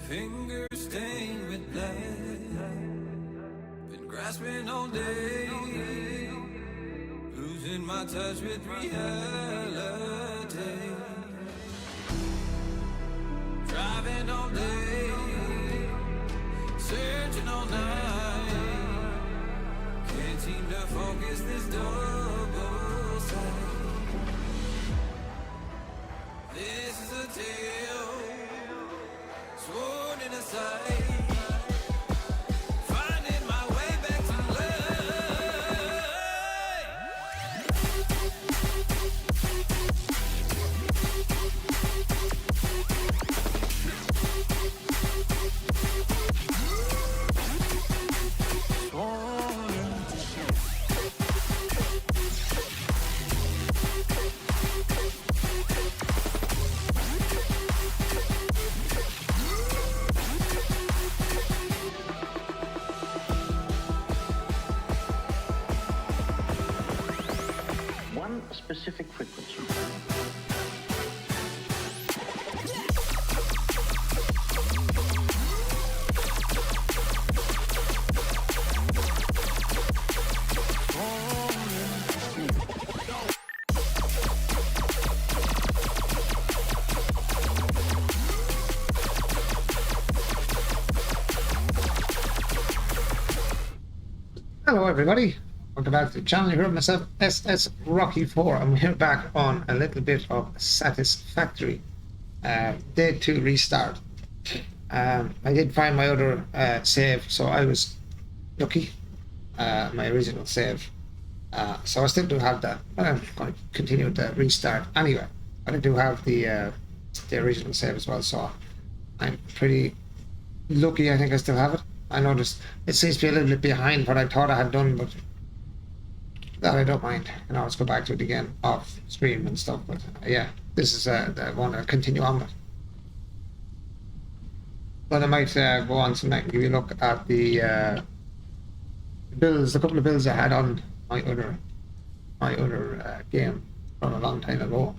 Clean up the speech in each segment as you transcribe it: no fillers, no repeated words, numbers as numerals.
Fingers stained with blood. Been grasping all day, losing my touch with reality. Driving all day, searching all night. Can't seem to focus this double sight. This is a tale sworn in a sight. Finding my way back to one specific frequency. Hello everybody, welcome back to the channel. You heard myself, SS Rocky 4, and we're back on a little bit of Satisfactory. Day 2 restart. I did find my other save, so I was lucky. My original save. So I still do have that, but I'm going to continue the restart anyway. But I do have the original save as well, so I'm pretty lucky. I think I still have it. I noticed it seems to be a little bit behind what I thought I had done, but that I don't mind. And I'll just go back to it again off stream and stuff. But yeah, this is I want to continue on with. But I might go on tonight and give you a look at the builds, a couple of builds I had on my other game from a long time ago.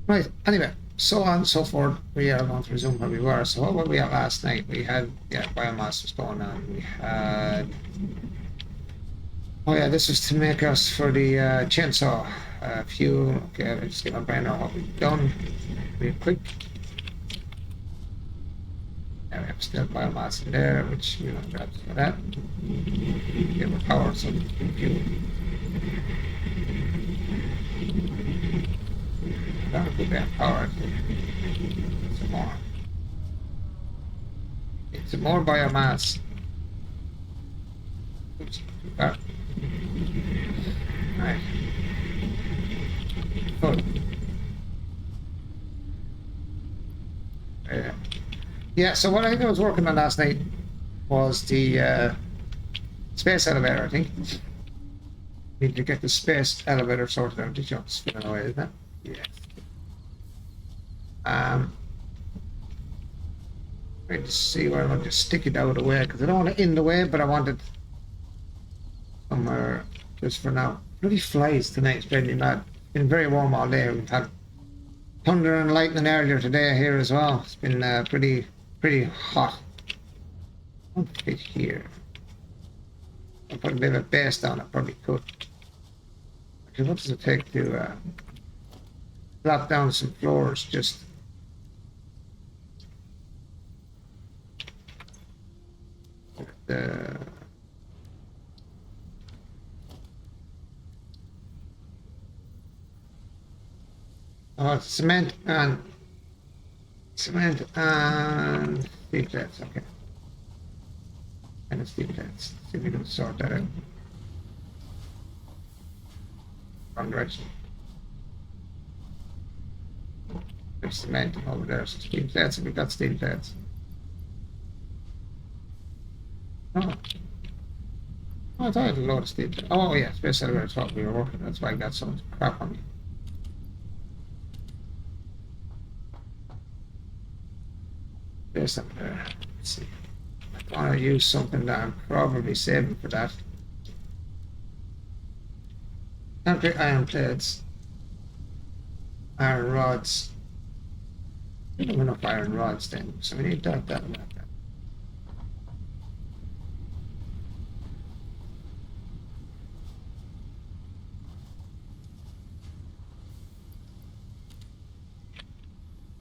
Right. Anyway. So on and so forth. We are going to resume where we were. So what were we at last night? We had biomass was going on. We had this was to make us for the chainsaw fuel. Okay, let's just get my brain on what we've done real quick. Now we have still biomass in there, which we don't grab for that. Get the power some fuel. Gotta put that power. Some more. Get some more biomass. Oops, right. Good. Yeah, so what I think I was working on last night was the space elevator, I think. Need to get the space elevator sorted out. Did you spin it away, isn't it? Yeah. Trying to see where I'm going to stick it out of the way, because I don't want it in the way, but I want it somewhere just for now. Bloody flies tonight, it's really mad. It's been very warm all day. We've had thunder and lightning earlier today here as well. It's been pretty hot. I'll fit here. I'll put a bit of a base down, I probably could. Okay, what does it take to drop down some floors just it's cement and steel plates, okay. And steel plates. See if we can sort that out. Wrong direction. There's cement over there, so steel plates, and we've got steel plates. Oh, I thought I had a load of steel plates. Oh yeah, space elevator is what we were working on. That's why I got so much crap on me. There's something there. Let's see. I want to use something that I'm probably saving for that. Concrete iron plates. Iron rods. We don't have enough iron rods then, so we need that.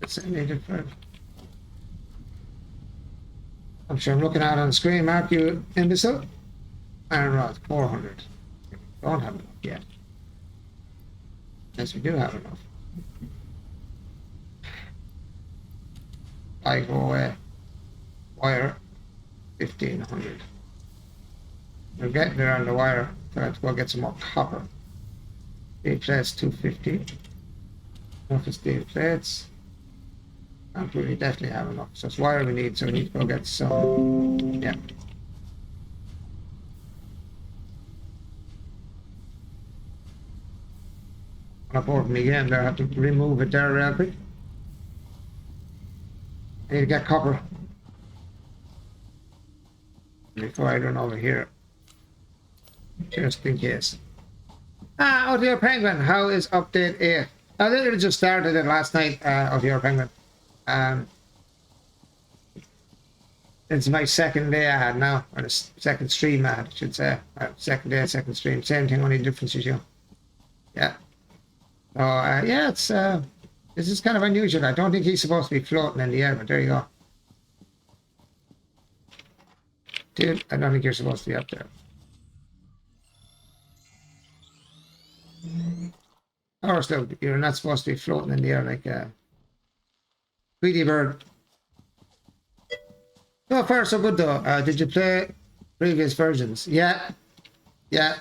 That's needed for. I'm sure I'm looking at it on the screen, Mark, you imbecile. Iron rods, 400. Don't have enough yet. Yes, we do have enough. I go wire 1500. We're getting there on the wire. I have to go get some more copper. Steel plates 250. Enough of steel plates. And we definitely have enough. So it's wire we need, so we need to go get some. Yeah. Up over me again there. I have to remove it there real quick. I need to get copper before I run over here. Just in case. Out here Penguin, how is update 8? I literally just started it last night, Out here Penguin. It's my second day I had now, or the second stream I had, I should say. Second day, second stream, same thing, only difference is you. Yeah. So, yeah, it's, this is kind of unusual. I don't think he's supposed to be floating in the air, but there you go. Dude, I don't think you're supposed to be up there. Or still, you're not supposed to be floating in the air like a Tweety Bird. So far, so good though. Did you play previous versions? Yeah. Yeah.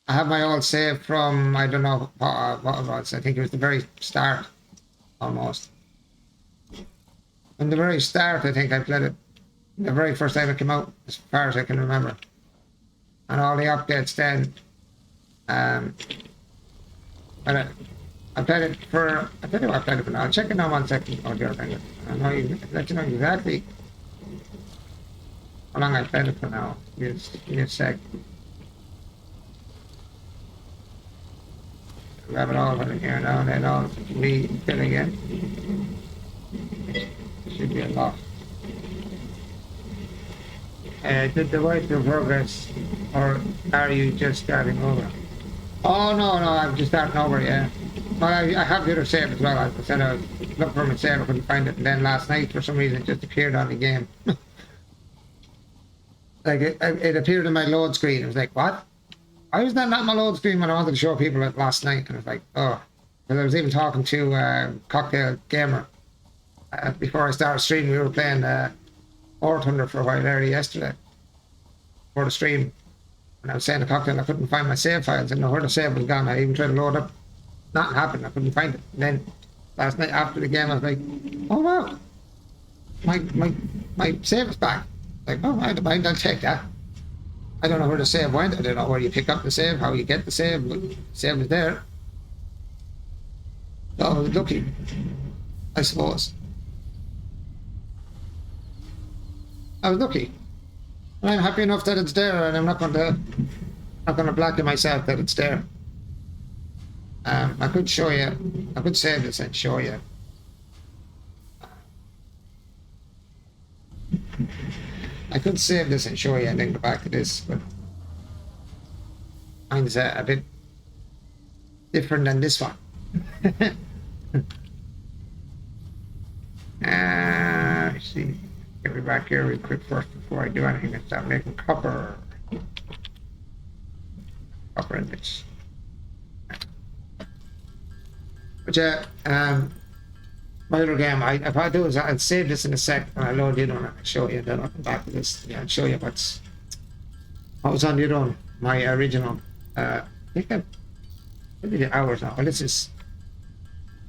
I have my old save from, I don't know what it was. I think it was the very start, almost. From the very start, I think I played it. The very first time it came out, as far as I can remember. And all the updates then. But I played it for, I tell you what I played it for now. I'll check it now 1 second. Oh, dear thing. I know you, let you know exactly how long I played it for now. Give me a sec. Grab it all in here now and then I'll refill again. Should be a lot. Did the way to progress, or are you just starting over? Oh no, I'm just starting over, yeah. Well, I have the other save as well. I said I was looking for my save, I couldn't find it, and then last night for some reason it just appeared on the game. Like it appeared in my load screen. It was like, what? Why was that not my load screen when I wanted to show people it last night? And I was like, oh. Because I was even talking to Cocktail Gamer before I started streaming. We were playing War Thunder for a while early yesterday for the stream. And I was saying to Cocktail I couldn't find my save files. I didn't know where the save was gone. I even tried to load up. Nothing happened. I couldn't find it. And then last night after the game I was like, oh wow. My save is back. Like, oh, I don't mind, I'll take that. I don't know where the save went. I don't know where you pick up the save, how you get the save, but the save was there. So I was lucky, I suppose. I was lucky. And I'm happy enough that it's there, and I'm not going to blacken myself that it's there. I could show you, I could save this and show you. I could save this and show you and then go back to this, but mine's a bit different than this one. Let's see. Get me back here real quick first before I do anything and start making copper. Copper ingots. But yeah, my little game, if I do is I'll save this in a sec and I'll load the other one and I'll show you, and then I'll come back to this. Yeah, I'll show you what was on the other one, my original. I think maybe the hours now. Well, this is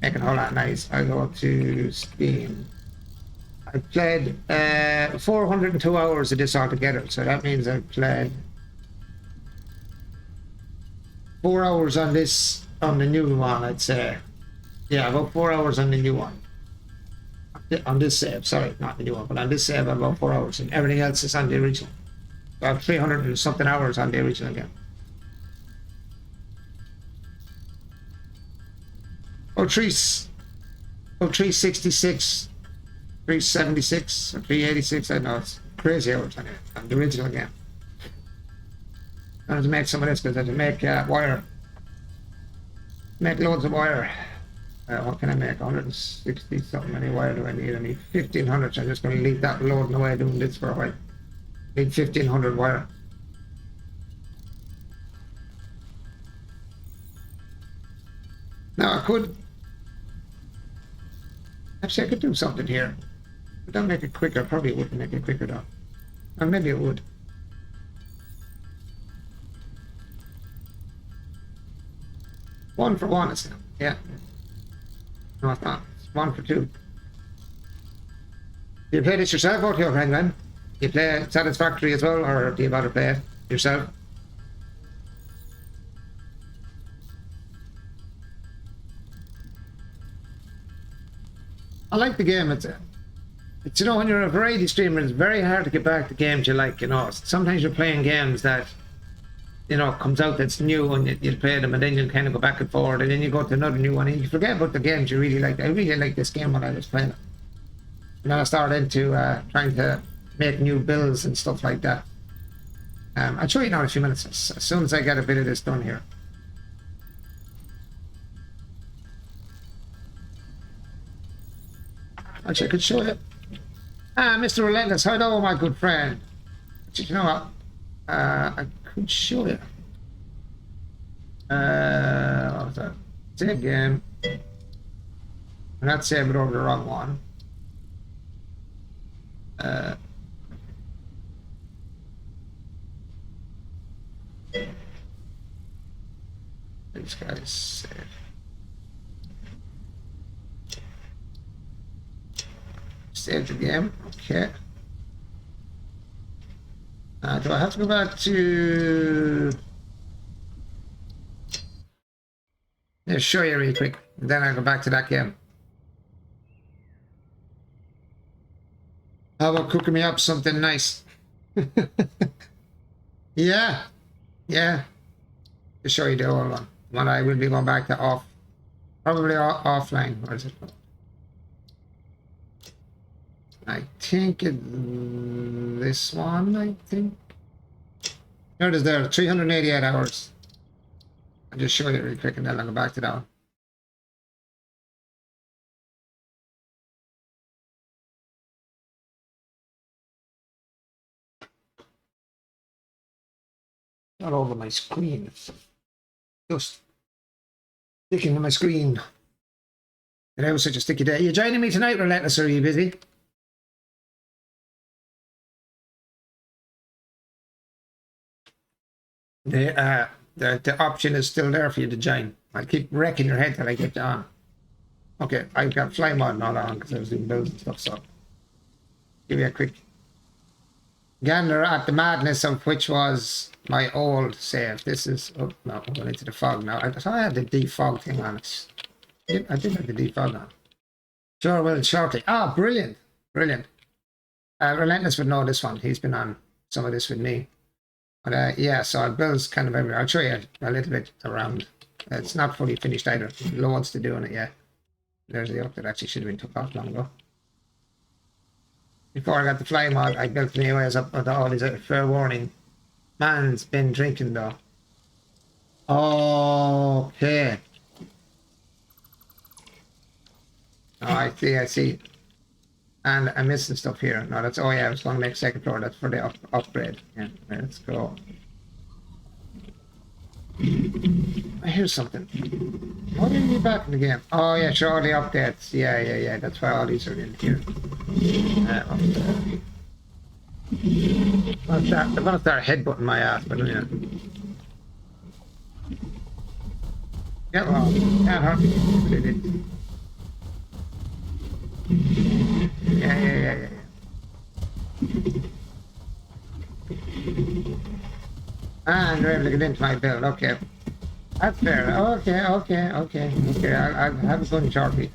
making a whole lot nice. I go to Steam. I played 402 hours of this altogether, so that means I played 4 hours on this, on the new one, I'd say. Yeah, about 4 hours on the new one. On this save, sorry, not the new one, but on this save about 4 hours, and everything else is on the original. So I have 300 and something hours on the original game. Oh, Oh, 366, 376, or 386. I know it's crazy hours on it. On the original game. I have to make some of this because I have to make wire. Make loads of wire. What can I make? 160 something. Many wire do I need? I need 1500. So I'm just going to leave that loading away doing this for a while. Need 1500 wire. Now I could. Actually, I could do something here. But that'll make it quicker. Probably wouldn't make it quicker though. Or maybe it would. One for one, it's yeah. No, it's not. It's 1 for 2. Do you play this yourself out here, friend, man? Do you play Satisfactory as well, or do you bother play it yourself? I like the game. It's you know, when you're a variety streamer, it's very hard to get back to games you like. You know, sometimes you're playing games that, you know, comes out that's new and you play them and then you kind of go back and forward and then you go to another new one and you forget about the games you really like. I really liked this game when I was playing it. And then I started into trying to make new builds and stuff like that. I'll show you now in a few minutes as soon as I get a bit of this done here. Actually, I could show you. Mr. Relentless, hello, my good friend. But you know what? I could show you. What was that? Save game. I'm not saving it over the wrong one. These guys save. Save the game. Okay. Do I have to go back to... I'll show you really quick. Then I'll go back to that game. How about cooking me up something nice? Yeah. Yeah. To show you the old one. One I will be going back to off. Probably offline. What is it called? I think this one, I think. There it is there, 388 hours. I'll just show you really quick and then I'll go back to that one. Not over my screen. Just sticking to my screen. And I was such a sticky day. Are you joining me tonight, Relentless, or are you busy? The option is still there for you to join. I'll keep wrecking your head till I get you on. Okay, I've got fly mod not on because I was doing builds and stuff, so give you a quick gander at the madness of which was my old save. This is, oh no, I'm going into the fog now. I thought I had the defog thing on it. I did have the defog on. Sure will shortly. Ah, brilliant, brilliant. Relentless would know this one. He's been on some of this with me. But yeah, so it builds kind of everywhere. I'll show you a little bit around. It's not fully finished either. Loads to do on it yet. There's the up that actually should have been took off long ago. Before I got the fly mod, I built my ways up with all these fair warning. Man's been drinking though. Okay. Oh, I see. And I'm missing stuff here. No, that's, oh yeah, I was going to make second floor. That's for the upgrade. Yeah, let's go. I hear something. Why didn't you back in the game? Oh yeah, sure, all the updates. Yeah. That's why all these are in here. I'm gonna start headbutting my ass, but yeah. Yeah, well, can't hurt me. Yeah. And we're able to get into my build. Okay, that's fair. Okay. I'll have a gun shortly.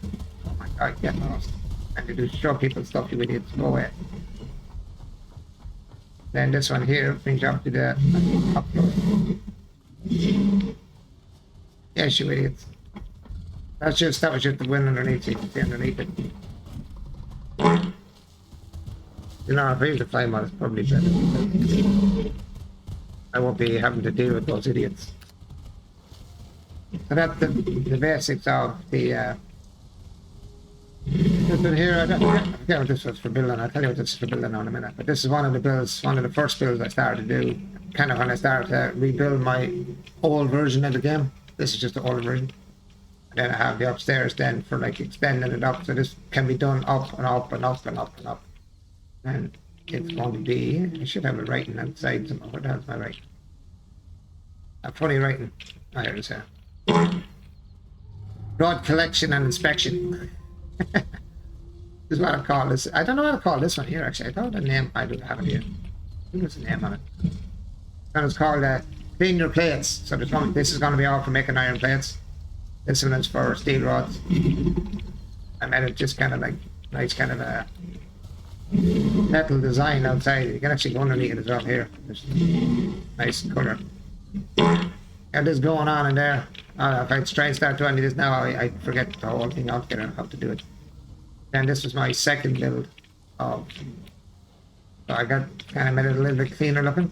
Oh my god, get lost. And to do show people stuff, you idiots. Go away. Then this one here brings you up to the upload. Yes, you idiots. That was just the wind underneath it. You can see underneath it. You know, if I use the flame on, it's probably better. I won't be having to deal with those idiots. So that's the basics of the this one here. I forget what this was for building. I'll tell you what this is for building in a minute. But this is one of the builds, one of the first builds I started to do. Kind of when I started to rebuild my old version of the game. This is just the old version. And then I have the upstairs then for like extending it up. So this can be done up and up and up and up and up. And it's going to be, I should have it writing outside somewhere. What the hell's my writing? A funny writing. Oh, here it is here. Rod collection and inspection. This is what I call this. I don't know how to call this one here actually. I thought the name, I do have it here. Who was the name on it? And it's called clean your plates. So this is going to be all for making iron plates. This one is for steel rods. I made it just kind of like nice kind of a metal design outside. You can actually go underneath it as well here. There's nice colour. And there's going on in there. If I try and start doing this now, I forget the whole thing altogether, how to do it. And this was my second build of. So I got kind of made it a little bit cleaner looking.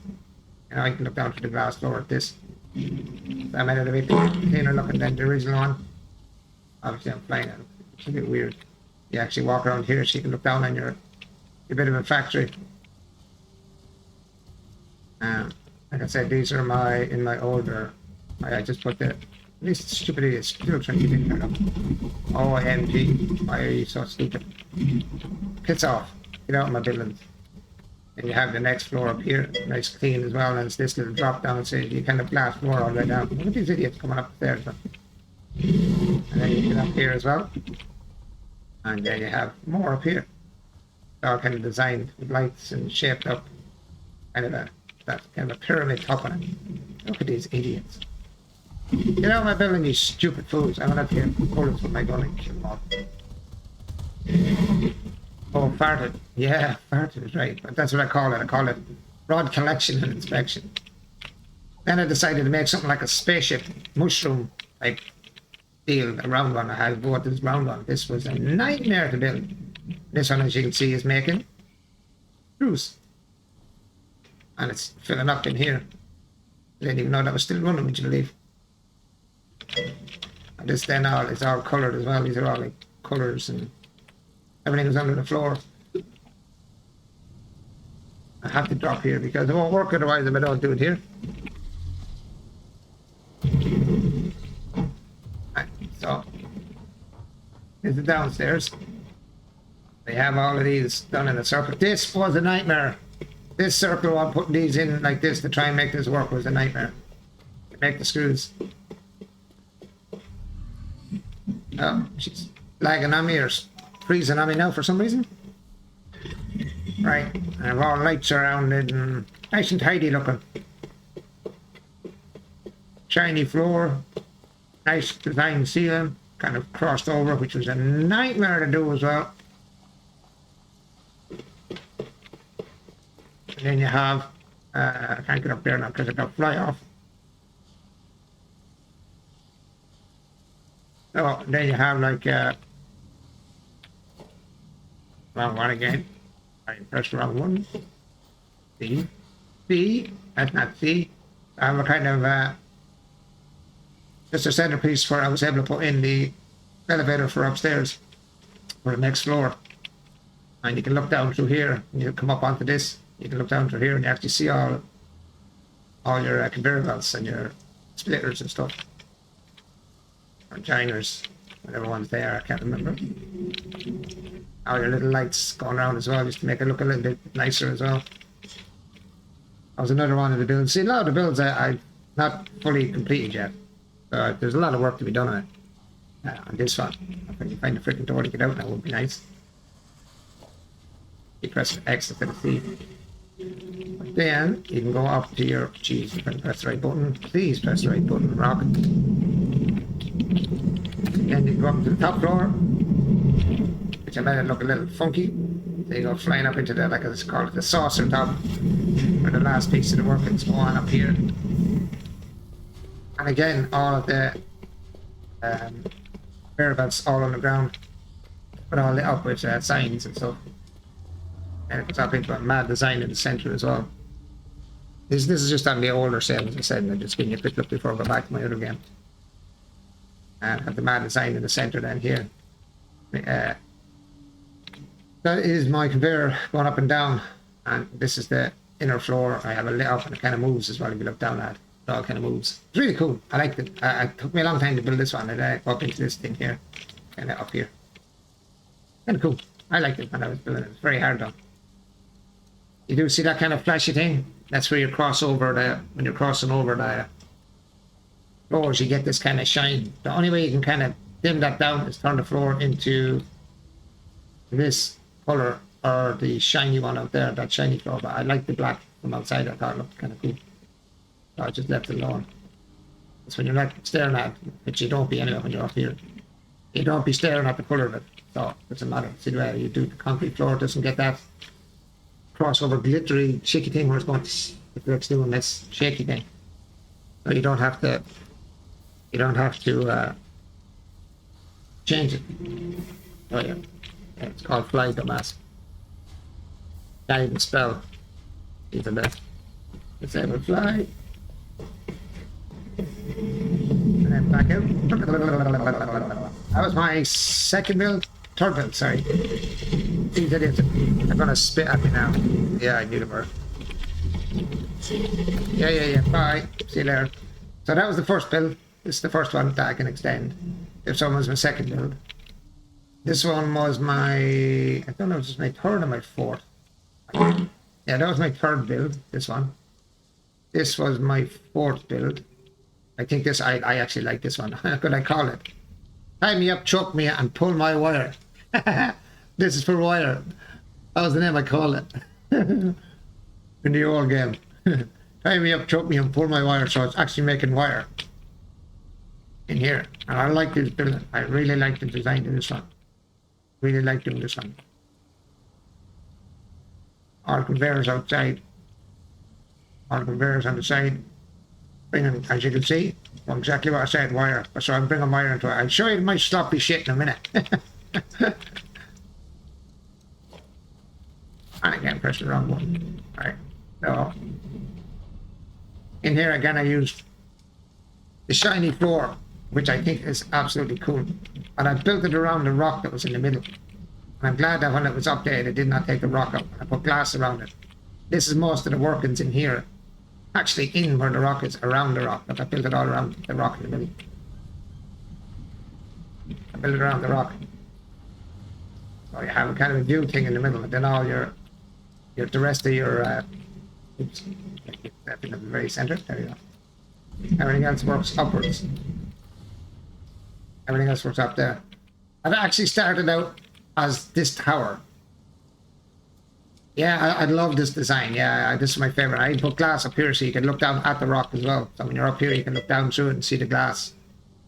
You know, I can look down to the glass floor at this. So I made it a bit cleaner looking than the original one. Obviously, I'm flying it. It's a bit weird. You actually walk around here so you can look down on your bit of a factory. Like I said, these are in my older. I just put this stupid idiot still trying to get in there. OMG, why are you so stupid? Piss off. Get out of my buildings. And you have the next floor up here, nice clean as well, and it's this little drop down, so you kind of glass floor all the way down. Look at these idiots coming up there. So. And then you get up here as well. And then you have more up here. It's all kind of designed with lights and shaped up. Kind of that kind of a pyramid top on it. Look at these idiots. Get out of my building, you stupid fools. I'm gonna have to get bullets with my gun and kill them all. Oh, farted. Yeah, farted is right. But that's what I call it. I call it rod collection and inspection. Then I decided to make something like a spaceship mushroom like deal, a round one. I had bought this round one. This was a nightmare to build. This one, as you can see, is making screws. And it's filling up in here. I didn't even know that was still running, would you believe? And this then it's all coloured as well. These are all like colours and everything is under the floor. I have to drop here because it won't work otherwise if I don't do it here. Right, so here's the downstairs. They have all of these done in a circle. This was a nightmare. This circle, I'm putting these in like this to try and make this work, was a nightmare. To make the screws. Oh, she's lagging on me or freezing on me now for some reason. Right, and I've all lights around it and nice and tidy looking. Shiny floor, nice design ceiling, kind of crossed over, which was a nightmare to do as well. And then you have, I can't get up there now because I got fly off. So then you have like, wrong one again. I pressed the wrong one. C, that's not C. I have a kind of, just a centerpiece where I was able to put in the elevator for upstairs, for the next floor. And you can look down through here, and you come up onto this. You can look down through here and you actually see all your conveyor belts and your splitters and stuff. Or joiners, whatever one's there, I can't remember. All your little lights going around as well, just to make it look a little bit nicer as well. That was another one of the builds. See, a lot of the builds I've not fully completed yet. There's a lot of work to be done on it. On this one. If I can find the freaking door to get out now, would be nice. You press X instead of C. But then you can go up to your, geez, you can press the right button. Please press the right button, Rock. Then you go up to the top floor, which I made it look a little funky. Then you go flying up into the, like it's called the saucer top, where the last piece of the work is going on up here. And again, all of the whereabouts all on the ground, but all lit up with signs and stuff. And it goes up into a mad design in the center as well. This is just on the older set, as I said, and I'm just giving you a quick look before I go back to my other game. And have the mad design in the center down here. That is my conveyor going up and down, and this is the inner floor. I have it lit up and it kind of moves as well if you look down at it. It all kind of moves. It's really cool. I liked it. It took me a long time to build this one, and I go up into this thing here, kind of up here. Kind of cool. I liked it when I was building it. It's very hard though. You do see that kind of flashy thing? That's where you cross over when you're crossing over the floors, you get this kind of shine. The only way you can kind of dim that down is turn the floor into this color or the shiny one out there, that shiny floor. But I like the black from outside. I thought it looked kind of cool. So I just left it alone. That's when you're not staring at it, which you don't be anyway when you're up here. You don't be staring at the color of it. So it doesn't matter. See the way you do the concrete floor, it doesn't get that crossover glittery shaky thing where it's going to, if it's doing this shaky thing. So you don't have to change it. Oh yeah. It's called Fly the Mask. Can't even spell. Even that. Let's say we fly. And then back out. That was my second build. Third build, sorry. These idiots are gonna spit at me now. Yeah, I knew them were. Yeah. Bye. See you later. So that was the first build. This is the first one that I can extend. If someone's my second build. This one was my, I don't know if it was my third or my fourth. Yeah, that was my third build, this one. This was my fourth build. I think this, I actually like this one. How could I call it? Tie me up, choke me, and pull my wire. This is for wire. That was the name I called it. In the old game. Tie me up, choke me, and pull my wire, so it's actually making wire. In here. And I like this build. I really like the design in this one. Really like doing this one. All conveyors outside. All conveyors on the side. Bringing, as you can see, well, exactly what I said, wire. So I'm bringing wire into it. I'll show you my sloppy shit in a minute. And again, press the wrong one. Alright, so in here again I used the shiny floor, which I think is absolutely cool. And I built it around the rock that was in the middle. And I'm glad that when it was updated, it did not take the rock up. I put glass around it. This is most of the workings in here. Actually in where the rock is, around the rock. But I built it all around the rock in the middle. I built it around the rock. So you have a kind of a view thing in the middle, and then all the rest of your, oops, that in the very center, there you go. Everything else works upwards. Everything else works up there. I've actually started out as this tower. Yeah, I love this design. Yeah, this is my favorite. I put glass up here so you can look down at the rock as well. So when you're up here, you can look down through it and see the glass.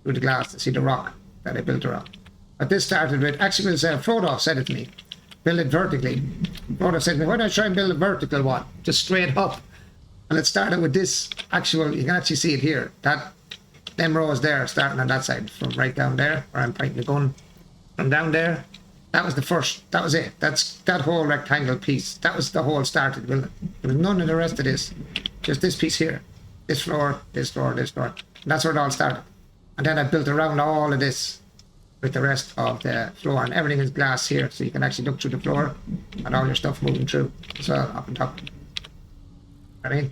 Through the glass to see the rock that I built around. But this started with, actually it was Frodo said it to me. Build it vertically. Frodo said to me, why don't I try and build a vertical one? Just straight up. And it started with this actual, you can actually see it here. Them rows there starting on that side from right down there where I'm pointing the gun. From down there. That was the first, that was it. That's that whole rectangle piece. That was the whole started building. There was none of the rest of this. Just this piece here. This floor, this floor, this floor. And that's where it all started. And then I built around all of this with the rest of the floor. And everything is glass here, so you can actually look through the floor and all your stuff moving through as well, up and top. I mean,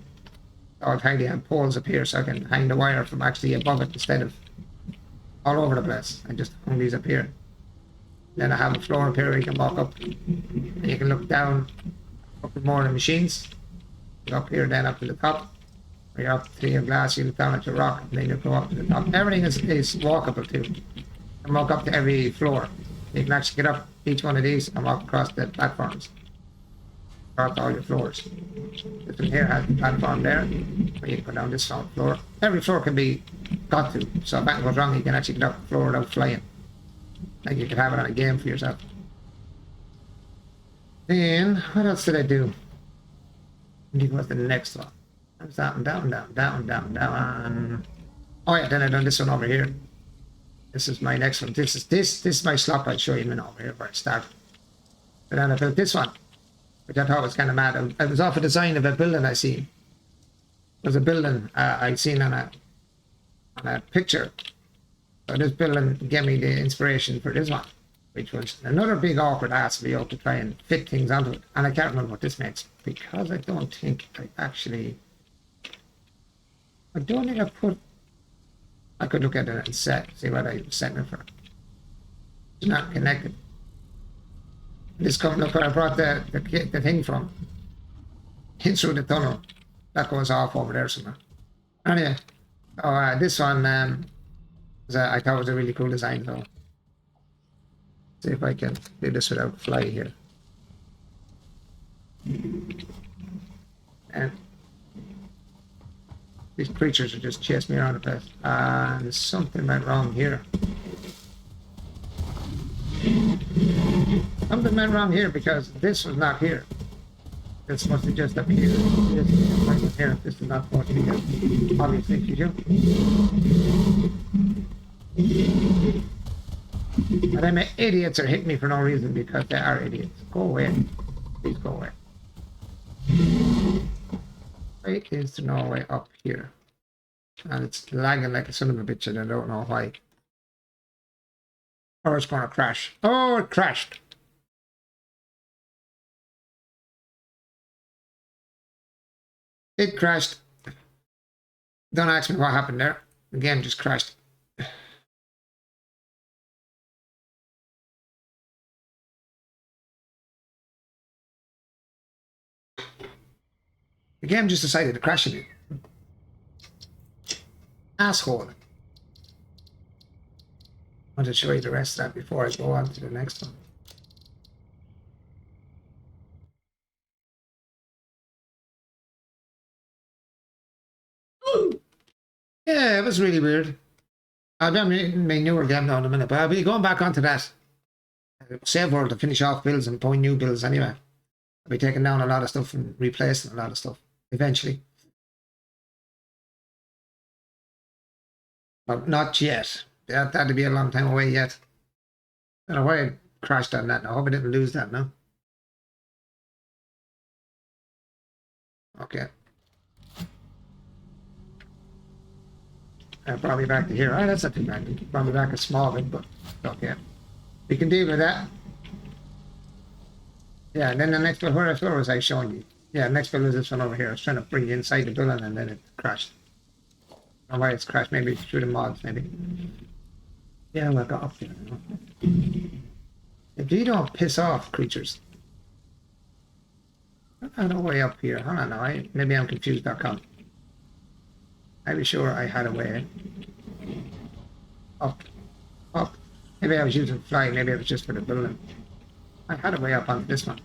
all tidy. I have poles up here so I can hang the wire from actually above it instead of all over the place. I just hung these up here. Then I have a floor up here where you can walk up and you can look down up at more of the machines. Go up here, then up to the top. Where you're up to your glass, you look down at your rock, and then you go up to the top. Everything is walkable too. And walk up to every floor. You can actually get up each one of these and walk across the platforms. Across all your floors. This one here has the platform there, where you can go down this floor. Every floor can be got to, so if that goes wrong, you can actually get up the floor without flying. Like you could have it on a game for yourself. Then, what else did I do? I think what's the next one? I was down. Oh yeah, then I done this one over here. This is my next one. This is my slop. I'll show you in over here where it started. And then I built this one, which I thought was kind of mad. I was off a design of a building I seen. It was a building I'd seen on a picture. So this building gave me the inspiration for this one, which was another big awkward ass video to try and fit things onto it. And I can't remember what this makes because I don't think I put. I could look at it and see what I was setting it for. It's not connected. This company, look where I brought the thing from. In through the tunnel. That goes off over there somewhere. Anyway, this one I thought was a really cool design. So see if I can do this without fly here. And these creatures are just chasing me around the place. And something went wrong here. Something went wrong here because this was not here. This must have just appeared. This is right here. This is not supposed to be here. Obviously, you do. And then my idiots are hitting me for no reason because they are idiots. Go away. Please go away. Why is there no way up here? And it's lagging like a son of a bitch and I don't know why. Or it's gonna crash. Oh, it crashed. It crashed. Don't ask me what happened there. The game just crashed. The game just decided to crash me. Asshole. I want to show you the rest of that before I go on to the next one. Yeah, it was really weird. I'll be my newer game now in a minute, but I'll be going back onto that save world to finish off builds and point new builds anyway. I'll be taking down a lot of stuff and replacing a lot of stuff eventually. But not yet. That'll be a long time away yet. I don't know why I crashed on that. I hope I didn't lose that now. Okay. Brought me back to here. Oh, that's not too bad. Brought me back a small bit, but okay. We can deal with that. Yeah, and then the next one, where was I showing you? Yeah, next one is this one over here. I was trying to bring it inside the building and then it crashed. I don't know why it's crashed. Maybe it's through the mods, maybe. Yeah, well, I got up there. If you don't piss off, creatures. I had a way up here. Hold on now. Maybe I'm confused.com. I was sure I had a way. Up. Maybe I was using fly. Maybe it was just for the building. I had a way up onto this one,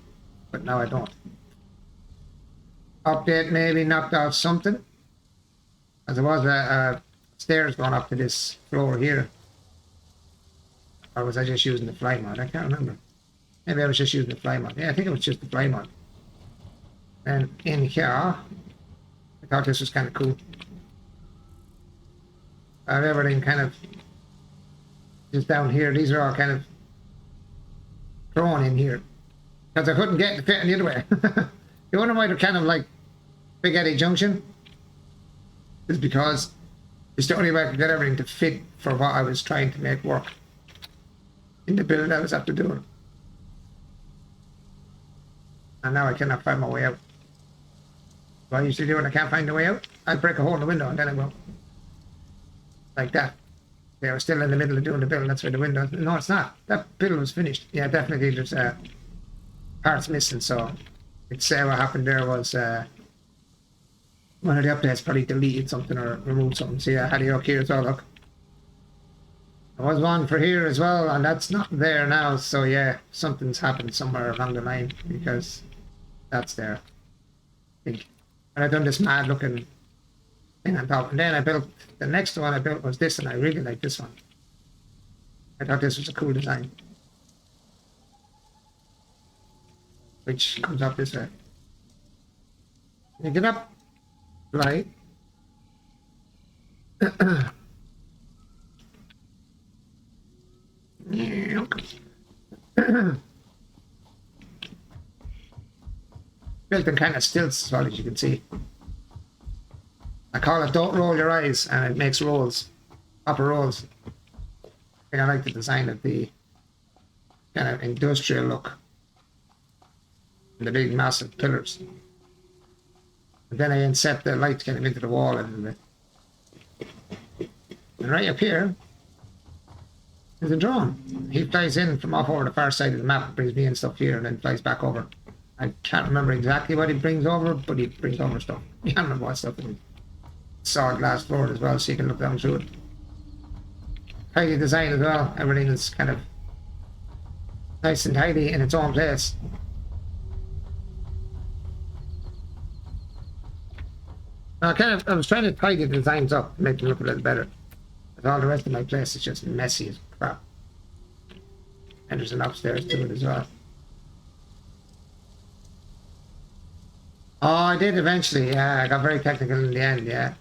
but now I don't. Update maybe knocked out something. As there was a stairs going up to this floor here. Or was I just using the fly mod? I can't remember. Maybe I was just using the fly mod. Yeah, I think it was just the fly mod. And in here, I thought this was kind of cool. I have everything kind of just down here. These are all kind of thrown in here because I couldn't get to fit in the other way. You wonder why they're kind of like Big Eddie Junction? Is because it's the only way I could get everything to fit for what I was trying to make work in the build I was after doing. And now I cannot find my way out. What I usually do when I can't find the way out, I break a hole in the window and then I go like that. They were still in the middle of doing the build. That's where the window. No, it's not. That build was finished. Yeah, definitely. There's parts missing. So it's what happened there was one of the updates probably deleted something or removed something. See, I had it up here as well. Look, there was one for here as well, and that's not there now. So yeah, something's happened somewhere along the line because that's there. I think. And I done this mad looking thing on top, and then I built the next one I built was this, and I really like this one. I thought this was a cool design, which comes up this way. You get up, right? Built in kind of stilts as well, as you can see. I call it "Don't roll your eyes," and it makes rolls, upper rolls. I think I like the design of the kind of industrial look, and the big massive pillars. And then I inset the light kind of into the wall a little bit. And right up here is a drone. He flies in from off over the far side of the map and brings me in stuff here, and then flies back over. I can't remember exactly what he brings over, but he brings over stuff. I can't remember what stuff it is. Solid glass floor as well, so you can look down through it. Tidy design as well. Everything is kind of nice and tidy in its own place. Now, I was trying to tidy the designs up, make them look a little better. But all the rest of my place is just messy as crap. And there's an upstairs to it as well. Oh, I did eventually, yeah. I got very technical in the end, yeah.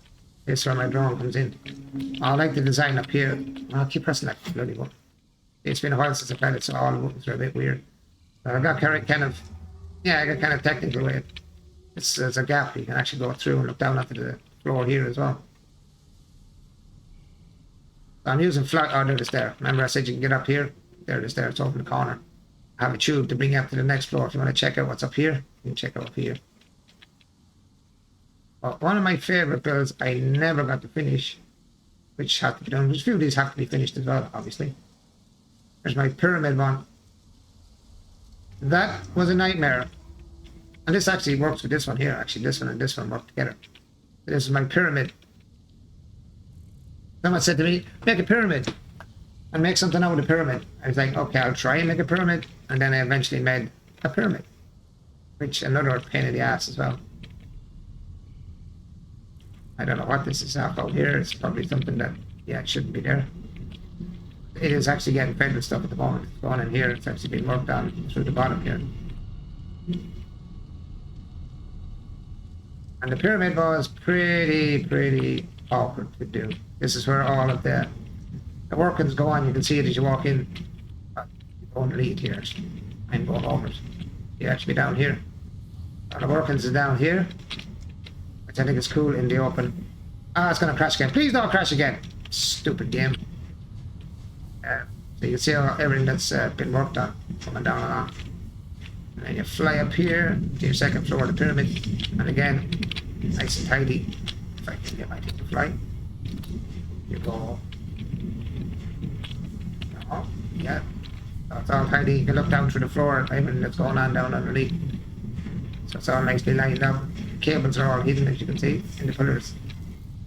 This is where my drone comes in. I like the design up here. I'll keep pressing that bloody button. It's been a while since I've had it, so all the buttons are a bit weird. But I got kind of technical with it. There's a gap. You can actually go through and look down onto the floor here as well. So I'm using flat. Oh, there it is there. Remember I said you can get up here? There it is there. It's over in the corner. I have a tube to bring you up to the next floor. If you want to check out what's up here, you can check out up here. But one of my favorite builds I never got to finish, which had to be done. There's a few of these have to be finished as well, obviously. There's my pyramid one. That was a nightmare. And this actually works with this one here. Actually, this one and this one work together. This is my pyramid. Someone said to me, make a pyramid and make something out of the pyramid. I was like, okay, I'll try and make a pyramid. And then I eventually made a pyramid, which another pain in the ass as well. I don't know what this is half out here. It's probably something that, yeah, it shouldn't be there. It is actually getting fed with stuff at the moment. It's going in here. It's actually being worked on through the bottom here. And the pyramid was pretty awkward to do. This is where all of the workings go on. You can see it as you walk in. You go underneath here. I'm going over it. You actually down here. And the workings is down here, which I think is cool in the open. Ah, it's going to crash again. Please don't crash again. Stupid game. So you can see everything that's been worked on coming down and on. And then you fly up here to your second floor of the pyramid. And again, nice and tidy. If I can get my thing to fly. You go. Oh, yeah. So it's all tidy. You can look down through the floor at everything that's going on down underneath. So it's all nicely lined up. Cables are all hidden, as you can see, in the pillars.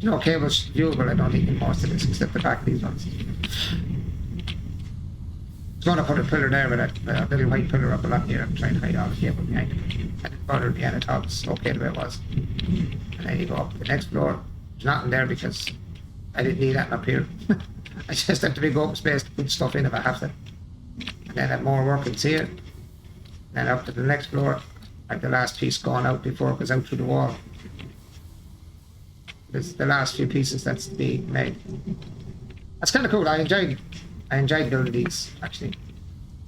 No cables viewable, I don't think, in most of this, except the back of these ones. I was going to put a pillar there, but a little white pillar up along here. I'm trying to hide all the cable behind it. I didn't bother at the end. I thought it was okay the way it was. And then you go up to the next floor. There's nothing there because I didn't need that up here. I just have to be open space to put stuff in if I have to. And then I have more workings here. Then up to the next floor. I have the last piece going out before it goes out through the wall. This is the last few pieces that's being made. That's kind of cool. I enjoyed building these, actually.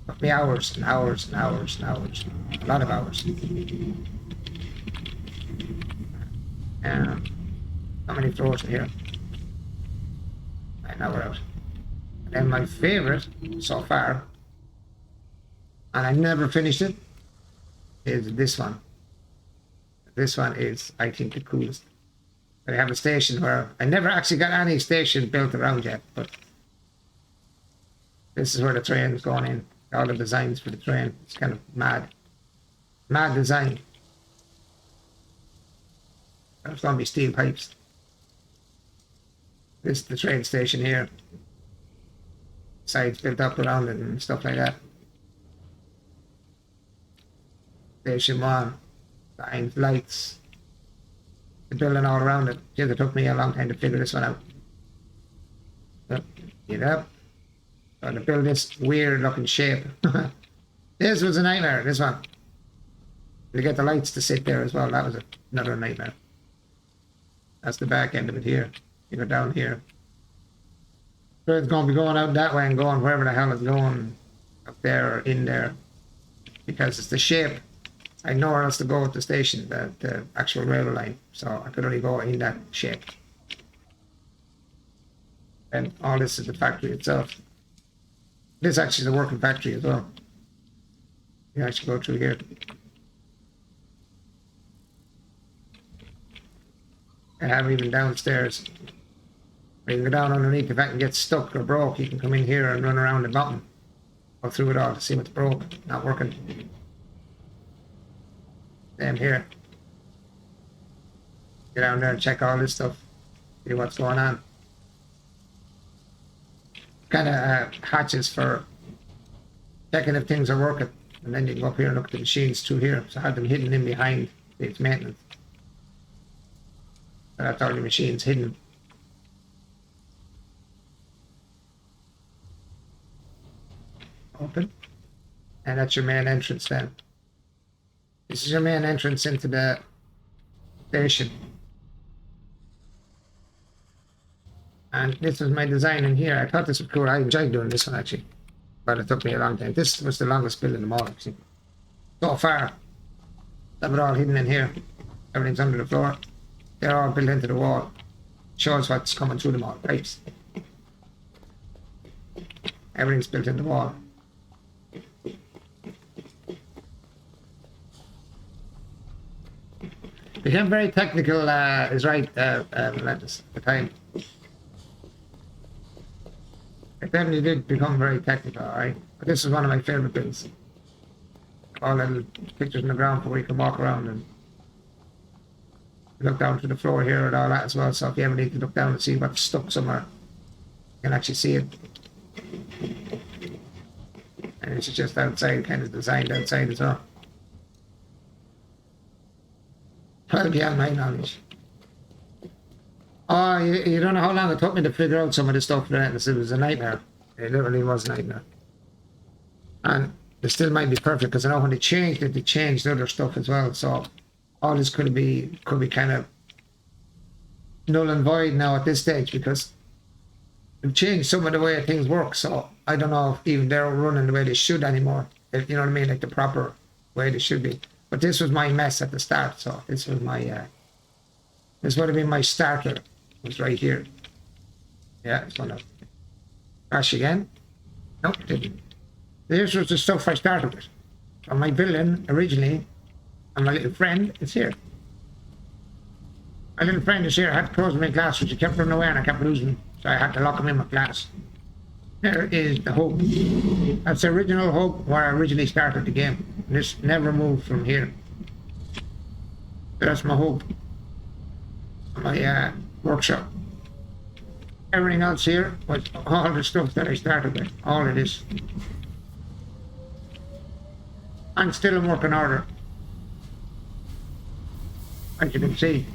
Took me hours and hours and hours and hours. A lot of hours. How many floors in here? Right, now we're out. And then my favorite so far, and I never finished it, is this one. This one is, I think, the coolest. I have a station where I never actually got any station built around yet, but this is where the train's going in. All the designs for the train. It's kind of mad. Mad design. There's going to be steel pipes. This is the train station here. Sides built up around it and stuff like that. Station 1. Lines, lights. The building all around it. Just it took me a long time to figure this one out. But, get up. So to build this weird looking shape. This was a nightmare, this one. To get the lights to sit there as well, that was another nightmare. That's the back end of it here. You go down here. So it's going to be going out that way and going wherever the hell it's going, up there or in there, because it's the shape. I know where else to go at the station, the actual railway line, so I could only go in that shape. And all this is the factory itself. This is actually the working factory as well. You actually go through here. I have even downstairs. You can go down underneath. If I can get stuck or broke, you can come in here and run around the bottom. Go through it all to see what's broke, not working. Same here. Get down there and check all this stuff. See what's going on. Kind of hatches for checking if things are working. And then you can go up here and look at the machines through here. So I have them hidden in behind its maintenance. So that's all the machines hidden. Open. And that's your main entrance then. This is your main entrance into the station. And this was my design in here. I thought this was cool. I enjoyed doing this one actually. But it took me a long time. This was the longest build in the mall actually. So far. Have it all hidden in here. Everything's under the floor. They're all built into the wall. Shows what's coming through them all. Pipes. Everything's built in the wall. Became very technical, is right, Relentless, at the time. It definitely did become very technical, alright? But this is one of my favourite builds. All little pictures on the ground where you can walk around and look down to the floor here and all that as well. So if you ever need to look down and see what's stuck somewhere, you can actually see it. And it's just outside, kind of designed outside as well. Well beyond my knowledge. Oh, you don't know how long it took me to figure out some of this stuff. It was a nightmare. It literally was a nightmare. And it still might be perfect because I know when they changed it, they changed other stuff as well. So all this could be kind of null and void now at this stage because they've changed some of the way things work. So I don't know if even they're running the way they should anymore. If, you know what I mean? Like the proper way they should be. But this was my mess at the start. So this was my, this would have been my starter. It was right here. Yeah, it's gonna crash again. Nope, it didn't. This was the stuff I started with. So my villain originally, and my little friend is here. My little friend is here. I had to close my glass, which he kept running away and I kept losing him. So I had to lock him in my glass. There is the hub. That's the original hub where I originally started the game. And this never moved from here. So that's my hub. My workshop. Everything else here was all the stuff that I started with. All of this. I'm still in working order. As you can see.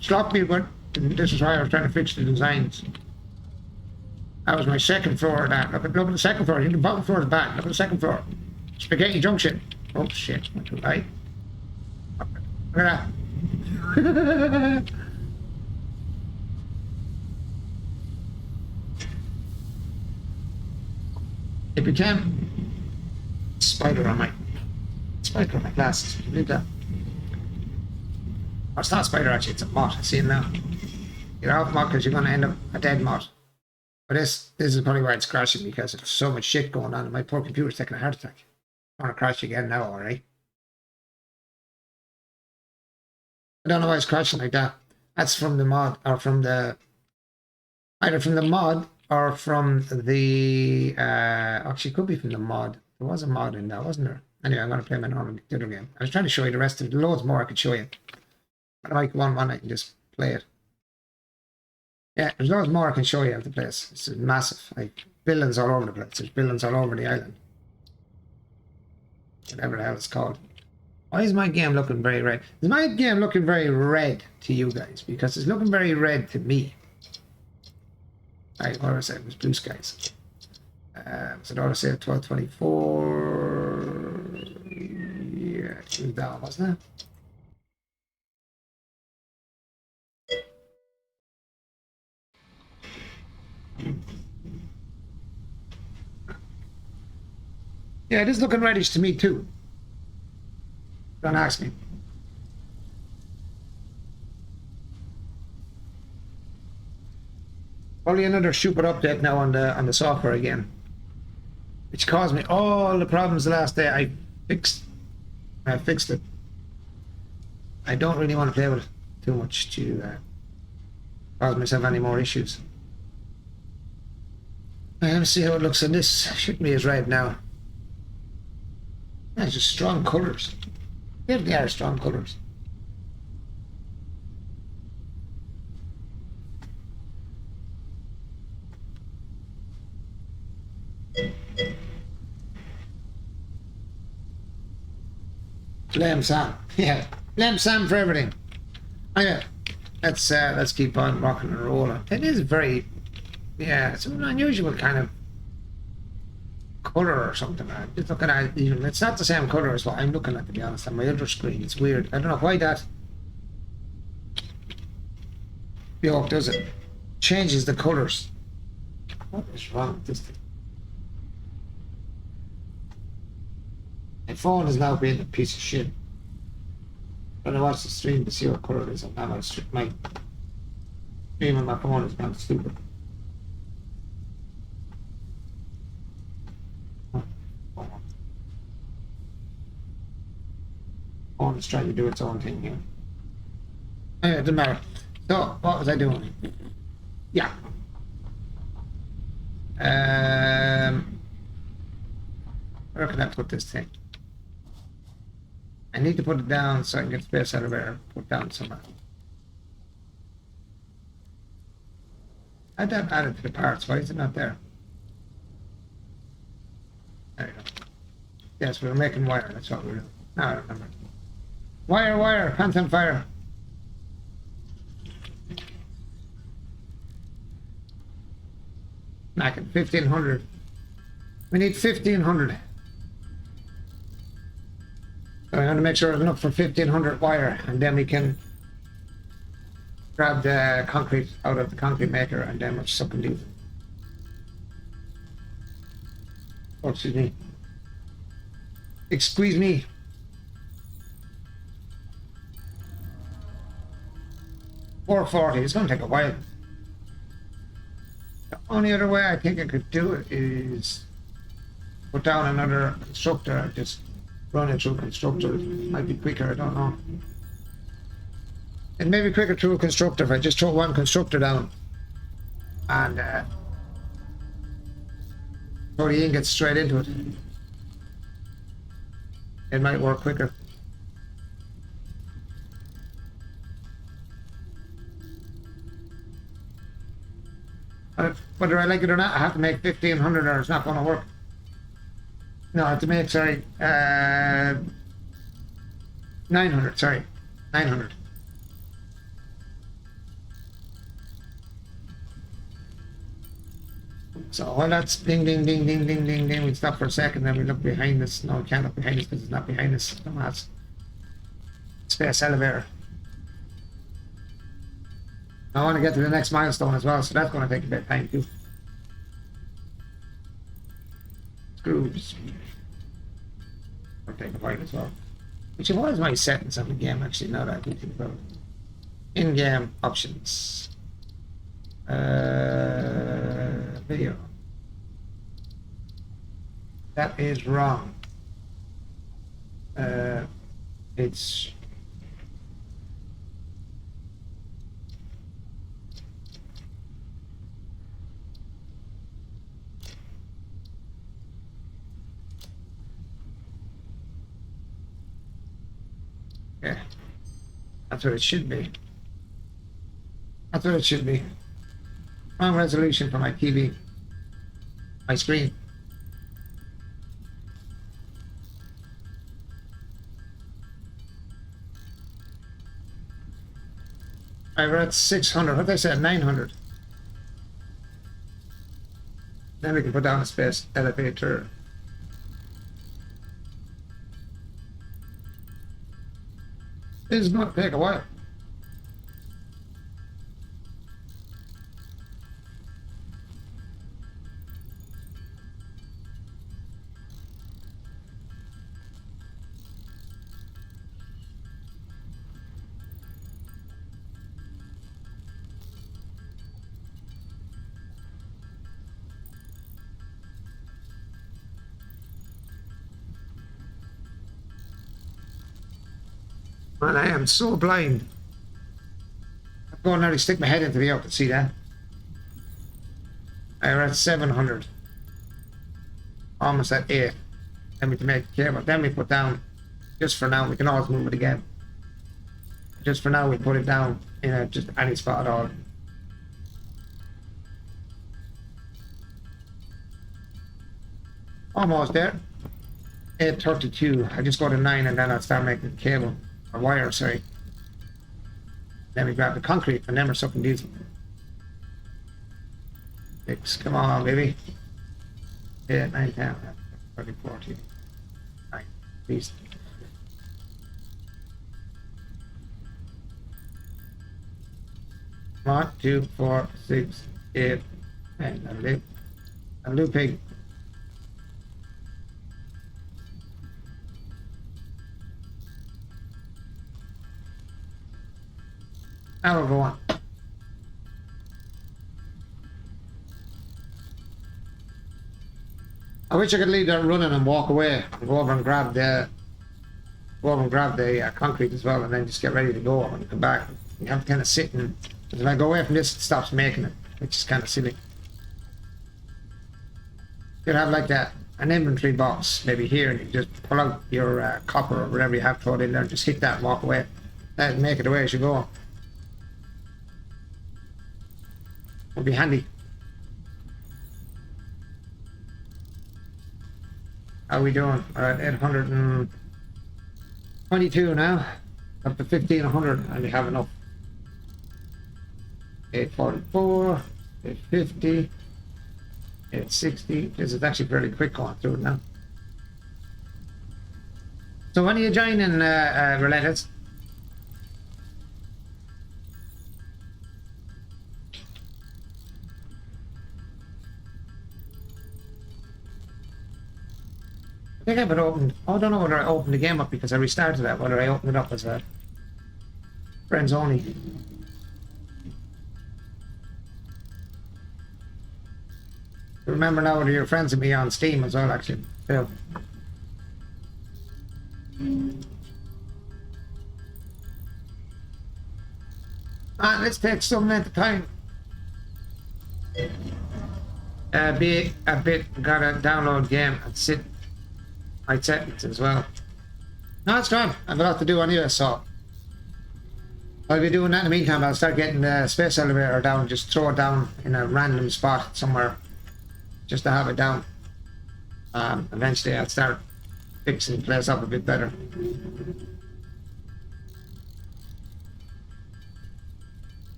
Sloppy, but this is why I was trying to fix the designs. That was my second floor of that. Look at the second floor. The bottom floor is bad. Look at the second floor. Spaghetti Junction. Oh shit, went too high. Look at that. It became spider on my glasses. Can you believe that? Oh, it's not a spider actually, it's a moth. See it now. Get off moth because you're gonna end up a dead moth. But this is probably why it's crashing because there's so much shit going on and my poor computer's taking a heart attack. I want to crash again now, alright? I don't know why it's crashing like that. That's from the mod, or from the... Either from the mod, or from the... actually, it could be from the mod. There was a mod in that, wasn't there? Anyway, I'm going to play my normal computer game. I was trying to show you the rest of it. Loads more I could show you. But if I go on one, I can just play it. Yeah, there's loads more I can show you of the place. It's massive. Like, buildings all over the place. There's buildings all over the island. Whatever the hell it's called. Why is my game looking very red? Is my game looking very red to you guys? Because it's looking very red to me. Right, what was it? It was blue skies. Was it auto save 1224? Yeah, it was down, wasn't it? Yeah, it is looking reddish to me too. Don't ask me. Probably another stupid update now on the software again, which caused me all the problems the last day. I fixed it. I don't really want to play with it too much to cause myself any more issues. Let me see how it looks on this. Shouldn't be as red now. That's just strong colours. They are strong colours. Blame Sam. Yeah. Blame Sam for everything. Oh yeah. Let's keep on rocking and rolling. It is very, yeah, it's an unusual kind of color or something. I'm just looking at it, even it's not the same color as what I'm looking at, to be honest, on my other screen. It's weird. I don't know why that yoke does it. Changes the colors. What is wrong with this thing? My phone is now being a piece of shit. When I watch the stream to see what color it is, I'm not on stream. My stream on my phone is gone stupid. Phone is trying to do its own thing here. Anyway, it doesn't matter. So, what was I doing? Yeah. Where can I put this thing? I need to put it down so I can get space out of there. Put down somewhere. I had that added to the parts. Why is it not there? There you go. Yes, we were making wire. That's what we were doing. Now I remember. Wire, hands on fire. Back at 1500. We need 1500. So I'm going to make sure there's enough for 1500 wire, and then we can grab the concrete out of the concrete maker, and then we'll suck and do. Oh, excuse me. Excuse me. $440. It's going to take a while. The only other way I think I could do it is put down another constructor. Just run it through a constructor. It might be quicker. I don't know. It may be quicker through a constructor if I just throw one constructor down and throw the ingots straight into it. It might work quicker. But whether I like it or not, I have to make 1500 or it's not going to work. No, I have to make, sorry, 900, sorry, 900. So while that's ding, ding, ding, ding, ding, ding, ding, we stop for a second, then we look behind us. No, we can't look behind us because it's not behind us. No, that's space elevator. I want to get to the next milestone as well, so that's going to take a bit of time too. Screws. I'll take a bite as well. Which was my settings on the game, actually, now that I think about it. In-game options. Video. That is wrong. It's yeah. That's what it should be. That's what it should be. Wrong resolution for my TV. My screen. Alright, we're at 600. What did I say? 900. Then we can put down a space elevator. This is going to take a while. Man, I am so blind. I'm going now to stick my head into the open. See that? We're at 700. Almost at 8. Then we can make a cable. Then we put down, just for now, we can always move it again. Just for now, we put it down in just any spot at all. Almost there. 832. I just go to 9 and then I'll start making the cable. Or wire, sorry. Then we grab the concrete and then we're sucking diesel. 6. Come on, baby. 8, 9, 10, 13, 14. 9. Please. Come on. 2, 4, 6, 8. And a looping. Now we'll go on. I wish I could leave that running and walk away and go over and grab the concrete as well, and then just get ready to go and come back. You have to kind of sit and if I go away from this, it stops making it, which is kind of silly. You'd have like an inventory box maybe here, and you just pull out your copper or whatever you have thrown in there, and just hit that and walk away. That'd make it away as you go. Would be handy. How are we doing? We're at 822 now. Up to 1500 and we have enough. 844, 850, 860. This is actually fairly quick going through it now. So when are you joining, Relentless? I think I have it opened. Oh, I don't know whether I opened the game up because I restarted that, whether I opened it up as a friends only. Remember now whether you're friends with me on Steam as well, actually. Phil. Let's take something at a time. Be a bit, gotta download game and sit my settings as well. No, it's fine. I've a lot to do anyway, so I'll be doing that in the meantime. I'll start getting the space elevator down, just throw it down in a random spot somewhere, just to have it down. Eventually I'll start fixing the place up a bit better.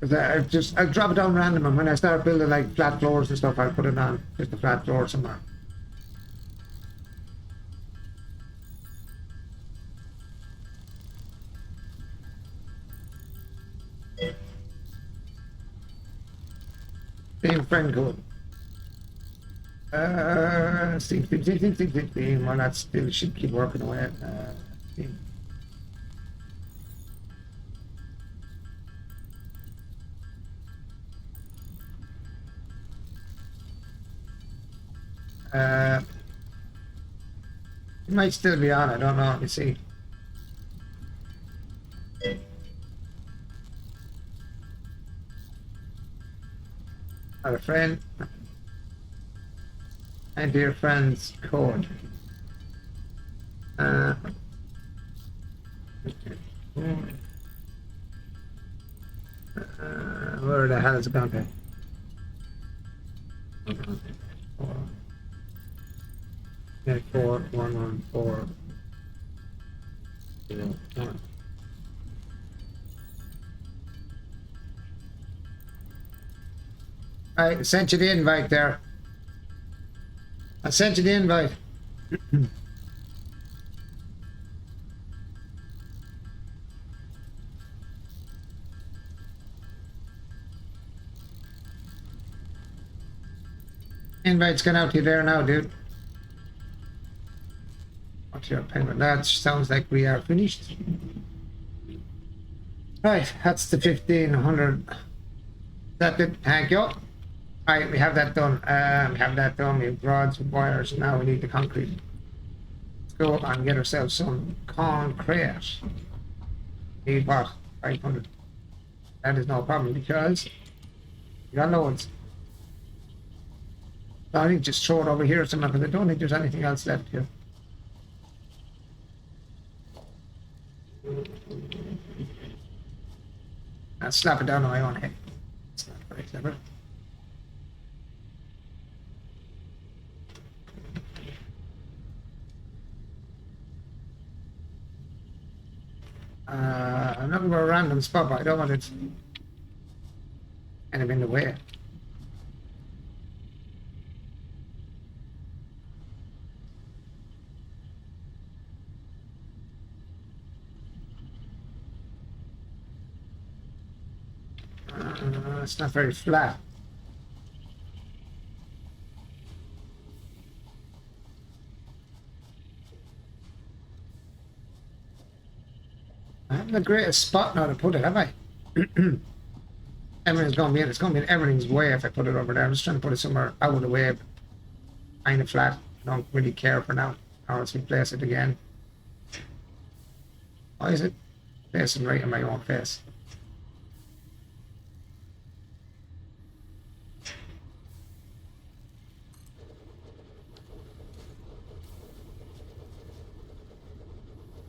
I'll drop it down random, and when I start building like flat floors and stuff, I'll put it on just a flat floor somewhere. Same friend code. Well, that still should keep working away. It might still be on, I don't know, let me see. Our friend and dear friend's code. Where the hell is it gone to? 4114. I sent you the invite there. I sent you the invite. Invite's gone out to you there now, dude. What's your payment? That sounds like we are finished. Right, that's the 1500. That it. Thank you. Alright, we have that done. We have that done. We have rods, wires. Now we need the concrete. go and get ourselves some concrete. Need what? 500. That is no problem because we got loads. So I think just throw it over here somewhere because I don't think there's anything else left here. I'll slap it down on my own head. It's not very clever. I'm looking for a random spot, but I don't want it kind of in the way. It's not very flat. I haven't the greatest spot now to put it, have I? Everything's going to be in. It's going to be in everything's way if I put it over there. I'm just trying to put it somewhere out of the way, kind of flat. I don't really care for now. Now let's replace it again. Why is it facing right in my own face?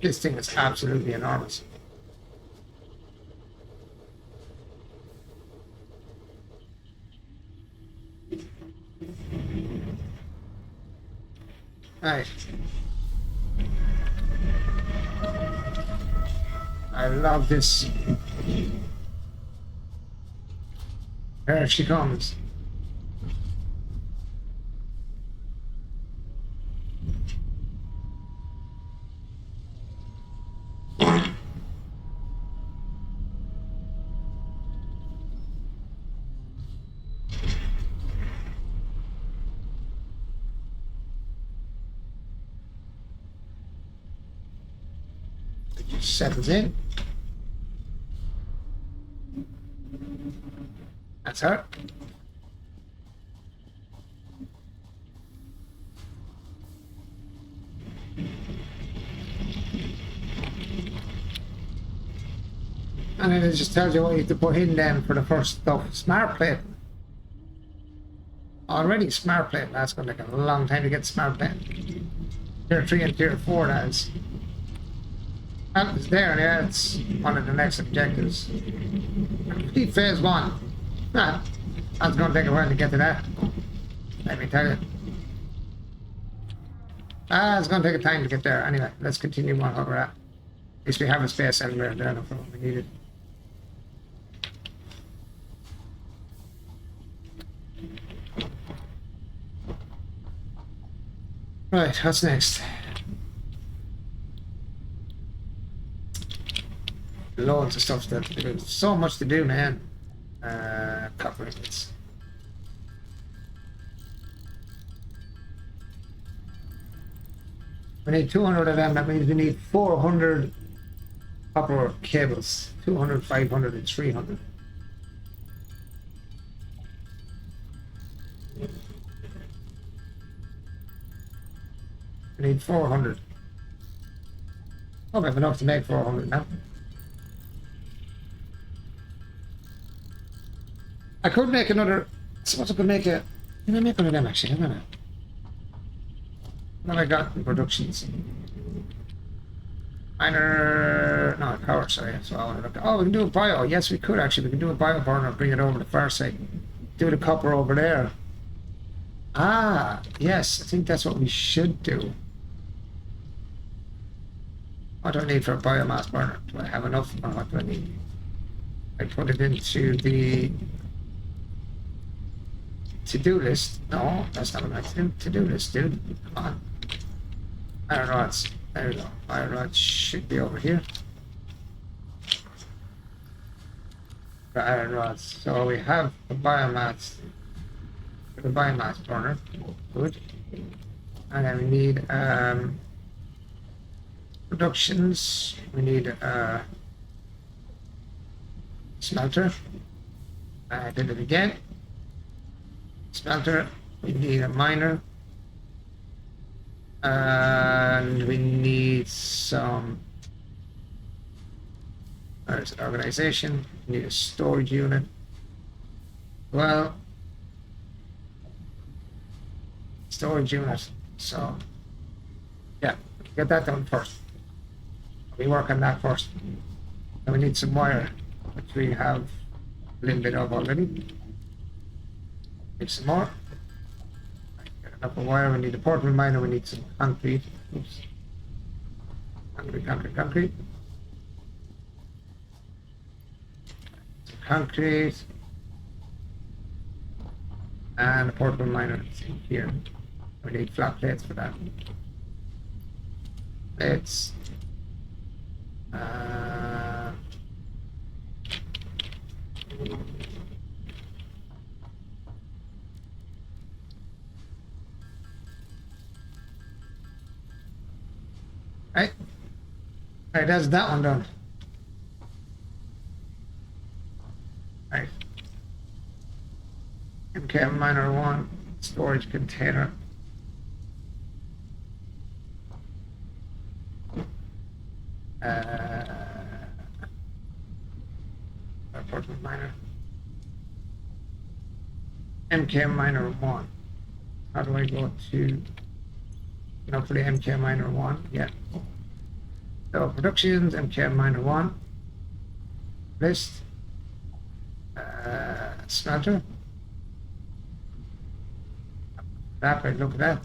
This thing is absolutely enormous. Right. I love this. There she comes. Settles in. That's her. And then it just tells you what you have to put in then for the first stuff. Smart plate. Already smart plate. That's going to take a long time to get smart plate. Tier 3 and Tier 4 that's. It's there, yeah, it's one of the next objectives. Complete phase 1. Nah, that's going to take a while to get to that. Let me tell you. It's going to take a time to get there. Anyway, let's continue on where we're at. At least we have a space anywhere there for what we needed. Right, what's next? Loads of stuff still to do. So much to do, man. Copper ingots. We need 200 of them. That means we need 400 copper cables. 200, 500, and 300. We need 400. Oh, we have enough to make 400 now. I could make another. I suppose I could make a. Can I make one of them actually? I don't know. What have I got in productions? Miner. No, power, sorry. So I want to look. Oh, we can do a bio. Yes, we could actually. We can do a bio burner, bring it over to the far side. Do the copper over there. Ah, yes. I think that's what we should do. What do I need for a biomass burner? Do I have enough or what do I need? I put it into the to-do list. No, that's not what I do. To-do list, dude. Come on. Iron rods. There we go. Iron rods should be over here. The iron rods. So we have the biomass. The biomass burner. Good. And then we need productions. We need smelter. I did it again. Smelter. We need a miner. And we need some. There's an organization. We need a storage unit. Well, storage unit. So, yeah, get that done first. We work on that first. And we need some wire, which we have a little bit of already. Need some more. Get enough of wire. We need a portable miner. We need some concrete. Oops. Concrete. Some concrete. And a portable miner here. We need flat plates for that. Plates. Right. Right, that's that one done. Right. MK miner 1, storage container. Portable miner. MK miner 1. How do I go to, for the MK miner 1? Yeah. So productions, MK miner 1. List. Smelter. That, right, look at that.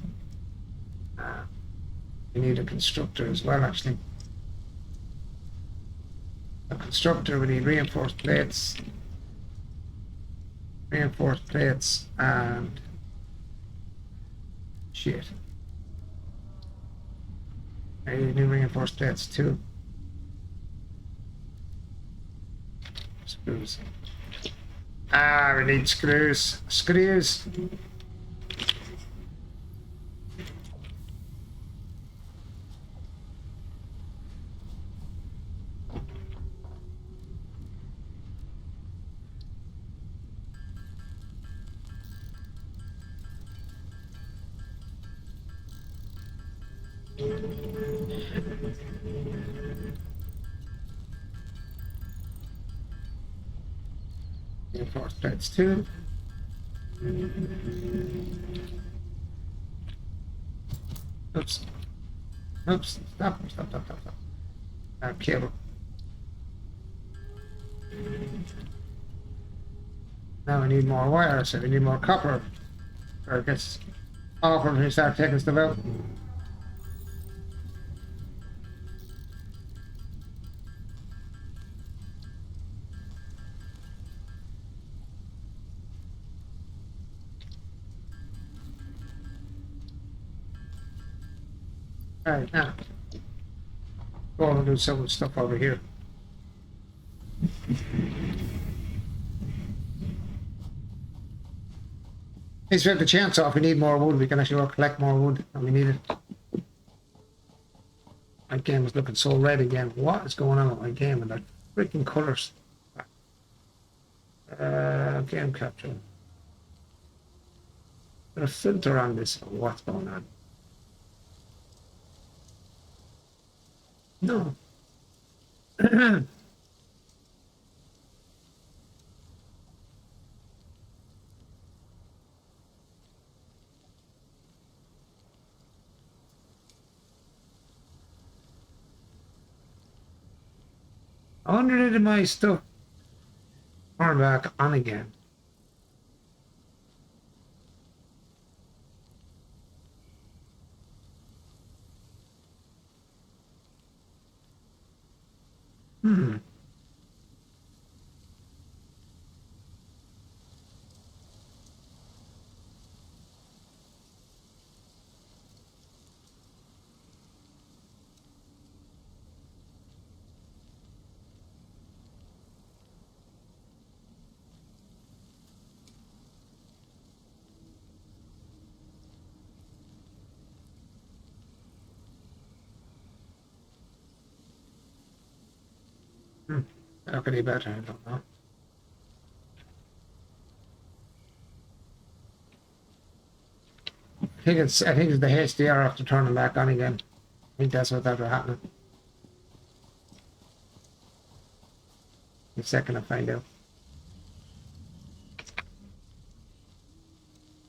We need a constructor as well, actually. A constructor, we need reinforced plates. Reinforced plates and shit. I need reinforced plates too. Screws. We need screws. Screws. Reinforced plates too. Oops. Oops. Stop. Cable. Now we need more wire, so we need more copper. Or it gets off when we start taking stuff out. Alright, now go on and do some stuff over here. Let's rip the chainsaw off. We need more wood. We can actually collect more wood, and we need it. My game is looking so red again. What is going on with my game and the freaking colors? Game capture. Put a filter on this. What's going on? No. I wonder did my stuff turn back on again. How could be better? I don't know. I think it's the HDR after turning back on again. I think that's what's after happening. In a second I find out.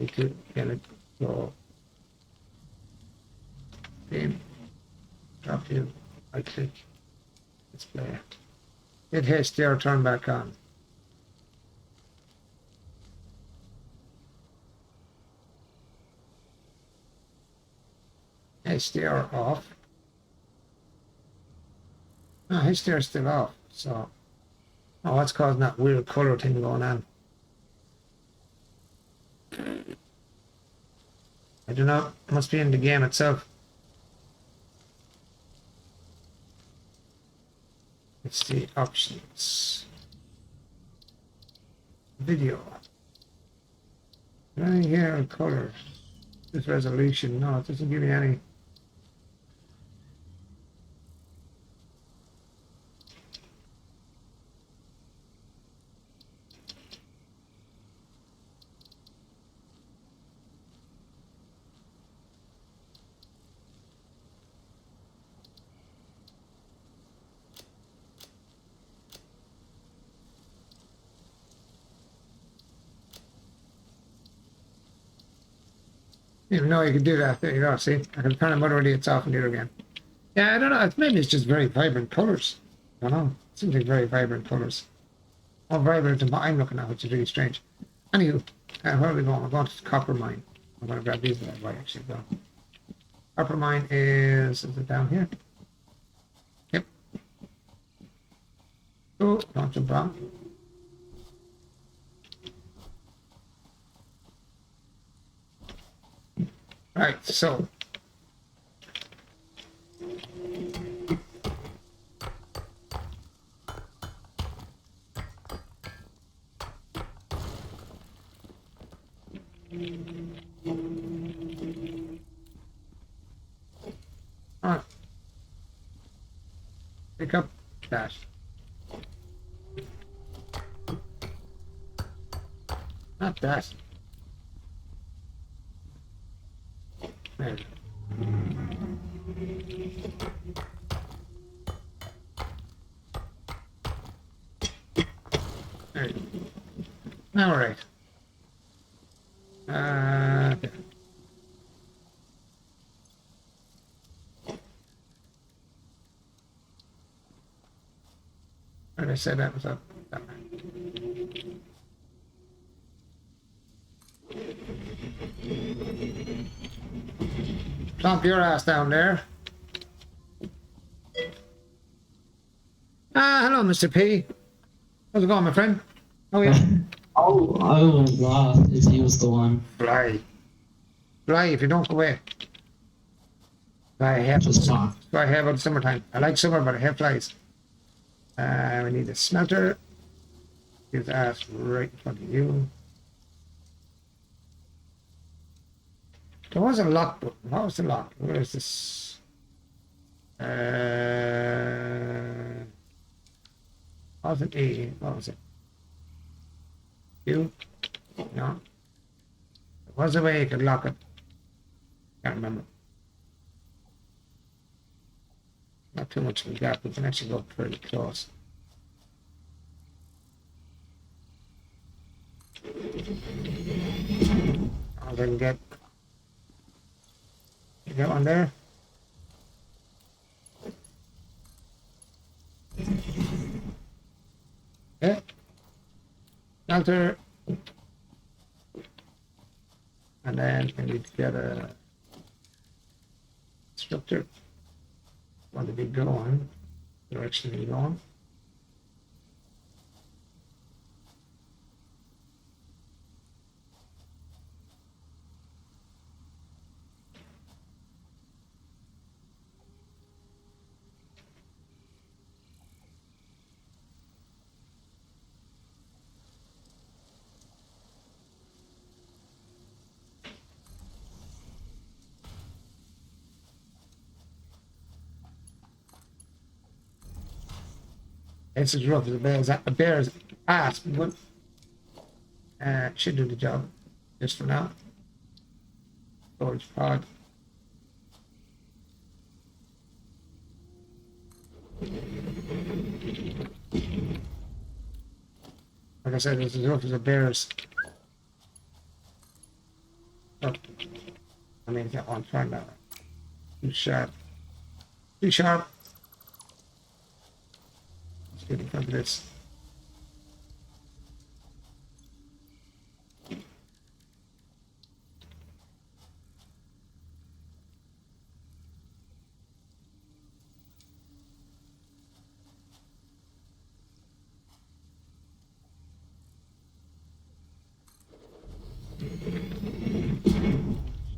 Need to get it go. Game. Drop you. Right click. Display. Hit HDR turn back on. HDR off. No, HDR is still off. So, oh, what's causing that weird color thing going on? I don't know. It must be in the game itself. It's the options. Video. Anything here in color? This resolution? No, it doesn't give me any. Didn't know you could do that. There you go. See, I can turn it manually. It's off and do it again. Yeah, I don't know. Maybe it's just very vibrant colors. I don't know. It seems like very vibrant colors. More vibrant than what I'm looking at, which is really strange. Anywho, where are we going? We're going to the copper mine. I'm going to grab these that way actually go. Copper mine is it down here? Yep. Oh, don't jump wrong. Right, so pick up that. Not that. There. There you go. All right. Okay. Where did I say that was up? That way. Plump your ass down there. Ah, hello, Mr. P. How's it going, my friend? Oh, yeah. Oh, wow. He was the one. Fly. Fly if you don't go away. Fly have Just talk. Fly have about summertime. I like summer, but I have flies. We need a smelter. His ass right in front of you. There was a lock button. What was the lock? Where is this? What was it? A. What was it? U? No. There was a way you could lock it. Can't remember. Not too much of a gap. We can actually go pretty close. I'll then get. You got one there? Yeah. Shelter. And then we need to get a instructor. Want to be going. Direction you're going. It's as rough as a bear's ass, but should do the job just for now. storage pod. Like I said, this is rough as a bear's. Oh, I mean, that one turned out too sharp. Too sharp. Let's get in front of this.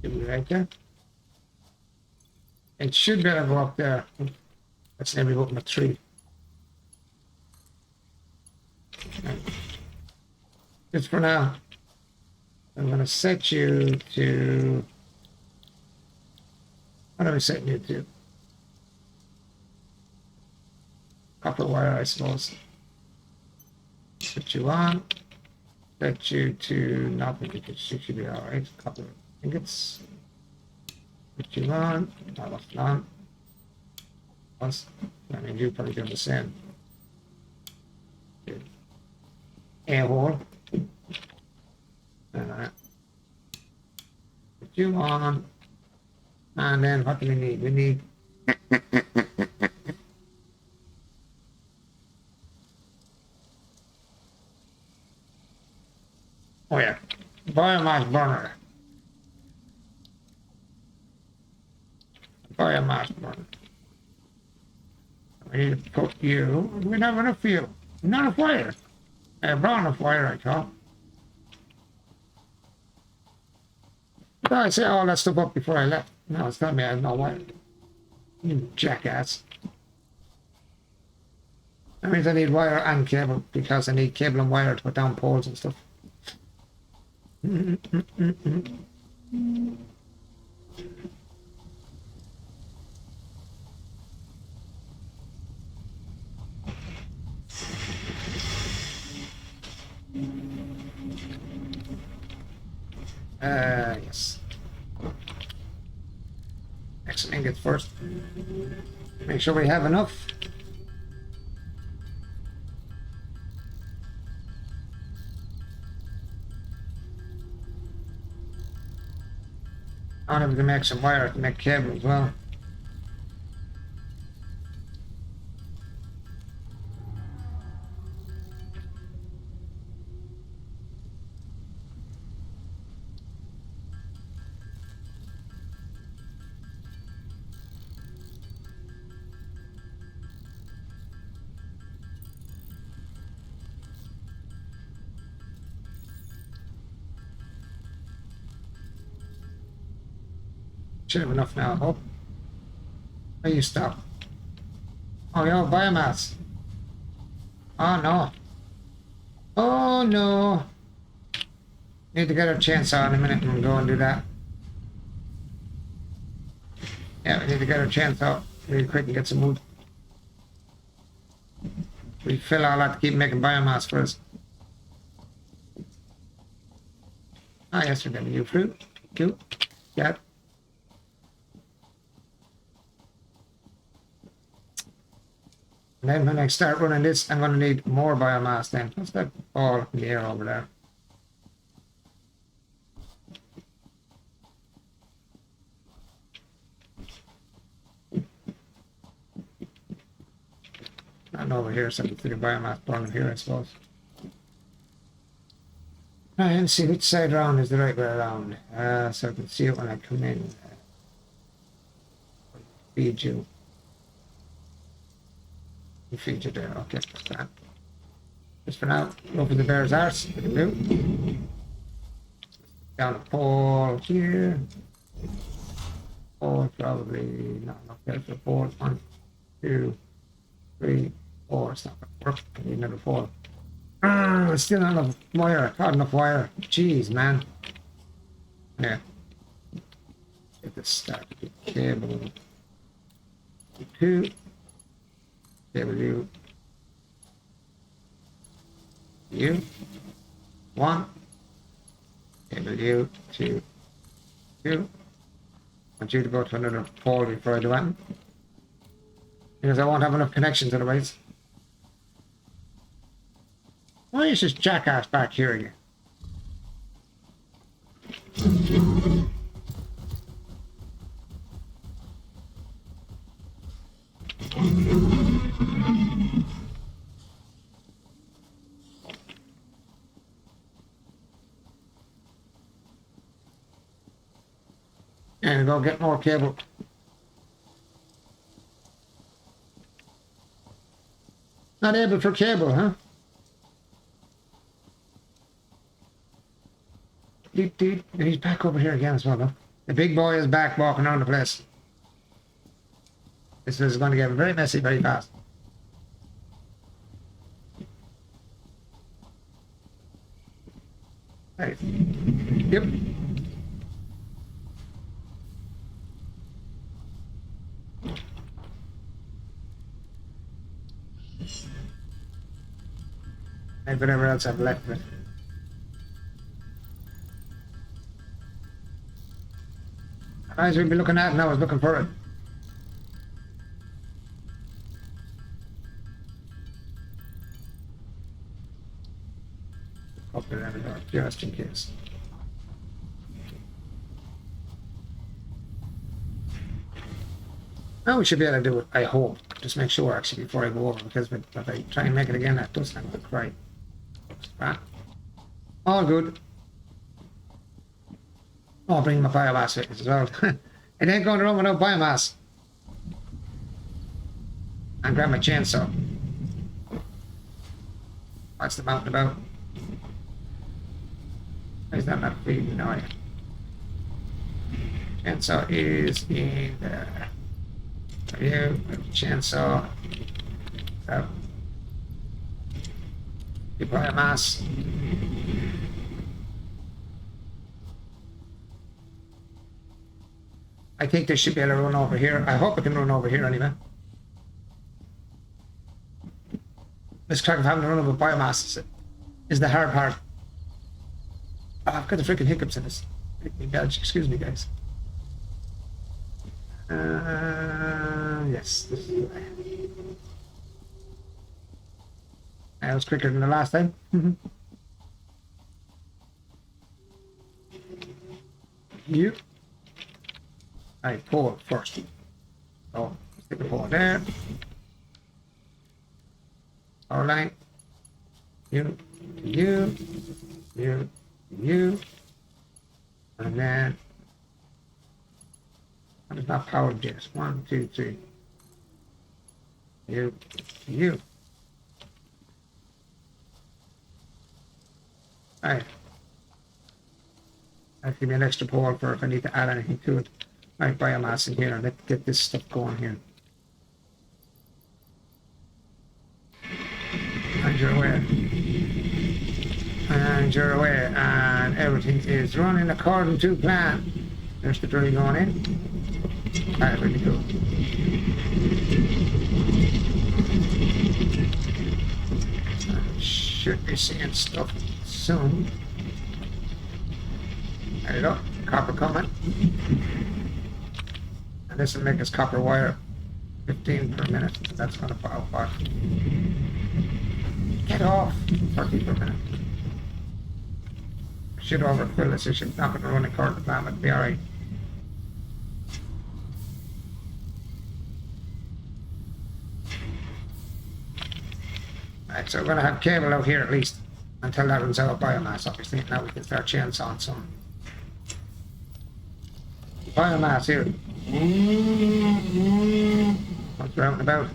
Should be right there. It should be able to go up there. Let's never open a tree. Just for now, I'm going to set you to. What am I setting you to? Copper wire, I suppose. Put you on. Set you to nothing. It should be alright. Copper ingots. Put you on. Not left on. Once. I mean, you probably doing the same. Air hole. Put you on. And then what do we need? We need. Oh yeah, biomass burner. Biomass burner. We need to put you. We don't have enough fuel. Not enough wire. I brought enough wire, I thought. I set all that stuff up before I left. Now it's telling me I have no wire. You jackass. That means I need wire and cable because I need cable and wire to put down poles and stuff. Yes. Excellent ingots first. Make sure we have enough. I want to make some wire to make cable as well. Should have enough now, I hope. Where you stop? Oh, yeah, biomass. Oh, no. Oh, no. Need to get our chainsaw in a minute and go and do that. Yeah, we need to get our chainsaw really quick and get some wood. We fill all that to keep making biomass for us. Ah, yes, we're getting new fruit. Cool. Yeah. And then when I start running this, I'm going to need more biomass then. What's that ball up in the air over there? Not over here, so I can figure biomass burning here, I suppose. Right, let's see which side around is the right way around. So I can see it when I come in. Feed you. Feed you there. Okay, that's that. Just for now, over the bear's arse. We can do. Down a pole here. Pole probably not enough there for 4. 1, 2, 3, 4. It's not gonna work. I need another 4. Still not enough wire. Not enough wire. Jeez, man. Yeah. Get this started. Cable 2. Cable you 1. Cable you 2. want you to go to another pole before I do it. Because I won't have enough connections otherwise. Why is this jackass back here again? And go get more cable. Not able for cable, huh? Deep, deep. And he's back over here again as well, though. The big boy is back walking around the place. This is going to get very messy very fast. Right. Yep. And whatever else I've left with. As we'll be looking at, and I was looking for it. Open that door, just in case. Now we should be able to do it, I hope. Just make sure actually before I go over, because if I try and make it again, that doesn't, I'm going to cry. Right. All good. Oh, I'll bring my biomass with us as well. It ain't going to run without biomass. And grab my chainsaw. What's the mountain about? Is that not feeding? No, chainsaw is in there. You, chainsaw. So, the biomass. I think they should be able to run over here. I hope I can run over here anyway. This crack of having to run over biomass is the hard part. Oh, I've got the freaking hiccups in this. Excuse me, guys. Yes, this is the way. That was quicker than the last time. You. I pull first. So stick the pole there. Power line. You, and then it's not powered yet. 1, 2, 3. You. Alright. That'll give me an extra pole for if I need to add anything to it. Alright, biomass in here. Let's get this stuff going here. And you're aware. And you're aware. And everything is running according to plan. There's the drill going in. Alright, really cool. Should be seeing stuff soon. There you go. Copper coming. And this will make us copper wire 15 per minute. That's going to power what? Get off! 30 per minute. Should overfill this issue. Not going to run according to plan, but be alright. Alright, so we're going to have cable out here at least until that runs out of biomass, obviously. Now we can start chainsawing some biomass here. What's round about?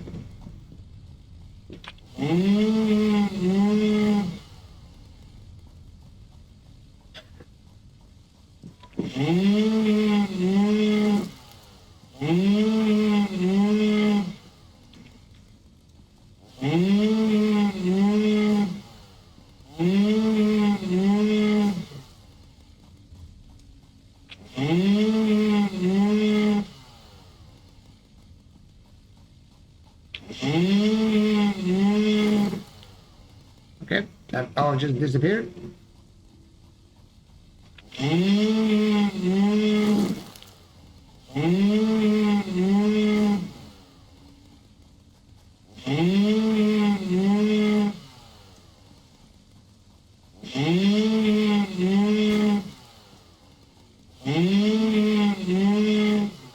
Okay, that all just disappeared. I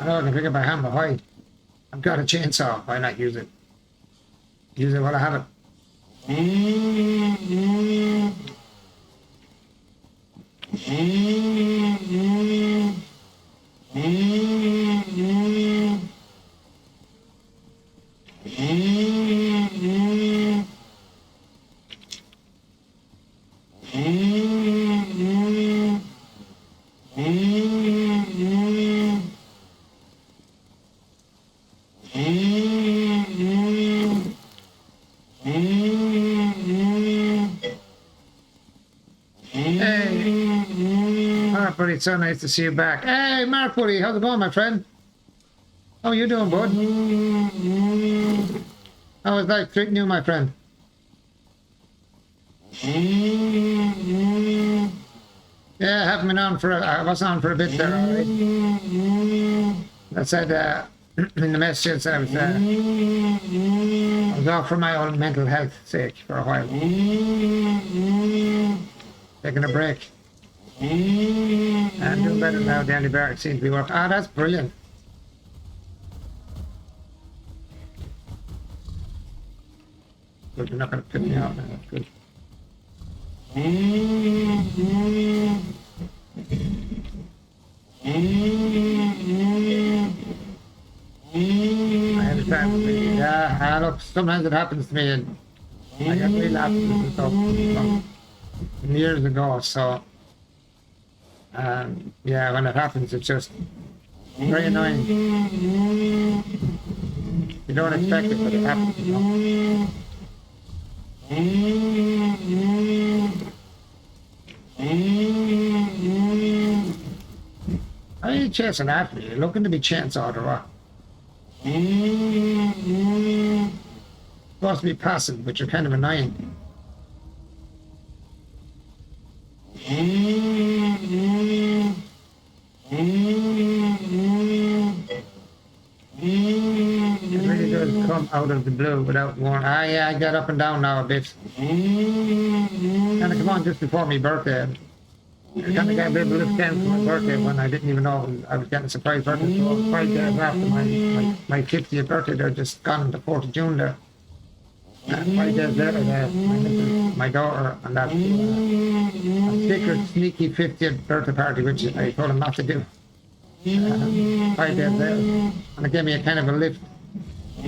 know I can pick it by hand, but why? I've got a chainsaw. Why not use it? Use it while I have it. Hey, Mark Buddy, it's so nice to see you back. Hey, Mark Buddy, how's it going, my friend? How are you doing, bud? How is life treating you, my friend? Yeah, I haven't been on for I was on for a bit there, alright. I said in the messages I was off for my own mental health sake for a while. Taking a break. And doing better now. The antibiotics seem to be working. Ah, that's brilliant. Good, you're not going to pick me out now. That's good. I understand. Yeah, look, sometimes it happens to me, and I get relapses and stuff from years ago. So, yeah, when it happens, it's just very annoying. You don't expect it, but it happens. You know? Are you chasing after me? You're looking to be chainsawed or what? Supposed to be passive, but you're kind of annoying. It really does come out of the blue without warning. Ah, yeah, I got up and down now a bit. Kind of come on just before my birthday. I kind of got a bit of a lift down for my birthday when I didn't even know I was getting a surprise birthday. So 5 days after my 50th birthday, they're just gone on the 4th of June there. 5 days later, my daughter and that a secret, sneaky 50th birthday party, which I told him not to do. 5 days later, and it gave me a kind of a lift. So,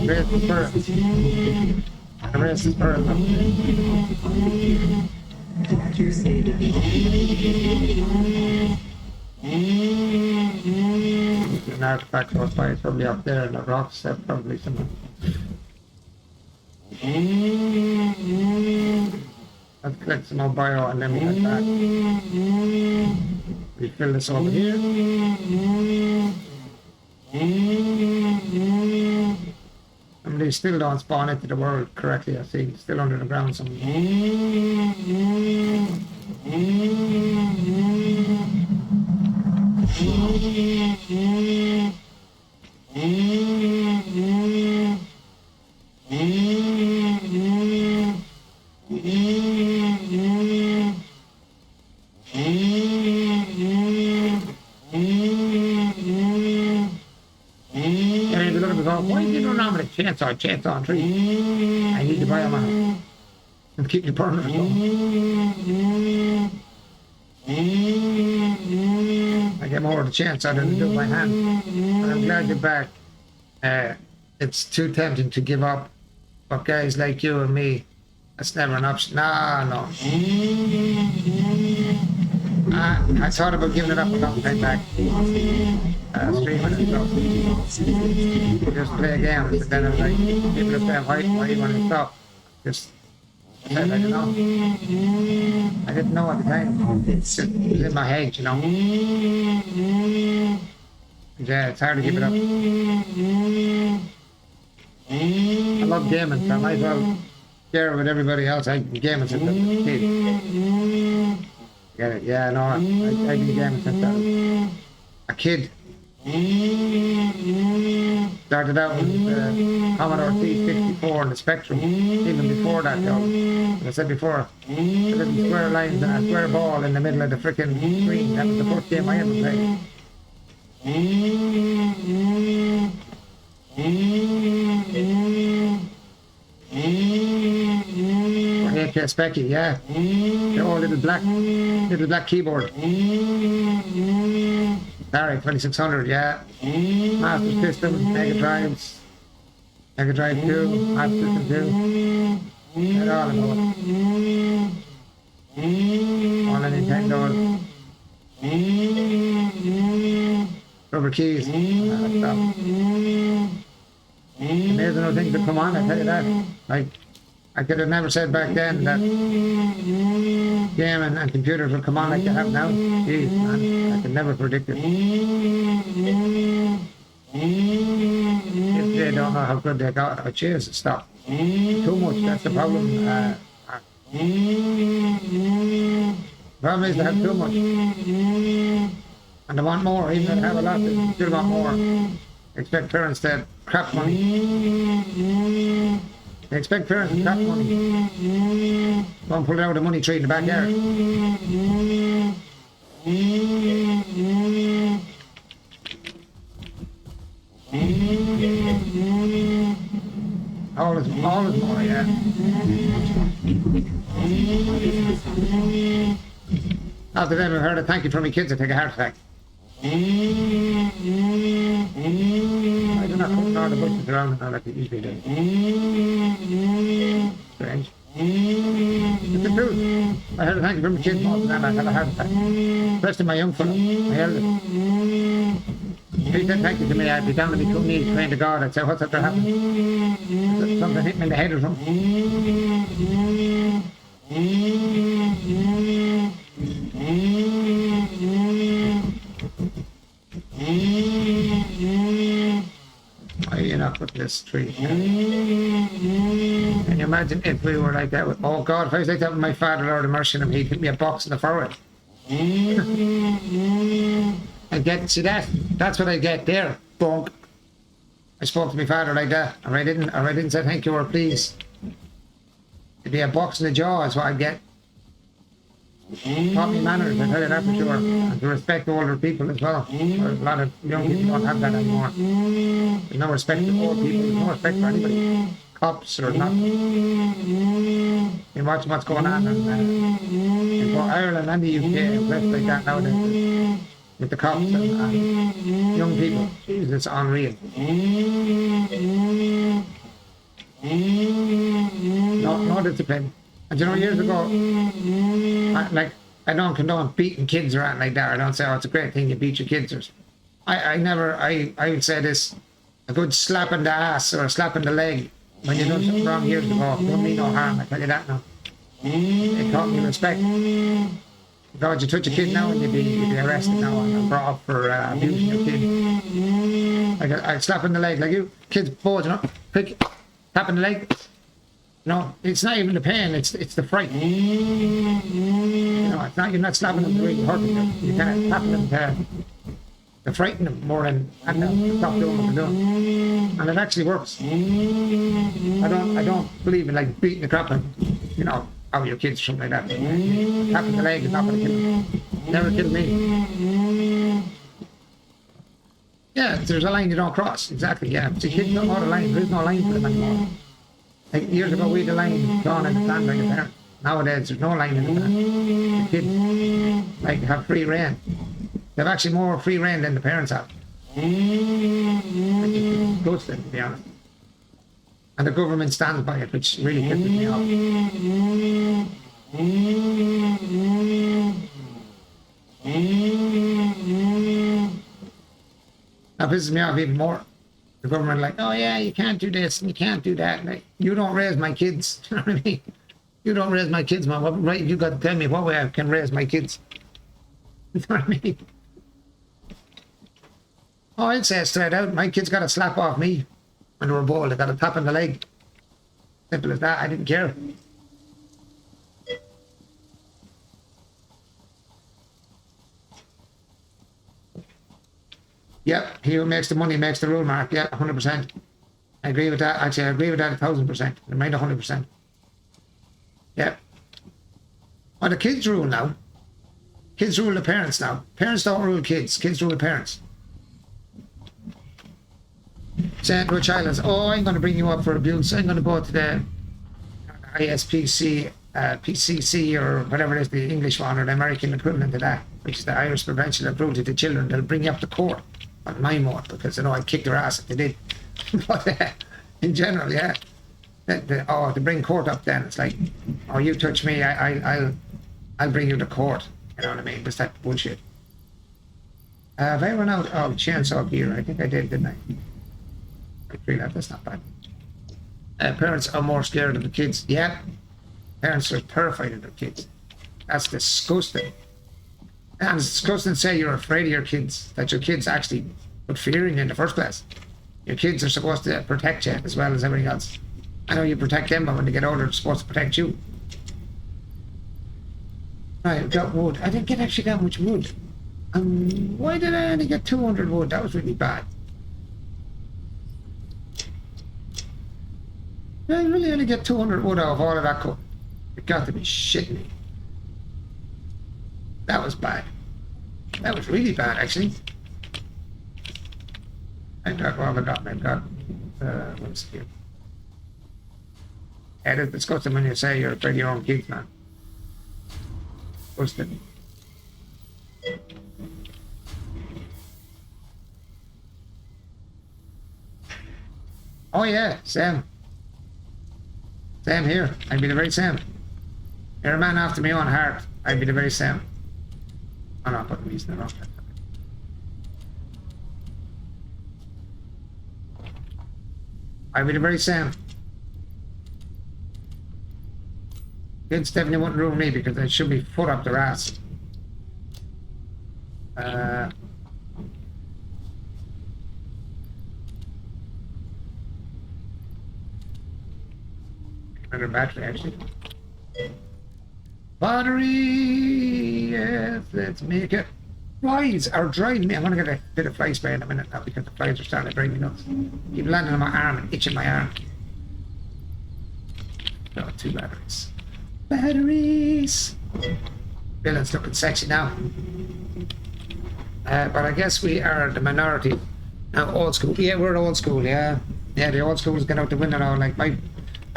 raise the spirit. Raise the spirit. An artifact close by, it's probably up there in the rocks, probably somewhere. Let's collect some more bio and then we get back. We fill this over here. And they still don't spawn into the world correctly, I see. Still under the ground somewhere. Why do you don't normally chainsaw on trees? I need to buy them out and keep the burners going. I get more of the chainsaw than to do by hand. And I'm glad you're back. It's too tempting to give up, but guys like you and me, that's never an option. No. I thought about giving it up a long time back. Streaming and stuff. Just play a game, but then I was like, people are saying, why do you want to stop? Just, I said, I don't know. I didn't know at the time. It was in my head, you know. Yeah, it's hard to give it up. I love gaming, so I might as well share it with everybody else. I've been gaming since I was a kid. Get it? Yeah, no, I've been gaming since I was a kid. Started out with the Commodore C64 and the Spectrum. Even before that, though, as I said before, the little square lines and a square ball in the middle of the frickin' screen. That was the first game I ever played. AK Specky, yeah. The old little black keyboard. Sorry, 2600, yeah. Master System, Mega Drives, Mega Drive 2, Master System 2. Get all of it. All the Nintendos. Rubber keys. All that stuff. Amazing how things would come on, I tell you that. Like, I could have never said back then that gaming and computers would come on like they have now. Jeez, man, I could never predict it. If they don't know how good they got, oh jeez, stop. Too much, that's the problem. Problem is they have too much. And they want more, even though they have a lot, they still want more. They expect parents to crap money. They expect parents to crap money. Don't pull it out of the money tree in the backyard. All is more, yeah. After them, I've heard a thank you from my kids to take a heart attack. I do not put all the bushes around like they usually do. Strange. It's the truth. I heard a thank you from my kids more than I had a heart attack. Especially my young fella, my eldest. If he said thank you to me, I'd be down on my two knees praying to God. I'd say, what's after happening? Something hit me in the head or something. Why are you not putting this tree? Can you imagine if we were like that with, oh God, if I was like that with my father, Lord of mercy, him, he'd hit me a box in the forehead. I get, see that's what I get there, bonk. I spoke to my father like that, or I didn't say thank you or please. It'd be a box in the jaw is what I get. Taught me manners, I tell you that for sure. And to respect older people as well. A lot of young people don't have that anymore. There's no respect for old people, there's no respect for anybody. Cops or nothing. You're watching what's going on in both Ireland and the UK and places like that nowadays. With the cops and young people. Jeez, it's unreal. No discipline. And you know, years ago, I don't condone beating kids around like that. I don't say, oh, it's a great thing you beat your kids. Or I would say this, a good slap in the ass or a slap in the leg when you done something wrong years ago don't mean no harm, I tell you that now. It taught me respect. God, you touch a kid now and you'd be arrested now and brought up for abusing your kid. Like I slap in the leg, like you kids bulging up, quick, tap in the leg. No, it's not even the pain, it's the fright. You know, it's not, you're not slapping them to really hurt them. You're kind of tapping them to frighten them more than and stop doing what they're doing. And it actually works. I don't believe in like beating the crap out, you know, out of your kids or something like that. Tapping the leg is not going to kill them. Never killed me. Yeah, there's a line you don't cross. Exactly, yeah. See, kids don't know the line. There is no line for them anymore. Like years ago, we had a line drawn in the sand by the parents. Nowadays, there's no line in the sand. The kids like have free reign. They have actually more free reign than the parents have. Which is disgusting, to be honest. And the government stands by it, which really pisses me off. That pisses me off even more. The government like, oh yeah, you can't do this and you can't do that. Like, you don't raise my kids. You know what I mean? You don't raise my kids, man. What right you got to tell me what way I can raise my kids? You know what I mean? Oh, I'd say it straight out. My kids got a slap off me when they were bold. They got a tap in the leg. Simple as that. I didn't care. Yep, he who makes the money makes the rule, Mark. Yeah, 100%. I agree with that. Actually, I agree with that 1,000%. I mind 100%. Yep. Well, the kids rule now. Kids rule the parents now. Parents don't rule kids. Kids rule the parents. Saying to a child, oh, I'm going to bring you up for abuse. I'm going to go to the ISPC, PCC, or whatever it is, the English one, or the American equivalent of that, which is the Irish Prevention of Cruelty to Children. They'll bring you up to court on my mode because, I kicked their ass if they did. But in general, yeah. To bring court up then, it's like, oh, you touch me, I'll bring you to court. You know what I mean? It's that bullshit. Have I run out of chainsaw gear? I think I did, didn't I? That's not bad. Parents are more scared of the kids. Yeah, parents are terrified of their kids. That's disgusting. And it's disgusting to say you're afraid of your kids, that your kids actually put fear in you in the first place. Your kids are supposed to protect you as well as everything else. I know you protect them, but when they get older, they're supposed to protect you. Right, I've got wood. I didn't get actually that much wood. Why did I only get 200 wood? That was really bad. Did I really only get 200 wood out of all of that cut? You've got to be shitting me. That was bad. That was really bad, actually. What have I got? I've got, what's here? Yeah, it's disgusting when you say you're afraid of your own kids, man. Disgusting. Oh yeah, Sam. Same here. I'd be the very same. You're a man after my own heart. I'd be the very same. Oh no, I'm putting these in the wrong place. I'd be the very same. Kids definitely wouldn't rule me because they should be foot up their ass. Another battery, actually. Battery! Yes, let's make it. Flies are driving me. I'm gonna get a bit of fly spray in a minute now because the flies are starting to drive me nuts. Keep landing on my arm and itching my arm. Oh, 2 batteries. Batteries! Villain's looking sexy now. But I guess we are the minority. Now, old school. Yeah, we're old school, yeah. Yeah, the old school's gone out the window now. Like,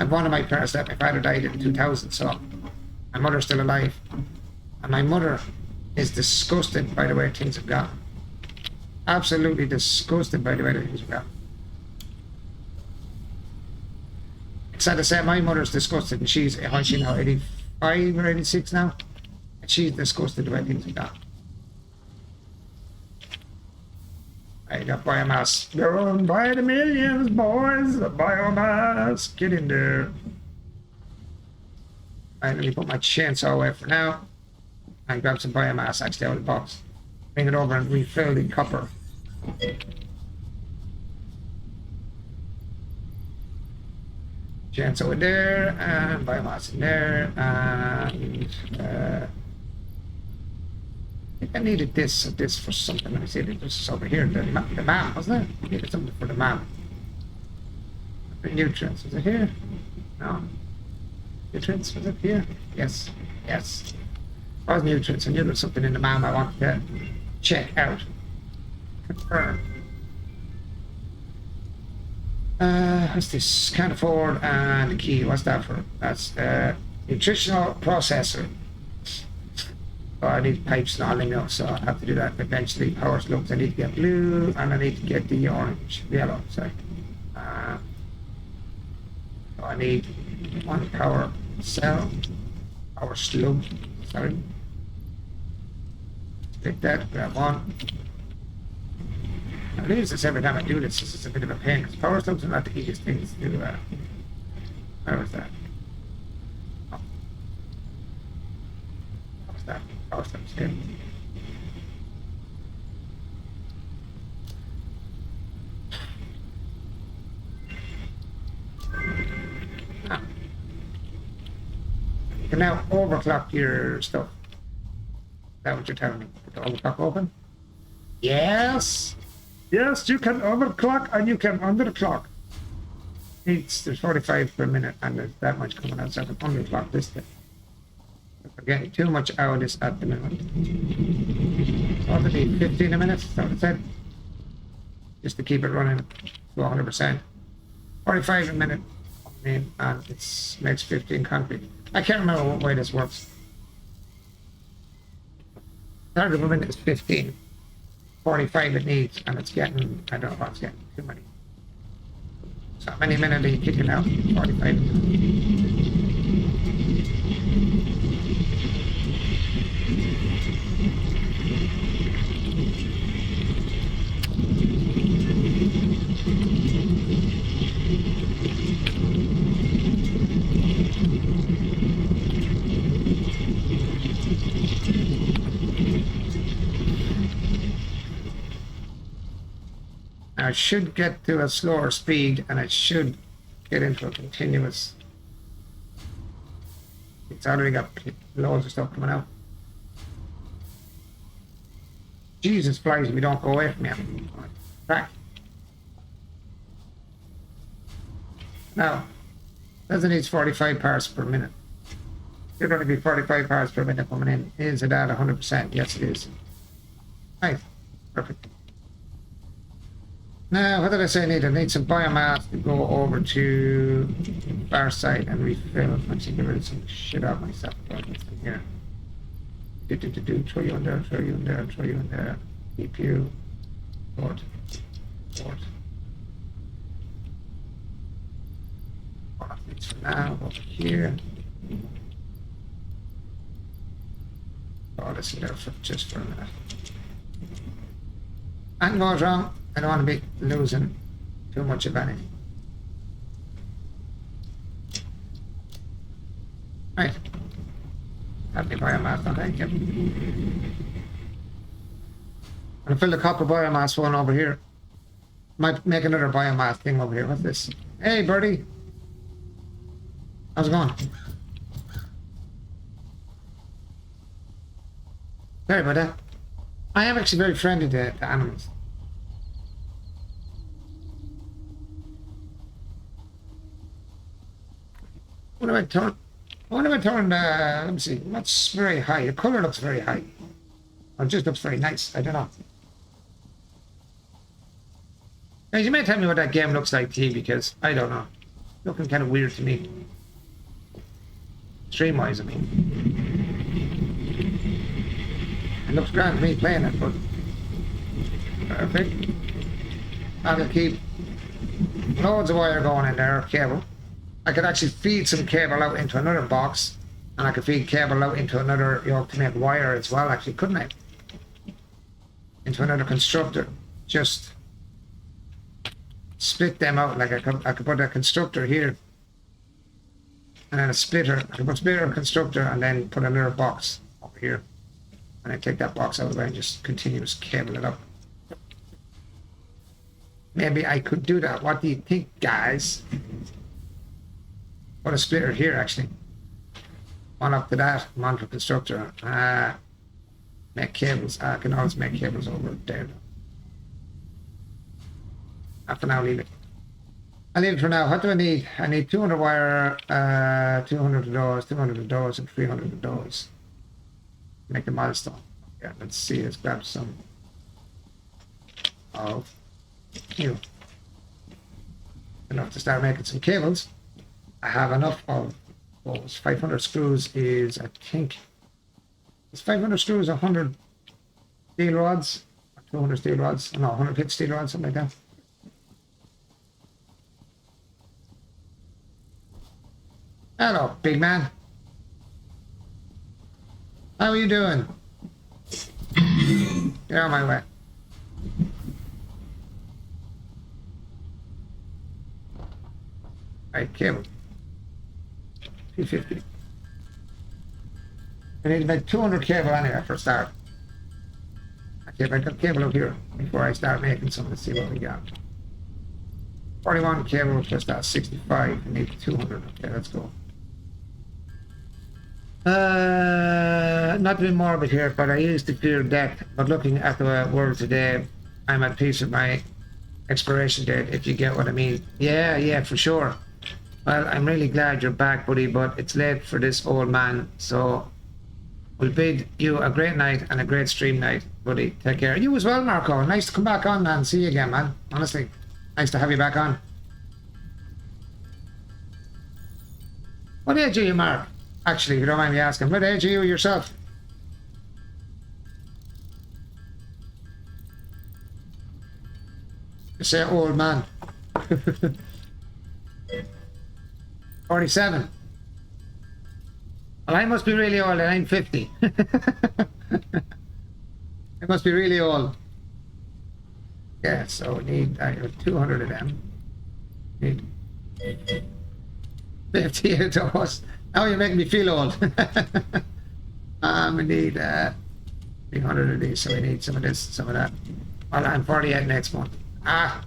one of my parents that my father died in 2000, so my mother's still alive. And my mother is disgusted by the way things have gone. Absolutely disgusted by the way things have gone. It's sad to say my mother's disgusted and she's now 85 or 86 now. And she's disgusted the way things have gone. I got biomass. Going by the millions, boys. Biomass. Get in there. Alright, let me put my chainsaw away for now. And grab some biomass actually out of the box. Bring it over and refill the copper. Chainsaw in there, and biomass in there, and I think I needed this for something. Let me see, this is over here, the map, wasn't it? I needed something for the map. The nutrients, was it here? No. Nutrients, was it here? Yes, yes. It was nutrients, I knew there was something in the map I wanted to check out. Confirm. What's this? Can't afford and the key. What's that for? That's the nutritional processor. Oh, I need pipes and all, you know, so I'll have to do that eventually. Power slopes, I need to get blue and I need to get the orange, yellow, sorry. So I need 1 power cell, power slug, sorry. Take that, grab 1. I lose this every time I do this. This is a bit of a pain because power slopes are not the easiest things to do. Where was that? Oh. What was that? Power slopes here. Ah. You can now overclock your stuff. Is that what you're telling me? Put the overclock open? Yes! Yes, you can overclock and you can underclock. There's 45 per minute and there's that much coming out, so I can underclock this thing. We're getting too much out of this at the moment. So it'll be 15 a minute, is that what it said? Just to keep it running to 100%. 45 a minute, and it makes 15 concrete. I can't remember what way this works. 30 per minute is 15. 45 it needs, and it's getting, I don't know if it's getting too many. So how many minutes are you kicking out? 45 minutes. Now it should get to a slower speed and it should get into a continuous. It's already got loads of stuff coming out. Jesus flies if you don't go away from me. Back. Now, says it needs 45 parts per minute. Should only be 45 parts per minute coming in. Is it at 100%? Yes, it is. Right. Perfect. Now, what did I say I need? I need some biomass to go over to our site and refill. Actually, get rid of some shit out myself. Here. Throw you in there, throw you in there, throw you in there. Keep you. Port. All of these for now. Over here. All this in there for just for a minute. And goes wrong. I don't want to be losing too much of anything. Right. Have me biomass, thank you. I'm gonna fill the copper biomass one over here. Might make another biomass thing over here. What's this? Hey, birdie. How's it going? Sorry about that. I am actually very friendly to animals. What have I turned, let me see, that's very high. The color looks very high. Or it just looks very nice, I don't know. Guys, you may tell me what that game looks like to you, because I don't know. It's looking kind of weird to me. Stream-wise, I mean. It looks grand to me playing it, but... Perfect. That'll keep loads of wire going in there, cable. I could actually feed some cable out into another box, and I could feed cable out into another yoke to make wire as well, actually, couldn't I? Into another constructor. Just split them out. Like I could put a constructor here, and then a splitter. I could put splitter and constructor, and then put another box over here. And I take that box out of the way and just continuous cable it up. Maybe I could do that. What do you think, guys? Put a splitter here, actually. One up to that, one for constructor. Make cables. I can always make cables over there. For now, leave it. I'll leave it for now. What do I need? I need 200 wire, 200 of those, 200 of those, and 300 of those. Make a milestone. Yeah, let's see. Let's grab some of you. Enough to start making some cables. I have enough of those. 500 screws is, I think, is 500 screws 100 steel rods? Or 200 steel rods? No, 150 steel rods, something like that. Hello, big man. How are you doing? Get out of my way. Right, cable. 250. I need about 200 cable anyway for a start. Okay, if I got cable up here before I start making some, let's see what we got. 41 cable plus that 65. I need 200. Okay, let's go. Not to be morbid here, but I used to fear death. But looking at the world today, I'm at peace with my expiration date, if you get what I mean. Yeah, for sure. Well, I'm really glad you're back, buddy, but it's late for this old man, so we'll bid you a great night and a great stream night, buddy. Take care. You as well, Marco. Nice to come back on, man. See you again, man. Honestly, nice to have you back on. What age are you, Mark? Actually, if you don't mind me asking, what age are you yourself? You say old man. 47. Well, I must be really old and I'm 50. I must be really old. Yeah, so we need 200 of them. Need 50 of those. Now you're making me feel old. We need 300 of these, so we need some of this, some of that. Well, I'm 48 next month. Ah,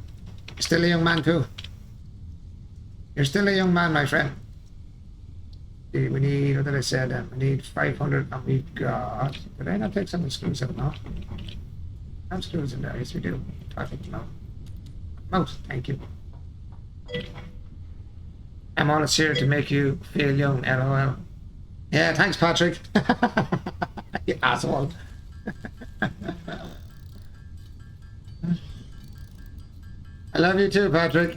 you're still a young man too. You're still a young man, my friend. We need, what did I say then? We need 500 and we've got... Did I not take some of the screws out now? I have screws in there, yes we do. I think no. Most, thank you. I'm always here to make you feel young, LOL. Yeah, thanks, Patrick. You asshole. I love you too, Patrick.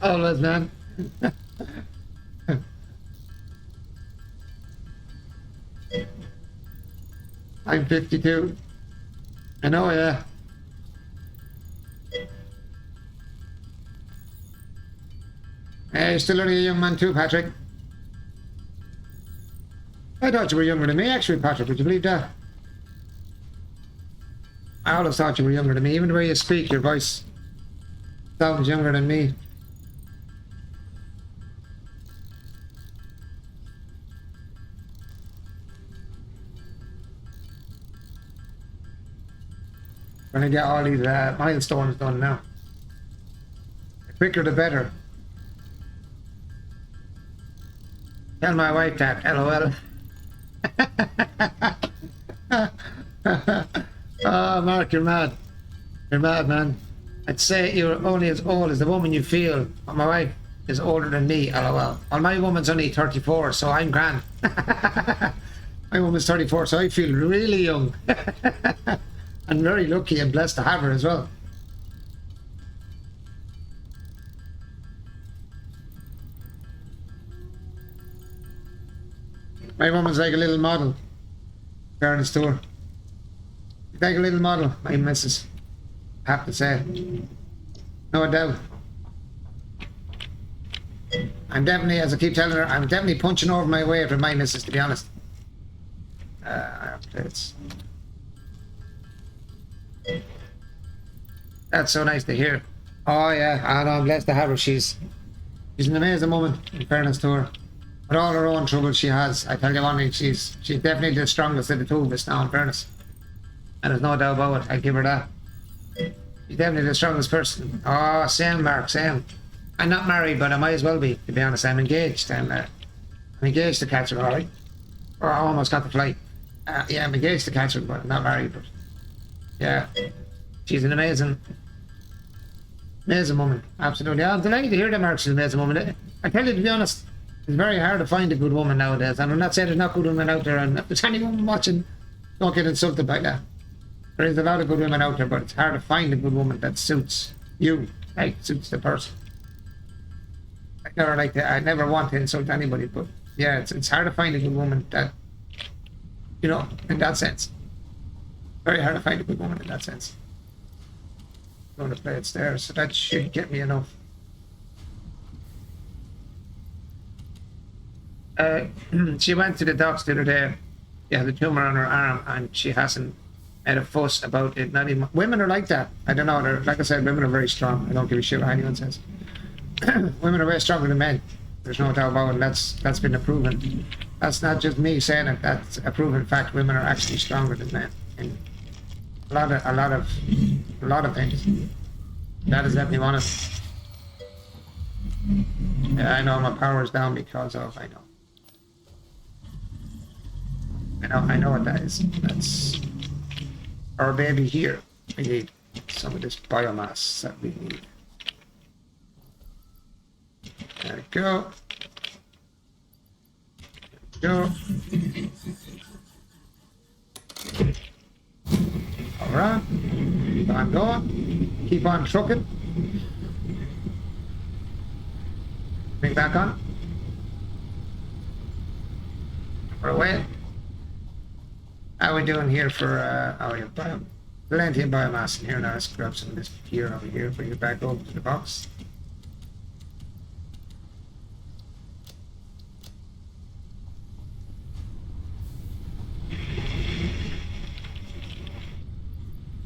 Always, man. I'm 52. I know, yeah. You're still only a young man too, Patrick. I thought you were younger than me, actually, Patrick. Would you believe that? I always thought you were younger than me. Even the way you speak, your voice sounds younger than me. Gonna get all these milestones done now. The quicker the better. Tell my wife that, LOL. Oh, Mark, you're mad. You're mad, man. I'd say you're only as old as the woman you feel. But my wife is older than me, LOL. Well, my woman's only 34, so I'm grand. My woman's 34, so I feel really young. I'm very lucky and blessed to have her as well. My woman's like a little model. Fairness to her. Like a little model, my missus. I have to say. No doubt. I'm definitely, as I keep telling her, I'm definitely punching over my weight with my missus, to be honest. It's... That's so nice to hear. Oh yeah, I know, I'm blessed to have her. She's an amazing woman, in fairness to her. With all her own troubles she has, I tell you one, she's definitely the strongest of the two of us now, in fairness. And there's no doubt about it, I'll give her that. She's definitely the strongest person. Oh, same, Mark, same. I'm not married, but I might as well be, to be honest. I'm engaged. I'm engaged to Catherine, alright? Or I almost got the flight. Yeah, I'm engaged to Catherine, but I'm not married, but... Yeah. She's an amazing woman, absolutely. I'm delighted to hear that, Mark. She's an amazing woman. I tell you, to be honest, it's very hard to find a good woman nowadays. And I'm not saying there's not good women out there, and if there's any woman watching, don't get insulted by that. There is a lot of good women out there, but it's hard to find a good woman that suits you, like suits the person. I never want to insult anybody, but yeah, it's hard to find a good woman that, you know, in that sense. Very hard to find a good woman in that sense. Going to play it there, so that should get me enough. She went to the doctor the other day. She has a tumor on her arm, and she hasn't made a fuss about it. Not even women are like that. I don't know. Like I said, women are very strong. I don't give a shit what anyone says. Women are way stronger than men. There's no doubt about it. That's been proven. That's not just me saying it. That's a proven fact. Women are actually stronger than men in a lot of things. That is definitely one of them. Yeah, I know my power is down because of. I know what that is. That's our baby here. We need some of this biomass that we need. There we go. Go. All right. Keep on going. Keep on trucking. Bring back on. We're away. How are we doing here for oh yeah, plenty of biomass in here now. Let's grab some of this gear over here, bring it back over to the box.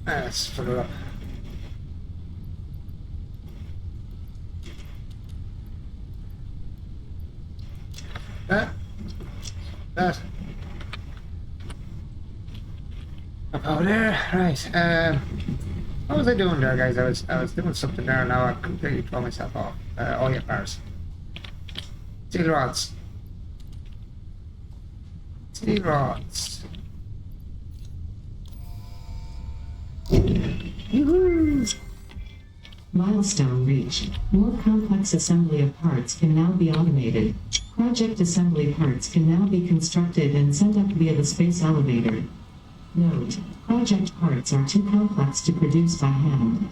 Let's fill it up. That. Up over there, right. What was I doing there, guys? I was doing something there. Now I completely throw myself off. Oh yeah, bars. Steel rods. Steel rods. Milestone reached. More complex assembly of parts can now be automated. Project assembly parts can now be constructed and sent up via the space elevator. Note: project parts are too complex to produce by hand.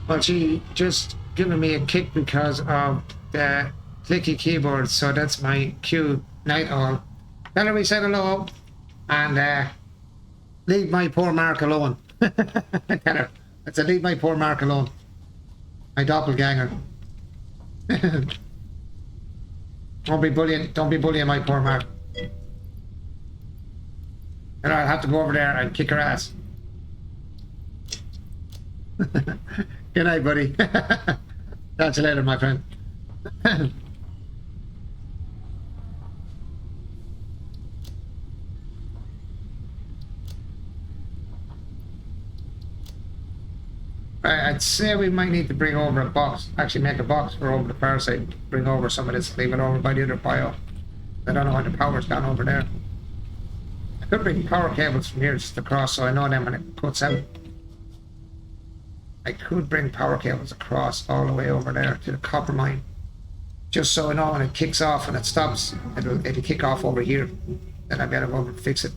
Well, she just giving me a kick because of the clicky keyboard, so that's my cue. Night all. Tell her we said hello and leave my poor Mark alone. Tell her. Let's leave my poor Mark alone. My doppelganger. Don't be bullying my poor Mark. And I'll have to go over there and kick her ass. Good night, buddy. Catch you later, my friend. I'd say we might need to bring over a box, actually make a box for over the far side, bring over some of this, leave it over by the other bio. I don't know how the power's gone over there. I could bring power cables from here just across so I know them when it cuts out. I could bring power cables across all the way over there to the copper mine. Just so I know when it kicks off and it stops, it'll kick off over here. Then I'll be able to go over and fix it.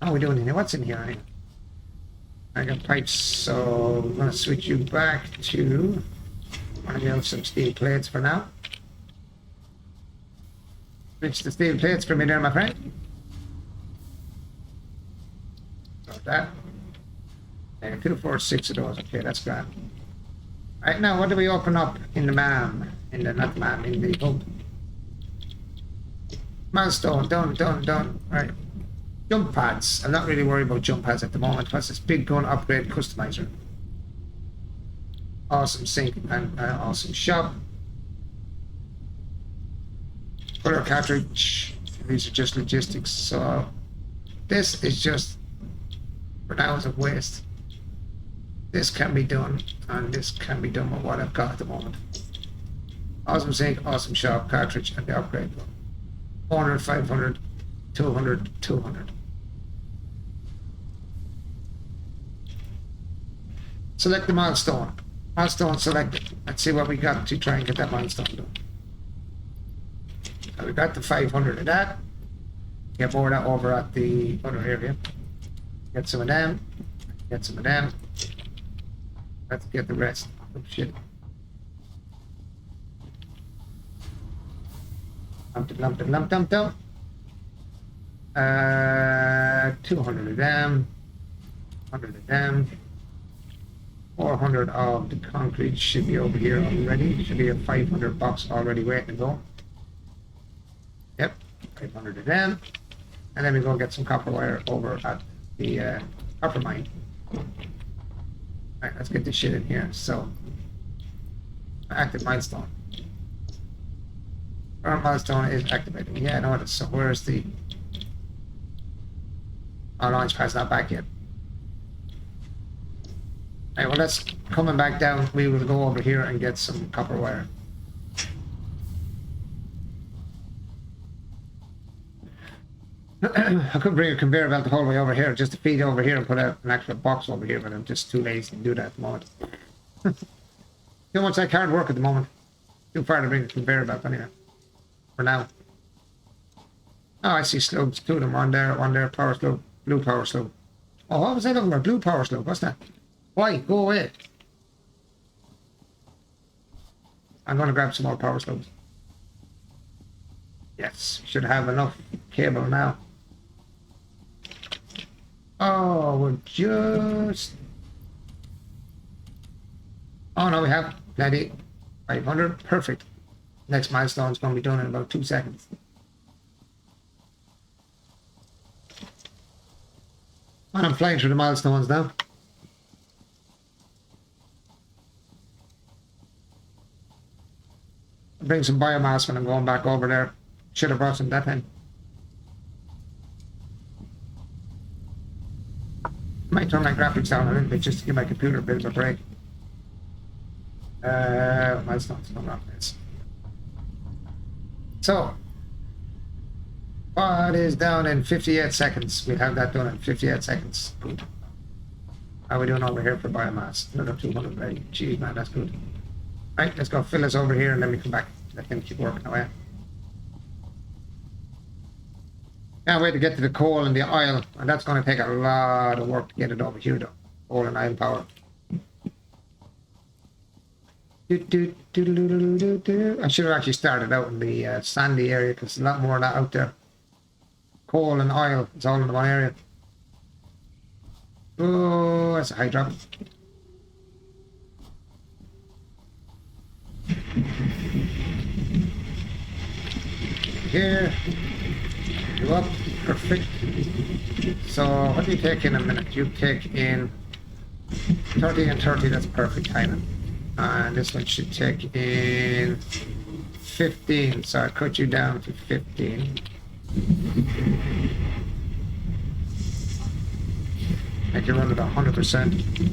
How are we doing in here? What's in here anyway? I got pipes, so I'm going to switch you back to... I'm going to have some steel plates for now. Switch the steel plates for me there, my friend. Got that. And 2, 4, 6 of those. Okay, that's grand. Right now, what do we open up in the MAM? In the, not MAM, in the hub. Milestone, done. Right. Jump pads. I'm not really worried about jump pads at the moment. What's this big gun upgrade customizer? Awesome sink and awesome shop. Color cartridge. These are just logistics. So this is just for now is a waste. This can be done, and this can be done with what I've got at the moment. Awesome sink, awesome shop, cartridge, and the upgrade. 400, 500, 200, 200. Select the milestone. Milestone selected. Let's see what we got to try and get that milestone done. So we got the 500 of that. Get more of that over at the other area. Get some of them. Get some of them. Let's get the rest. Oh shit. Lump. 200 of them. 100 of them. 400 of the concrete should be over here already. Should be a 500 box already waiting to go. Yep, 500 of them. And then we go get some copper wire over at the copper mine. Alright, let's get this shit in here. So, active milestone. Current milestone is activated. Yeah, I know it is. So where's the... Our launch pad's not back yet. Alright, well that's coming back down. We will go over here and get some copper wire. I could bring a conveyor belt the whole way over here just to feed over here and put out an actual box over here, but I'm just too lazy to do that at the moment. Too much like hard work at the moment. Too far to bring a conveyor belt anyway. For now. Oh, I see slugs. Two of them. One there, power slug. Blue power slug. Oh, what was I looking for? Blue power slug. What's that? Why? Go away. I'm going to grab some more power slugs. Yes, should have enough cable now. Oh, we're just... Oh, no, we have plenty. 500. Perfect. Next milestone's going to be done in about 2 seconds. And I'm flying through the milestones now. I'll bring some biomass when I'm going back over there. Should have brought some that time. Might turn my graphics down a little bit just to give my computer a bit of a break. Milestones, no, not this. So, what is down in 58 seconds? We'll have that done in 58 seconds. Good. How are we doing over here for biomass? Another 200 ready. Jeez, man, that's good. Right, let's go fill this over here and then we come back. Let him keep working away. Can't wait to get to the coal and the oil, and that's going to take a lot of work to get it over here though. Coal and oil power. I should have actually started out in the sandy area because there's a lot more of that out there. Coal and oil, it's all in the one area. Oh, that's a high drop. Here. You up. Perfect. So, what do you take in a minute? You take in 30 and 30, that's perfect timing. And this one should take in 15, so I cut you down to 15. Make it run at 100%.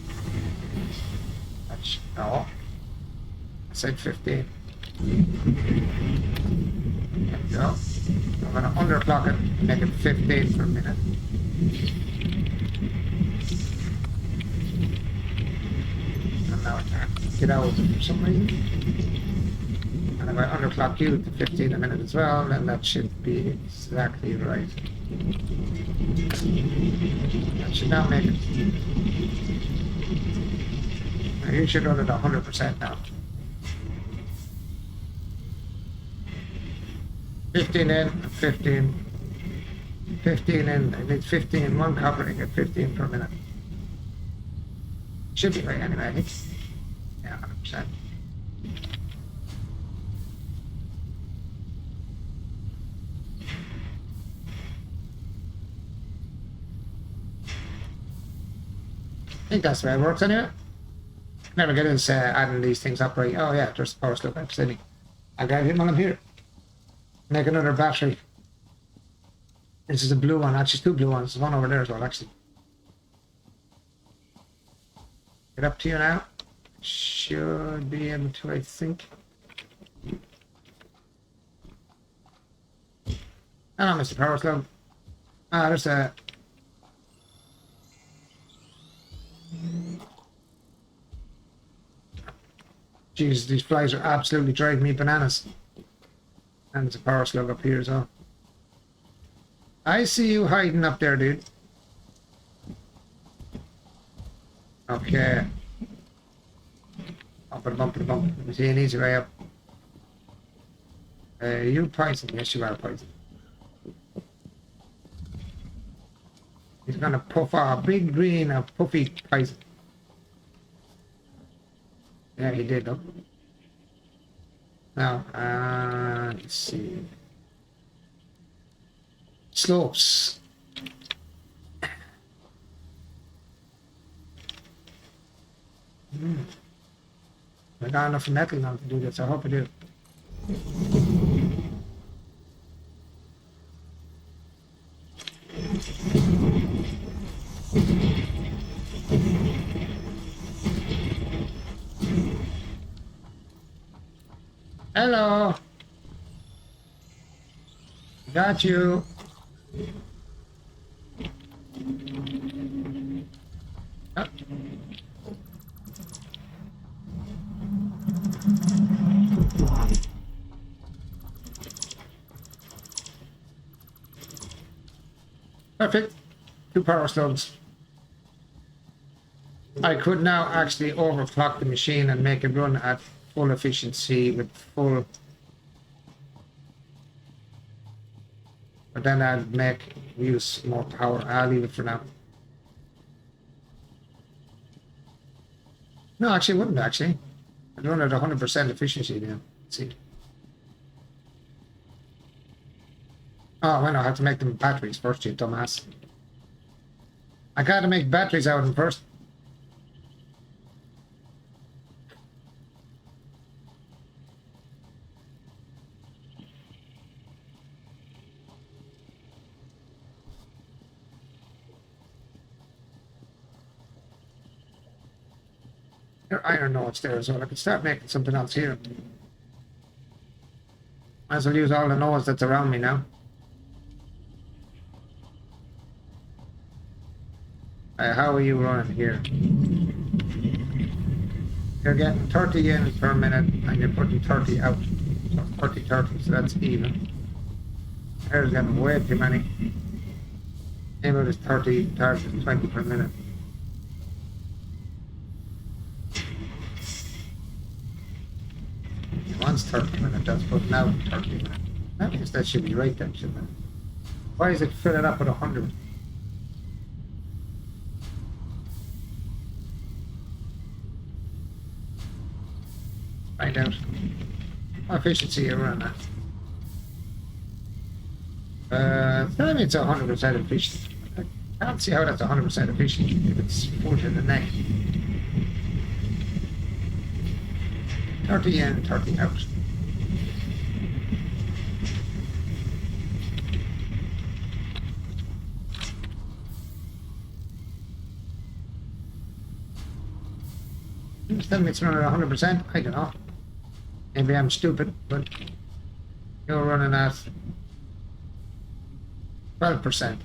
No, I said 15. There we go. I'm going to underclock it, make it 15 per minute. And now I can't get out for some reason. And if I underclock you to 15 a minute as well, then that should be exactly right. That should now make it. Now you should run it 100% now. 15 in, 15. 15 in, I need 15, one copper ingot, 15 per minute. Should be right anyway, I think. Yeah, 100%. I think that's the way it works anyway. Never get into adding these things up right. Oh yeah, there's the power slip I'm sitting. I'll grab him while I'm here. Make another battery. This is a blue one, actually two blue ones. There's one over there as well, actually. Get up to you now. Should be able to, I think. Hello, Mr. Power Slug. Ah, there's a... Jesus, these flies are absolutely driving me bananas. And there's a power slug up here as well. I see you hiding up there, dude. Okay. Bump it, bump it, bump it. Let me see an easy way up. You poison. Yes, you are poison. He's gonna puff a big green of puffy poison. Yeah, he did, though. Now, let's see. Slopes. I got enough metal now to do this. I hope I do. Hello. Got you. Ah. Perfect. 2 power slugs. I could now actually overclock the machine and make it run at full efficiency with full. But then I'd make use more power. I'll leave it for now. No, actually, it wouldn't actually. I'd run at 100% efficiency then. Let's see. Oh, well, I have to make them batteries first, you dumbass. I gotta make batteries out of them first. Iron ore there as well. I could start making something else here. Might as well use all the nodes that's around me now. How are you running here? You're getting 30 in per minute and you're putting 30 out. So 30, so that's even. Here's getting way too many. Aim is 30, target is 20 per minute. Once 30 minutes, that's putting out 30 minutes. I guess that should be right then, shouldn't it? Why is it filling up with 100? Find out. What efficiency are we on that? Tell me it's 100% efficient. I can't see how that's 100% efficient if it's full to the neck. 30 in, 30 out. Just tell me it's running at 100%. I don't know. Maybe I'm stupid, but you're running at 12%.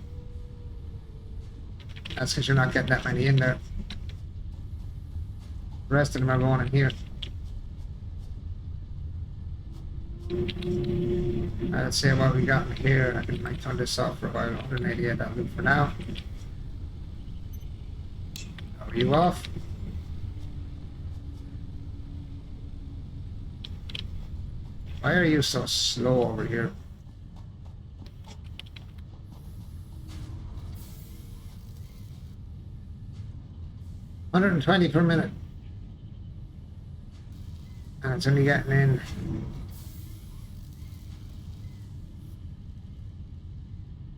That's because you're not getting that many in there. The rest of them are going in here. Let's see what we got in here. I might turn this off for a while. 188, that'll do for now. Are you off? Why are you so slow over here? $120 per minute. And it's only getting in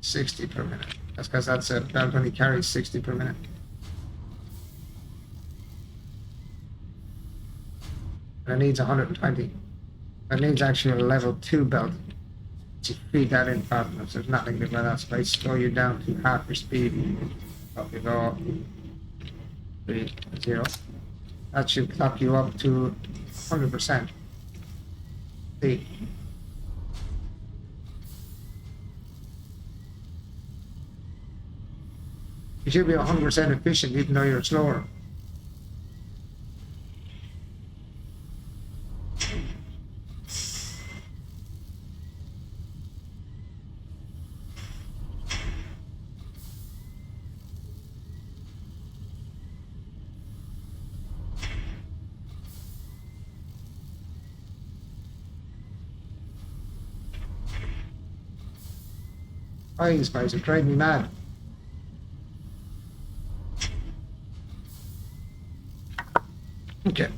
60 per minute. That's because that only carries 60 per minute. And it needs 120. That needs actually a level 2 belt. To feed that in fast enough, so there's nothing to do with that. So I slow you down to half your speed. Up you go. 3, 0. That should clock you up to 100%. See. You should be 100% efficient even though you're slower. Oh, these guys are driving me mad. Okay.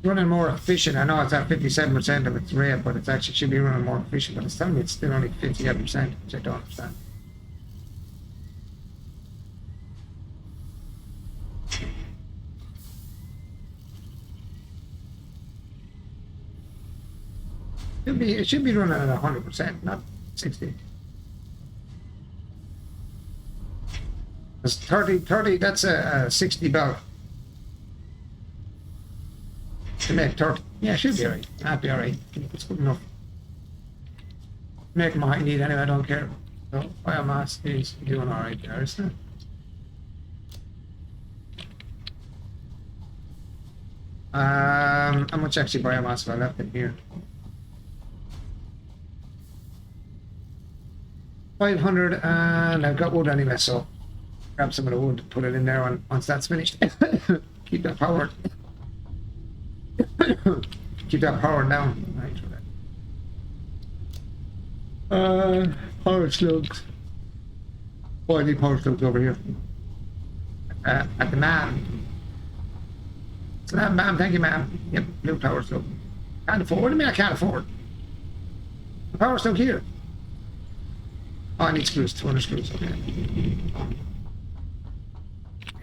Running more efficient. I know it's at 57% of its rate, but it actually should be running more efficient. But it's telling me it's still only 58%, which I don't understand. It should be running at 100%, not 60. It's 30, that's a 60 belt. To make 30. Yeah, it should be alright. That'd be alright. It's good enough. Make my height need anyway, I don't care. So biomass is doing alright there, isn't it? How much actually biomass have I left in here? 500, and I've got wood anyway, so grab some of the wood, put it in there once that's finished. Keep that powered. Keep that powered down. Right. Power slugs. Oh, I need power slugs over here. At the man. So that, ma'am, thank you, ma'am. Yep, blue power slug. Can't afford. What do you mean I can't afford? The power slug here. Oh, I need screws, 200 screws, okay.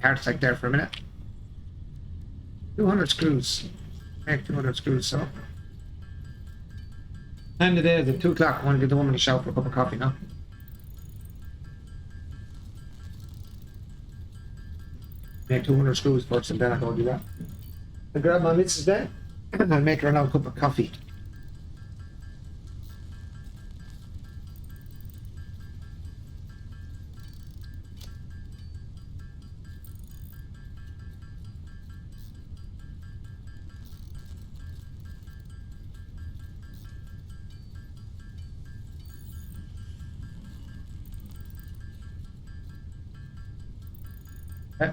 Heart attack there for a minute. 200 screws. Make 200 screws, so. Time of the day is at 2 o'clock. I want to give the woman a shout for a cup of coffee now. Make 200 screws first and then I'll go do that. I'll grab my missus then and I'll make her another cup of coffee. Okay.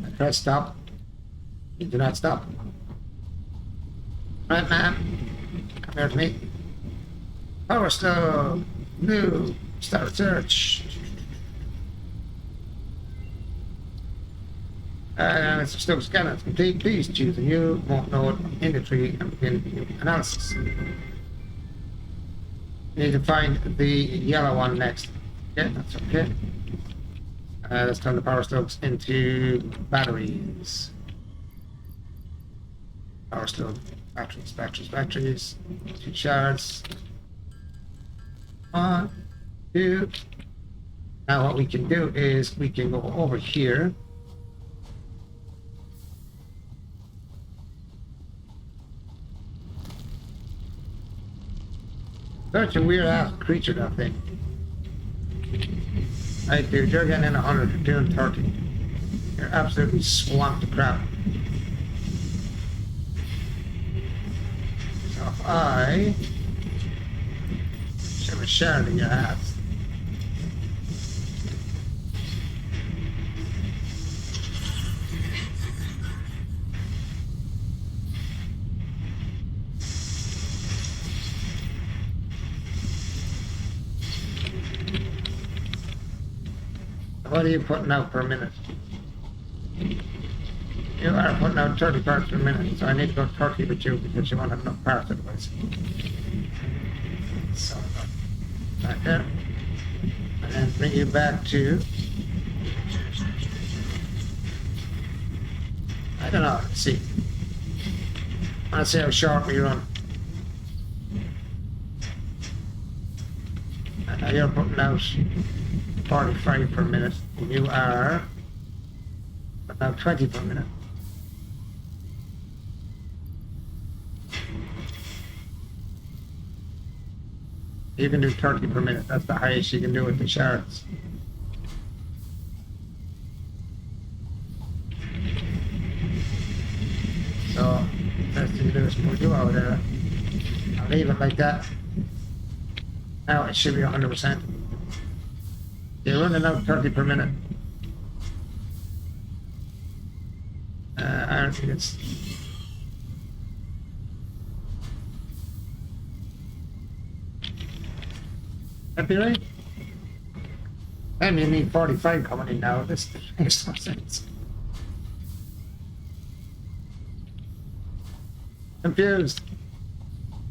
I press stop. You do not stop. Right, ma'am. Come here to me. Power stove. New. Start search. Mr. Stokes scanner is complete. Please choose a new remote node in the tree and begin new analysis. You need to find the yellow one next. Yeah, that's okay. Let's turn the power stokes into batteries. Power stove, batteries. 2 shards. 1, 2. Now what we can do is we can go over here. Such a weird ass creature, that thing. Right, dude, you're getting in 100, you're doing 30. You're absolutely swamped to crap. So if I shove a shard in your ass. What are you putting out per minute? You are putting out 30 parts per minute, so I need to go 30 with you because you won't have enough parts otherwise. So, back there. And then bring you back to... I don't know, let's see. I want to see how short we run. And now you're putting out 45 per minute. You are about 20 per minute. You can do 30 per minute. That's the highest you can do with the shards. So, best thing to do is put you over there. I'll leave it like that. Now it should be 100%. You're running out 30 per minute. I don't think it's... That be right? And you need 45 coming in now. This makes no sense. Confused.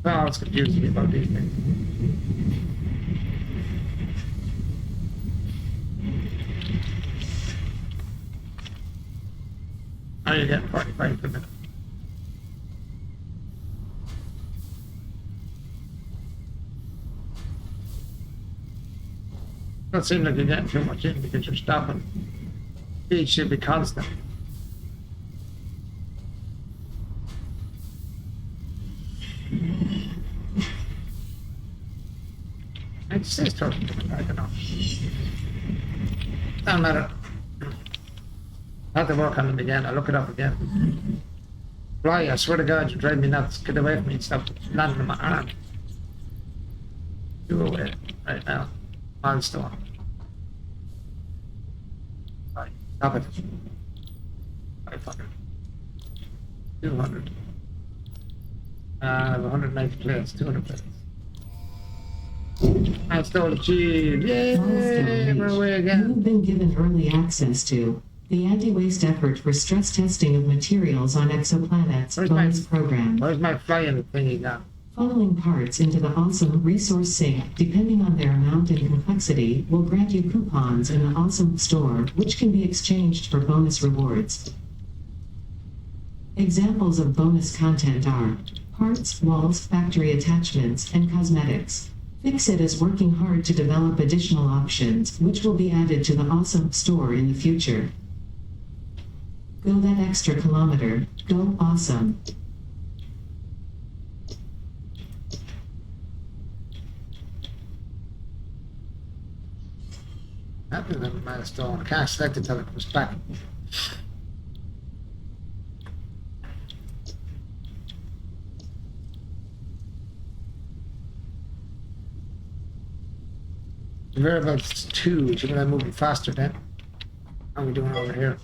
Oh, it's confusing me about these things. How are you getting 45 per minute? Don't seem like you're getting too much in because you're stopping. Speed should be constant. It says 30 per minute, I don't know. Doesn't matter. I have to work on them again. I'll look it up again. Fly, I swear to God, you're driving me nuts. Get away from me and stop landing on my arm. You away right now. Milestone. Right, stop it. 500. 200. I have 190 plates, 200 plates. Milestone achieved! Yay! Milestone We're away reached. again. You've been given early access to the anti-waste effort for stress testing of materials on exoplanets Where's bonus my- program. Where's my flying thingy now? Funneling parts into the Awesome Resource Sink, depending on their amount and complexity, will grant you coupons in the Awesome Store, which can be exchanged for bonus rewards. Examples of bonus content are parts, walls, factory attachments, and cosmetics. Fixit is working hard to develop additional options, which will be added to the Awesome Store in the future. Go that extra kilometer. Go awesome. That is a milestone. I can't select it until it comes back. Variables 2, should I move it faster then? How are we doing over here?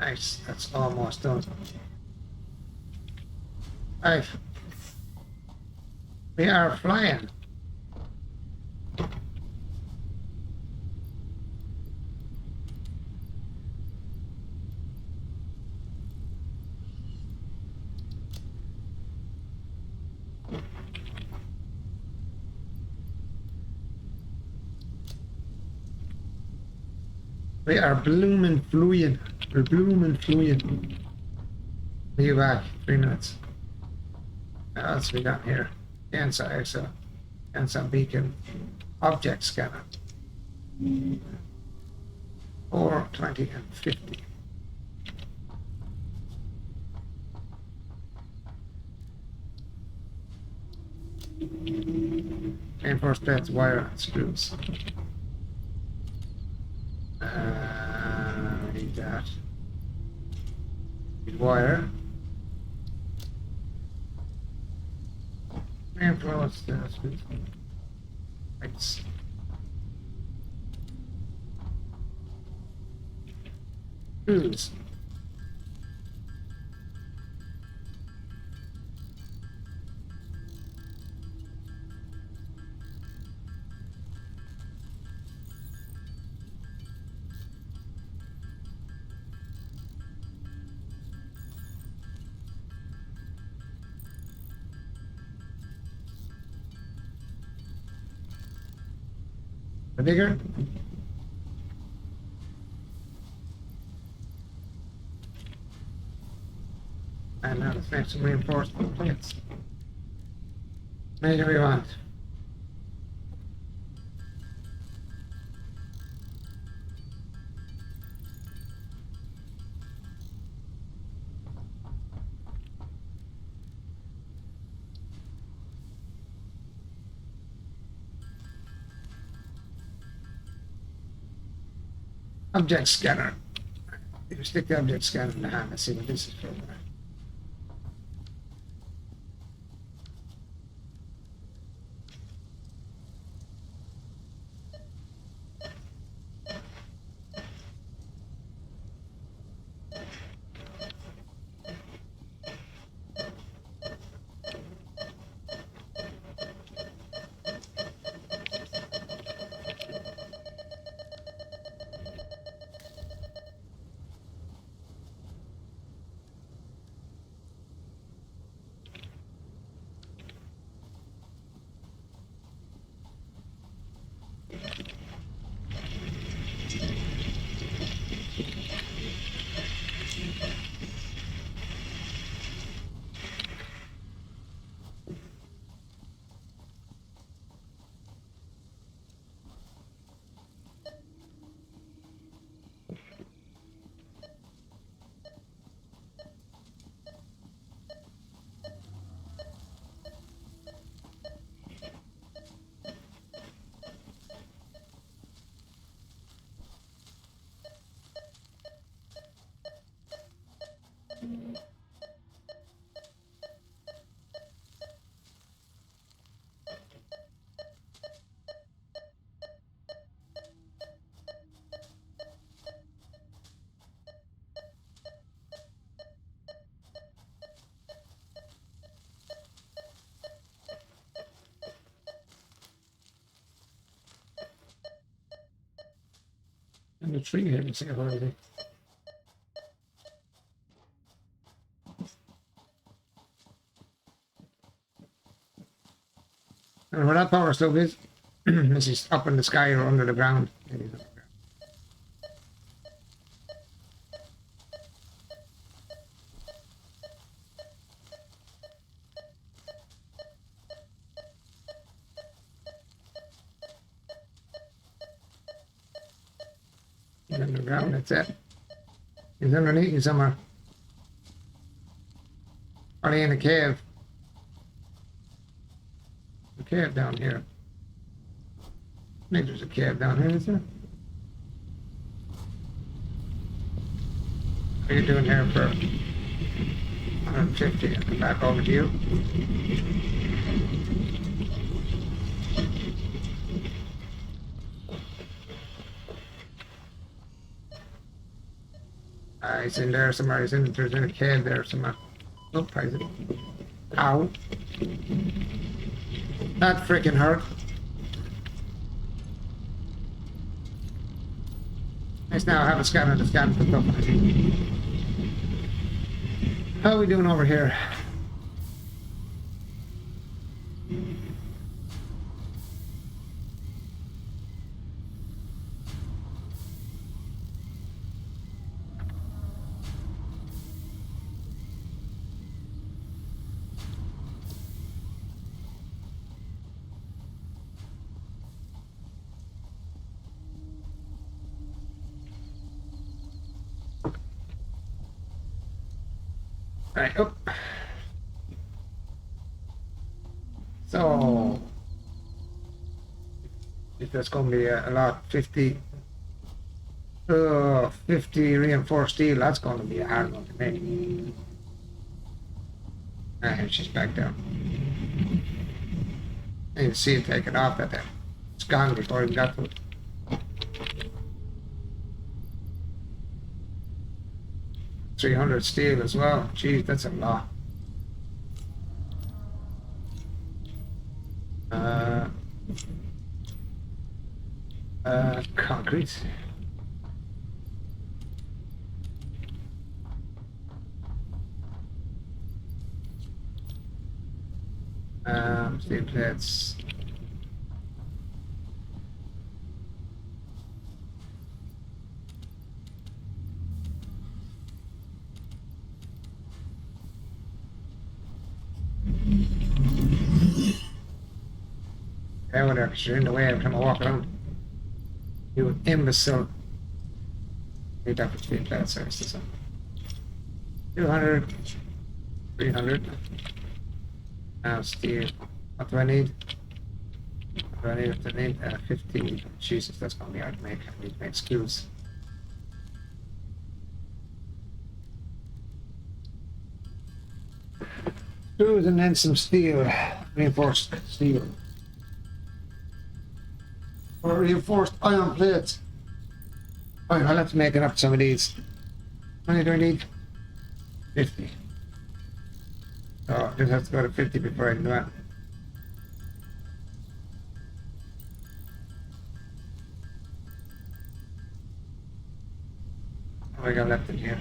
Nice, that's almost done. Right. We are flying. We are blooming fluid. We're blooming fluid. Be back. 3 minutes. What else we got here? Answer beacon. Object scanner. 4, 20, and 50. Reinforced plates, wire, and screws. Need that. Need wire. Reinforced screws. Lights. Screws. The bigger. And now let's make some reinforcement plates. Make we want. Object scanner. You stick the object scanner in the hand and see what this is for. And the tree here, let's see how is it. And where that power stove is, this is up in the sky or under the ground. Maybe it's underground, that's it. He's underneath you somewhere. Probably in a cave. A cave down here. I think there's a cave down here, is there? What are you doing here for 150? I'll come back over to you. He's in there somewhere. There's in a cave there somewhere. Oh, praise it. Ow. That freaking hurt. Nice now, I have a scanner to scan for stuff. How are we doing over here? Right, up. So, if that's going to be a lot, 50 reinforced steel, that's going to be a hard one to make. And she's back down. You can see it taking off at that. It's gone before it got to it. $300 steel as well. Geez, that's a lot. Concrete. Steel plates. Over there, because you're in the way every time I walk around. You imbecile. Need that for speed bad services. 200, 300. Now steel. What do I need? What do I need? I need 50. Jesus, that's gonna be hard to make. I need to make screws. Screws and then some steel. Reinforced steel. Or reinforced iron plates. Alright, I'll have to make it up some of these. How many do I need? 50. So I just have to go to 50 before I do that. What do I got left in here?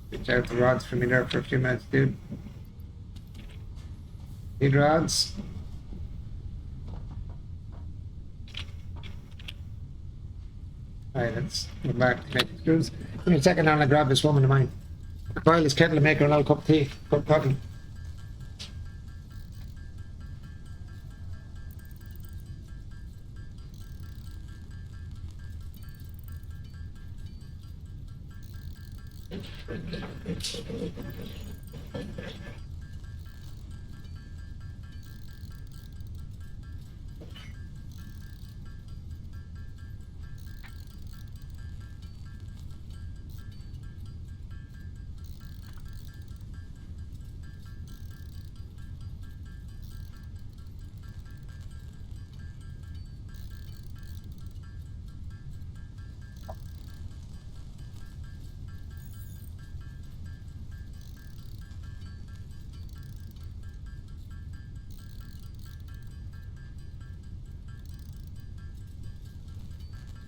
Reach out the rods for me there for a few minutes, dude. Need rods? Alright, let's go back to making screws. Give me a second and I'll grab this woman of mine. Boil this kettle and make her another cup of tea. Cup of coffee.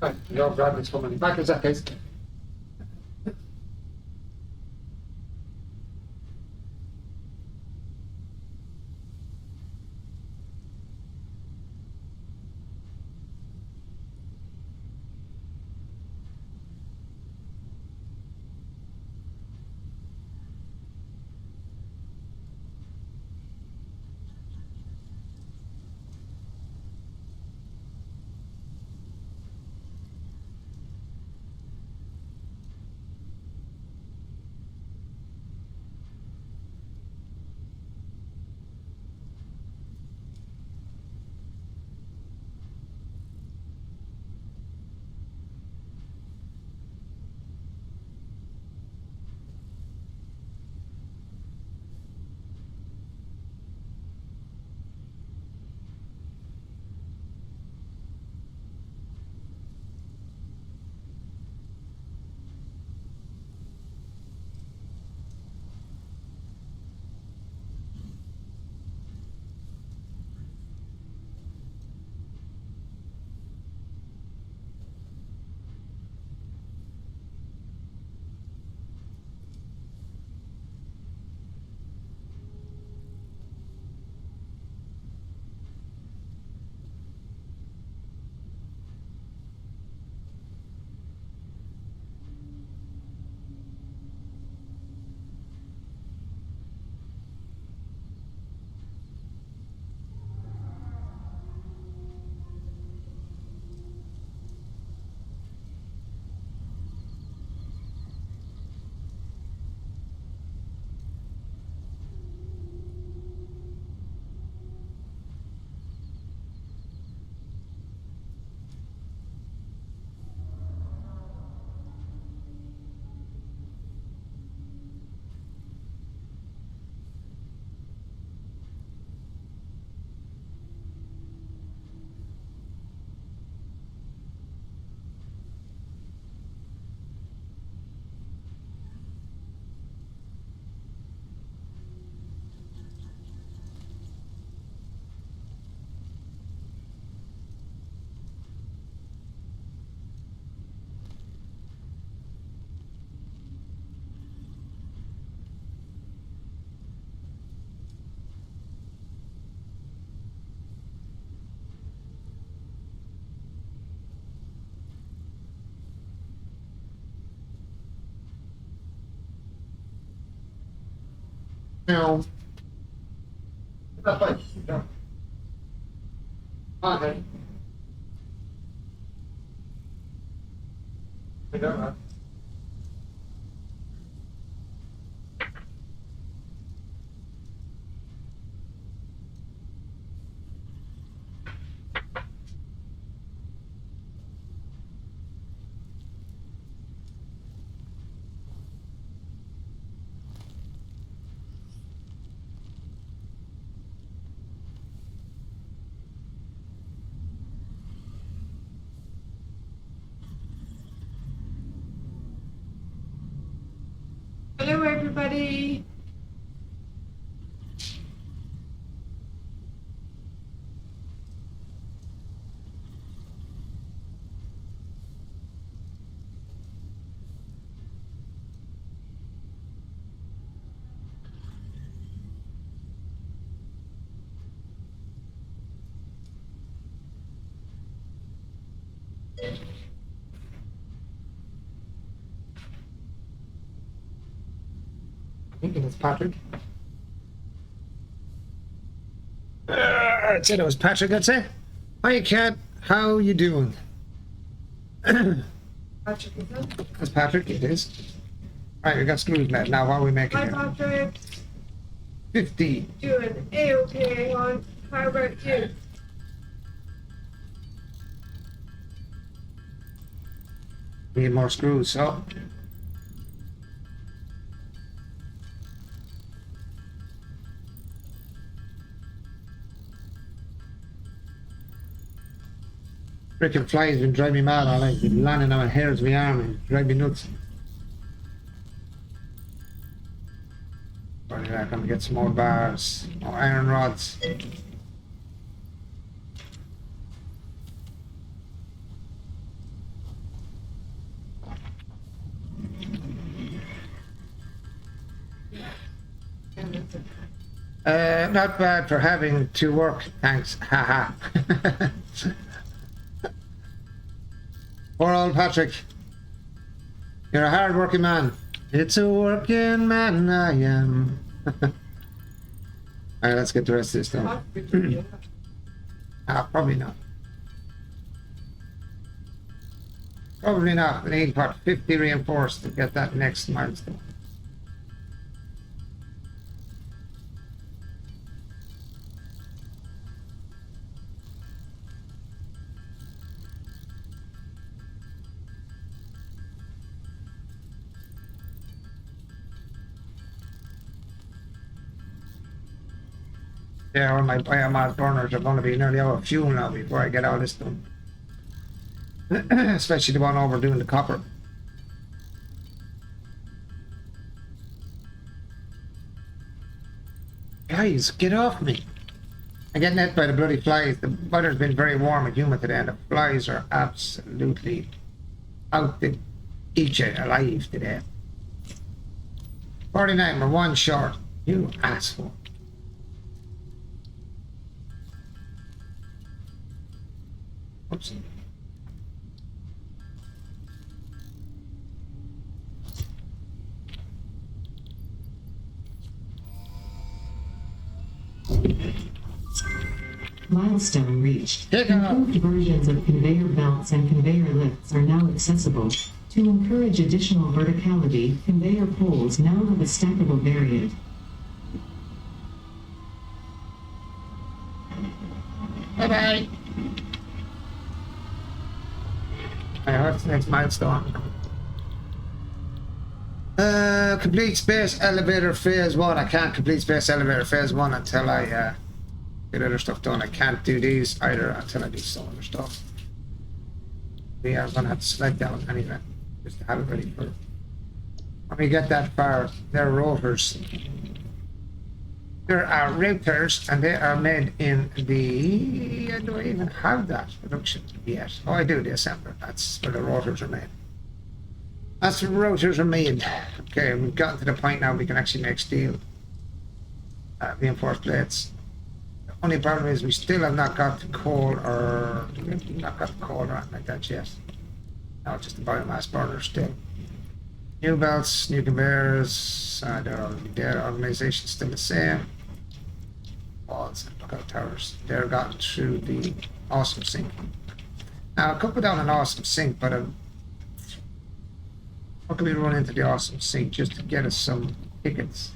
Right, your Bradley's coming back in that case. Now, okay. I don't know. Hello, everybody. I think it's Patrick. I'd say that was Patrick, I'd say. Hi, Kat. How you doing? Patrick, is it? That's Patrick, it is. Right, we got screws met. Now, what are we making Hi, here? Patrick. 50. Doing A-okay on. How about you? Need more screws, so. Freaking flies been driving me mad all night. Been landing on my hairs, my arm, and drive me nuts. But anyway, I'm gonna get some more bars, more iron rods. Not bad for having to work, thanks. Haha. Poor old Patrick. You're a hard working man. It's a working man I am. Alright, let's get the rest of this done. Probably not. Probably not. We need part 50 reinforced to get that next milestone. Yeah, all my biomass burners are going to be nearly out of fuel now before I get all this done. Especially the one over doing the copper. Guys, get off me. I'm getting hit by the bloody flies. The weather's been very warm and humid today, and the flies are absolutely out to eat you alive today. 49, we're one short. You asshole. Oops. Milestone reached. Take it off. Improved versions of conveyor belts and conveyor lifts are now accessible. To encourage additional verticality, conveyor poles now have a stackable variant. Bye-bye. What's the next milestone? Complete space elevator phase 1. I can't complete space elevator phase 1 until I get other stuff done. I can't do these either until I do some other stuff. We are gonna have to select that one anyway, just to have it ready for when we get that far. They're rotors. There are routers, and they are made in the... Do I even have that production yet? Oh, I do, the assembler. That's where the rotors are made. That's where the rotors are made. Okay, we've gotten to the point now we can actually make steel. Reinforced plates. The only problem is we still have not got the coal or... We've not got the coal or anything like that yet. No, just the biomass burner still. New belts, new conveyors, they're already there. Organization's still the same. Walls and lookout towers. They're gotten through the awesome sink. Now, I could put down an awesome sink, but what can we run into the awesome sink just to get us some tickets?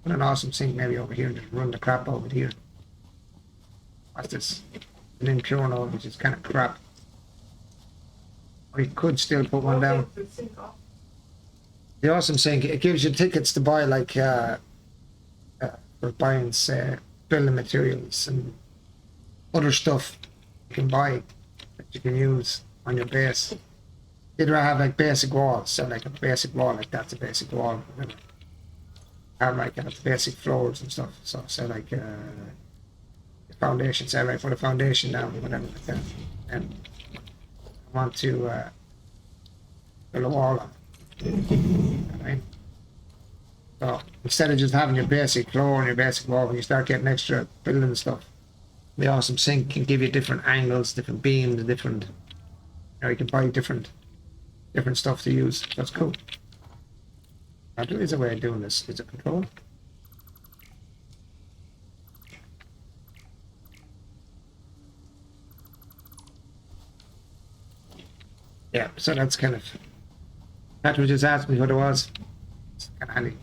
Put an awesome sink maybe over here and just run the crap over here. What's this? An impure node, which is kind of crap. We could still put one down. The awesome sink, it gives you tickets to buy like for buying say building materials and other stuff you can buy that you can use on your base. You'd rather have like basic walls, so like a basic wall like that's a basic wall. Have like basic floors and stuff. So like the foundation, say right, put a foundation down, whatever like that. And I want to build a wall on. Right? So instead of just having your basic floor and your basic wall, when you start getting extra building stuff, the awesome sink can give you different angles, different beams, different. You can buy different stuff to use. That's cool. Now, there is a way of doing this. Is it control? Yeah, so that's kind of... Patrick just asked me what it was. It's kind of handy.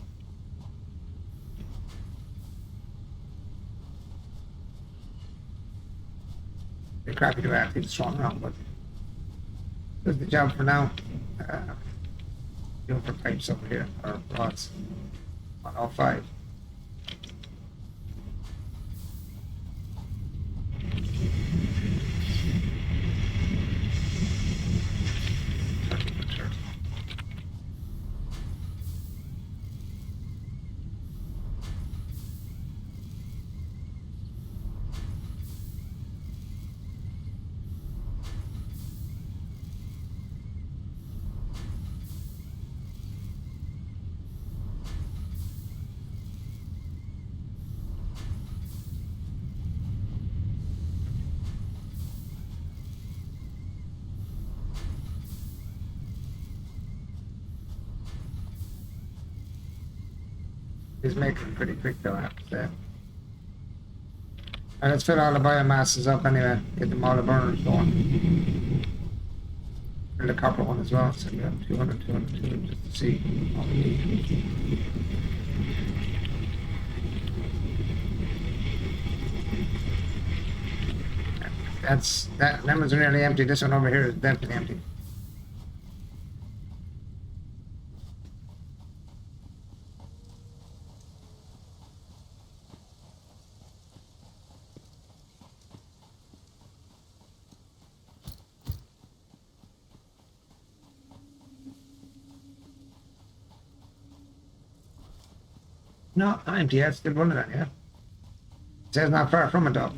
It's crappy to have things thrown around, but that's the job for now. Doing for pipes over here, or rods on all 5. He's making it pretty quick though, I have to say. And let's fill all the biomasses up anyway, get them all the burners going. And the copper one as well, so we have 200, 200, 200, just to see what we need. That one's nearly empty, this one over here is definitely empty. No, not empty yet, still running that, yeah. It says not far from it though.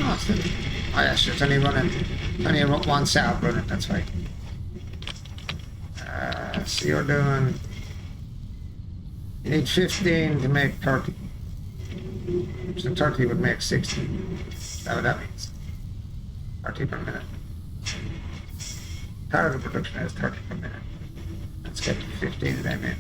Oh, still. Oh yeah, sure, it's only running, only one cell running, that's right. So you're doing, you need 15 to make 30. So 30 would make 60. Is that what that means? 30 per minute. Target production is 30 per minute. Let's get to 15 of them in.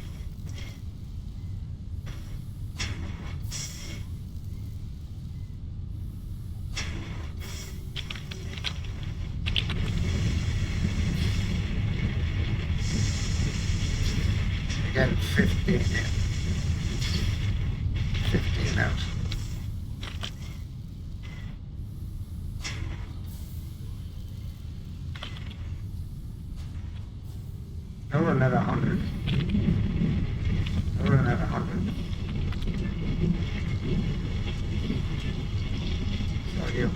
Again, 15 in. 15 out. Now we're at 100. We're at 100. So you.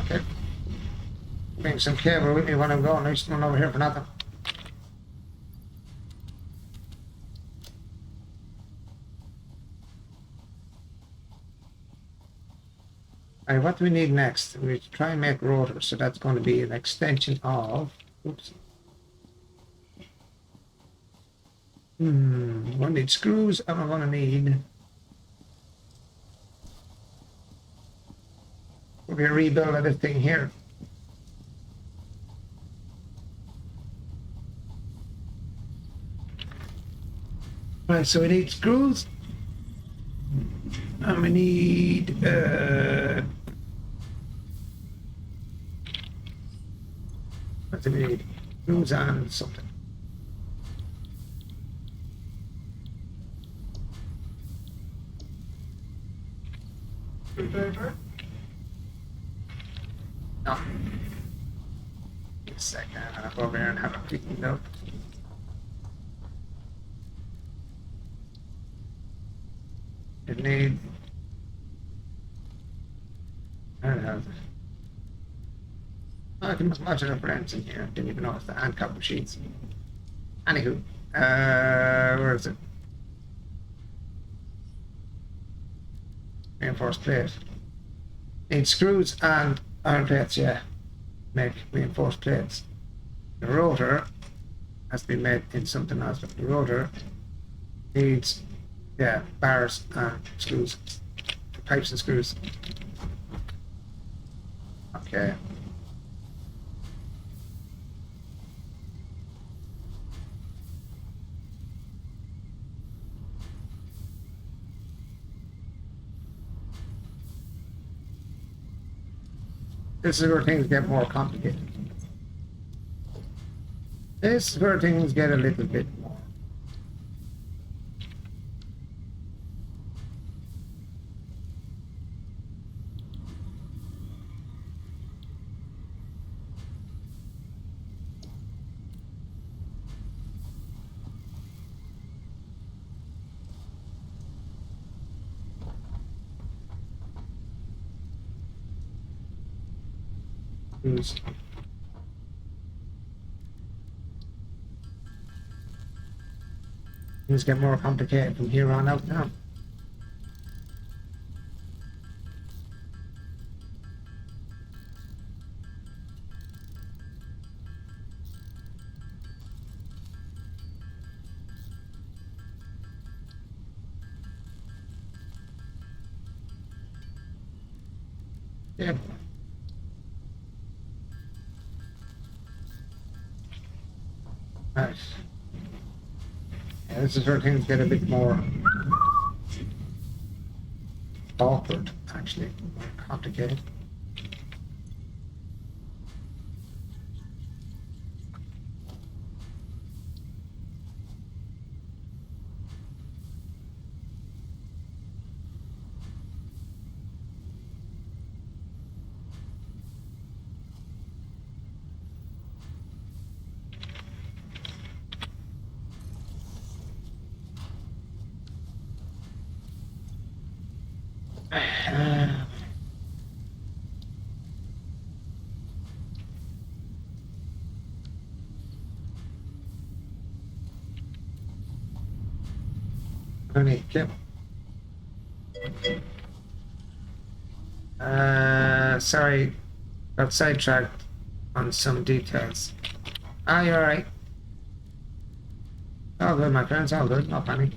Okay. Bring some cable with me when I'm going. I just run over here for nothing. Alright, what do we need next? We try and make rotors, so that's going to be an extension of. Oops. We're going to need screws, and we're going to need. We're going to rebuild everything here. Right, so we need screws. And we need what do we need? Screws and something. Screwdriver. No. Give a second, I'm gonna go over here and have a quick look. It needs. I don't know. Oh, I can much of the brands in here. Didn't even know it's the hand cut machines. Anywho, where is it? Reinforced plate. Need screws and iron plates, yeah. Make reinforced plates. The rotor has to be made in something else, but the rotor needs, yeah, bars and screws. Pipes and screws. Okay. This is where things get more complicated. This is where things get a little bit more. Things get more complicated from here on out now. Yeah. Nice. Yeah, this is where things get a bit more awkward, actually, more complicated. Honey, Kim. Sorry, got sidetracked on some details. Ah, you're alright. All good, my friends, all good, no panic.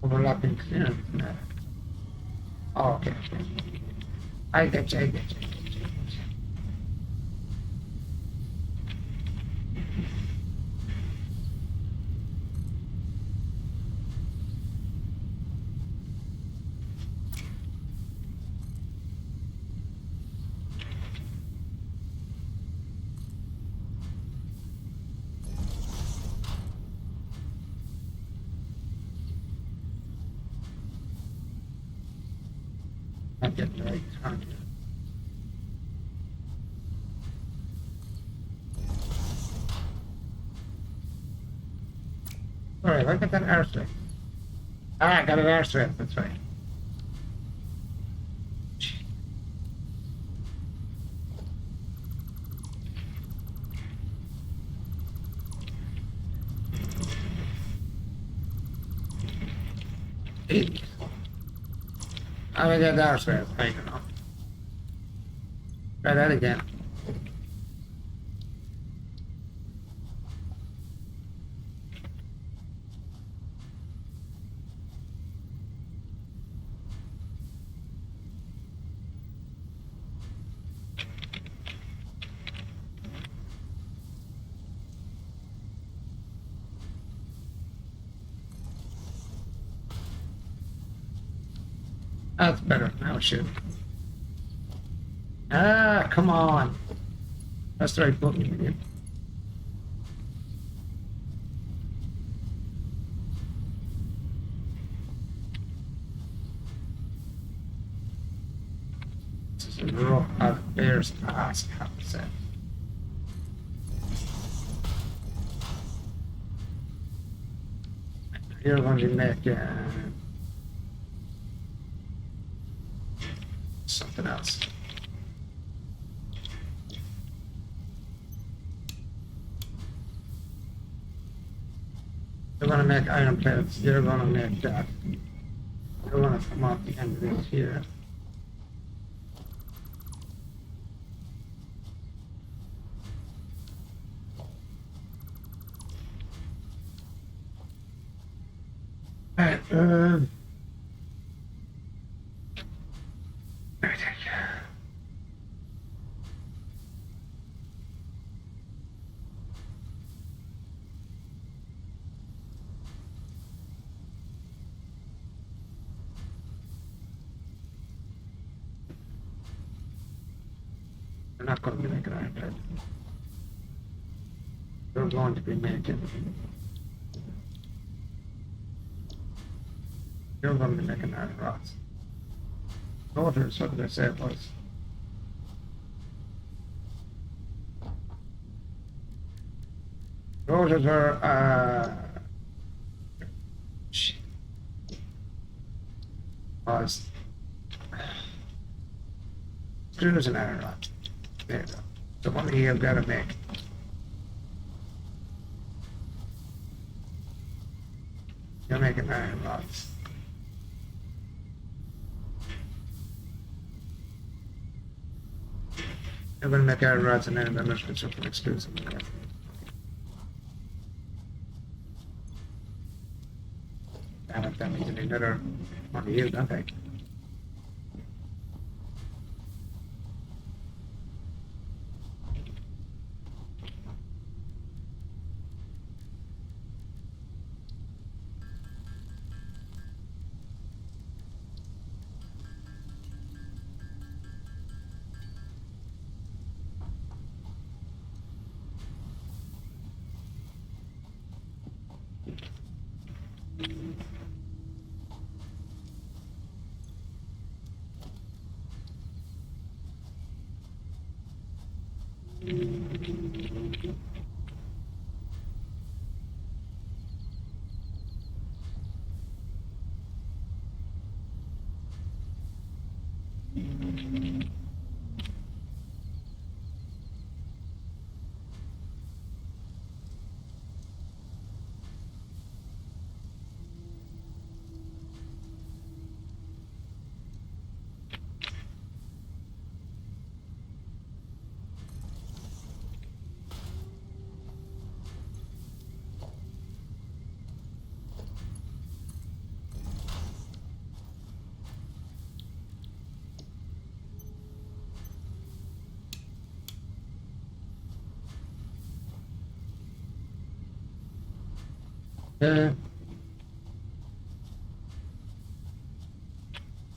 Overlapping clearance. Oh, okay, okay. I get you, I get you. I get the right target. Alright, look at that airstrip. Ah, I got an airstrip, that's right. Eight. How do I get the airstrip? I don't know. Try that again. That's better. Now shoot. Ah, come on. That's the right button again. This is a rough bear's ass, I have to say. You're going to make something else. You're gonna make iron plates, you're gonna make that. You're gonna come off the end of this here. Alright, You're not going to be making iron plate. You're going to be making. You're going to be making iron rods. Rotors, what did I say it was? Rotors are, shit. Oh, it's screws and iron rod. There you go. So one of you have got to make. You're making iron rods. I'm going to make iron rods and then I'm going to put something exclusive. Damn it, that means I need another one of you, don't I?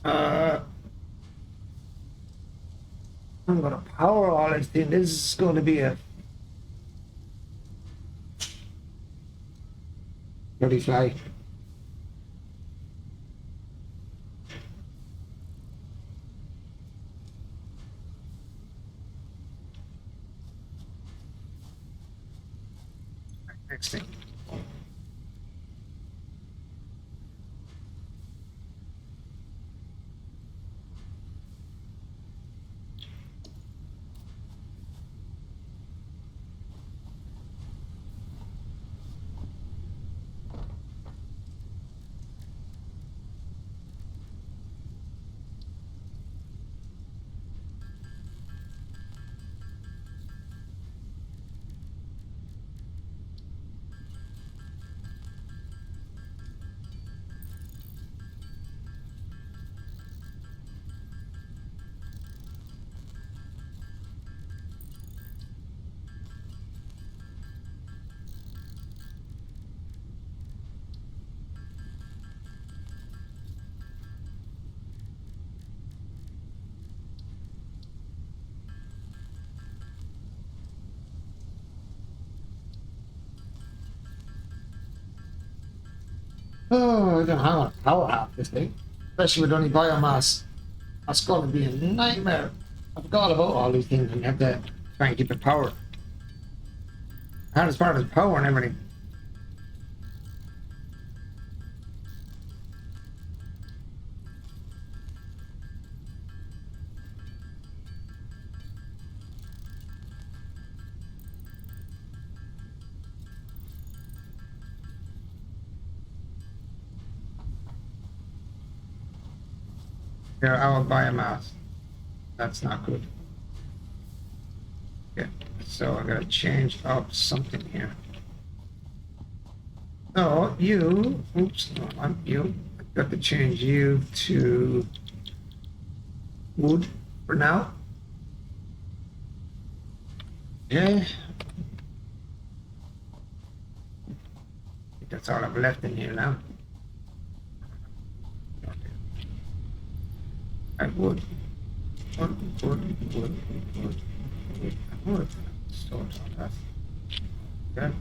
Uh, I'm gonna power all this thing. This is going to be a bloody fly. Next thing. Oh, I don't know how to power half this thing, especially with only biomass. That's going to be a nightmare. I forgot about all these things and you have to try and keep it powered. Hardest part is power and everything. Here, our biomass. That's not good. Okay, so I gotta change up something here. So you, oops, no, not you. I've got to change you to wood for now. Yeah. I think that's all I've left in here now. I would. Would. Start on that. Okay.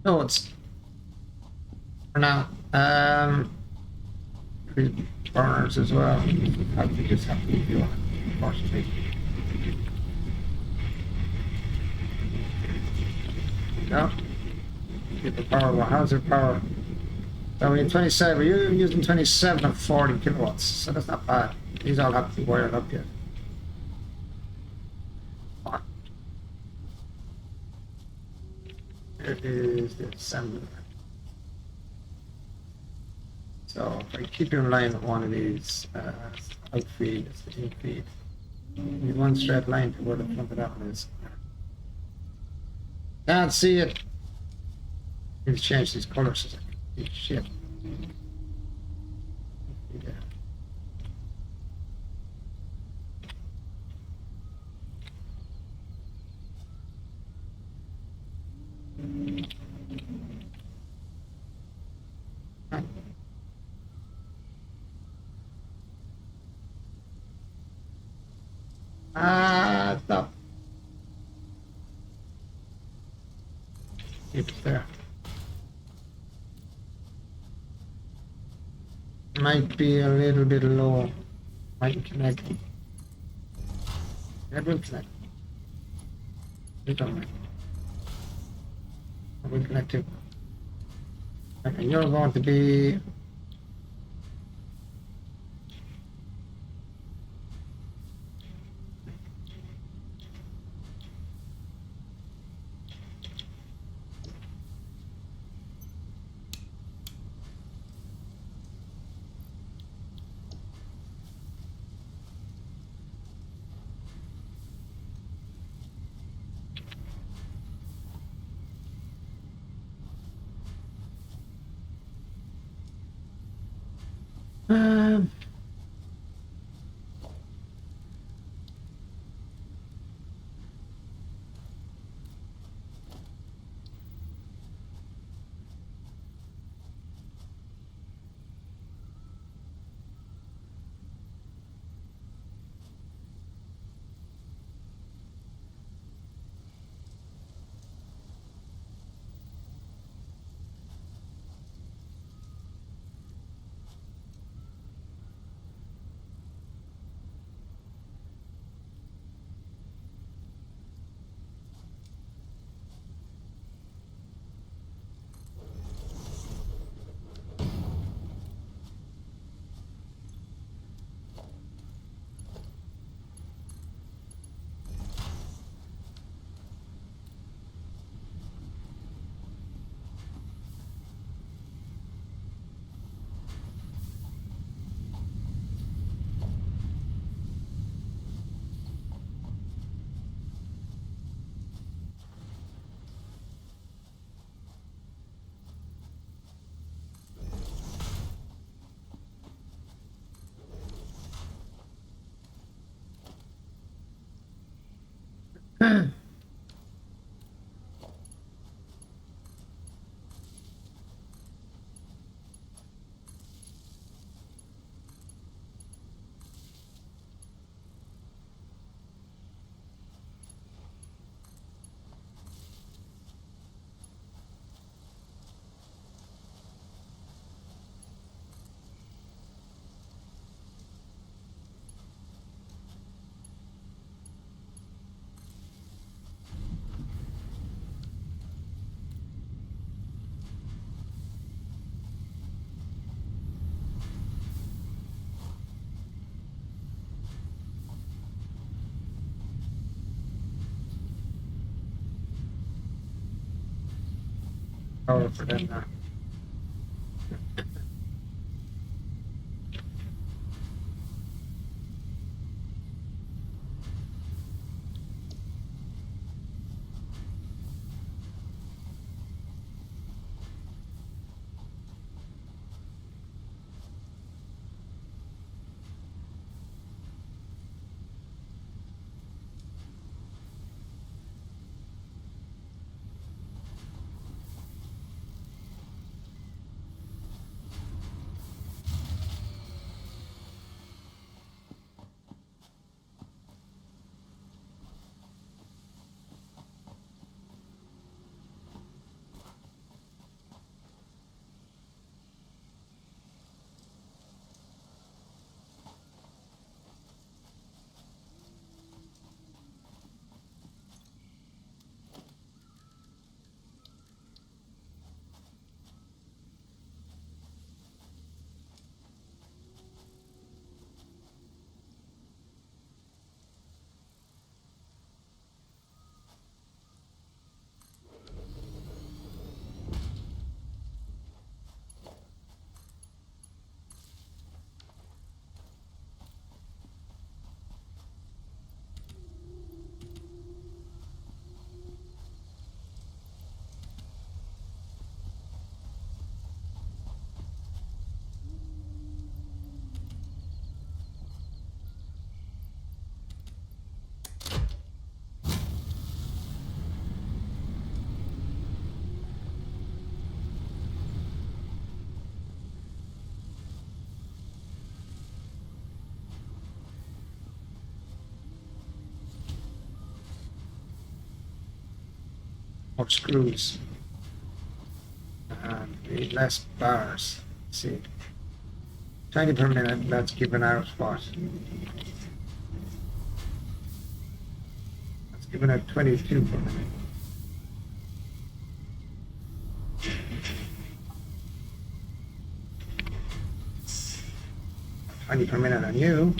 nodes for now. Burners as well. I think just have to be on it, unfortunately. No. Get the power. Well, how's your power? So we have 27. You're using 27 of 40 kilowatts, so that's not bad. These all have to be wired up yet. Come on. Here is the assembly. So if I keep you in line with one of these outfeed, it's the infeed. You need one straight line to where the front of that one is. Can't see it. Need to change these colors. Shit. Yeah. Stop. Keep it there. Might be a little bit low. Might connect. It will connect. It don't matter. It will connect too. Okay, you're going to be um power for them now. More screws. And we need less bars. Let's see. 20 per minute, that's giving out what? That's giving out 22 per minute. $20 per minute on you.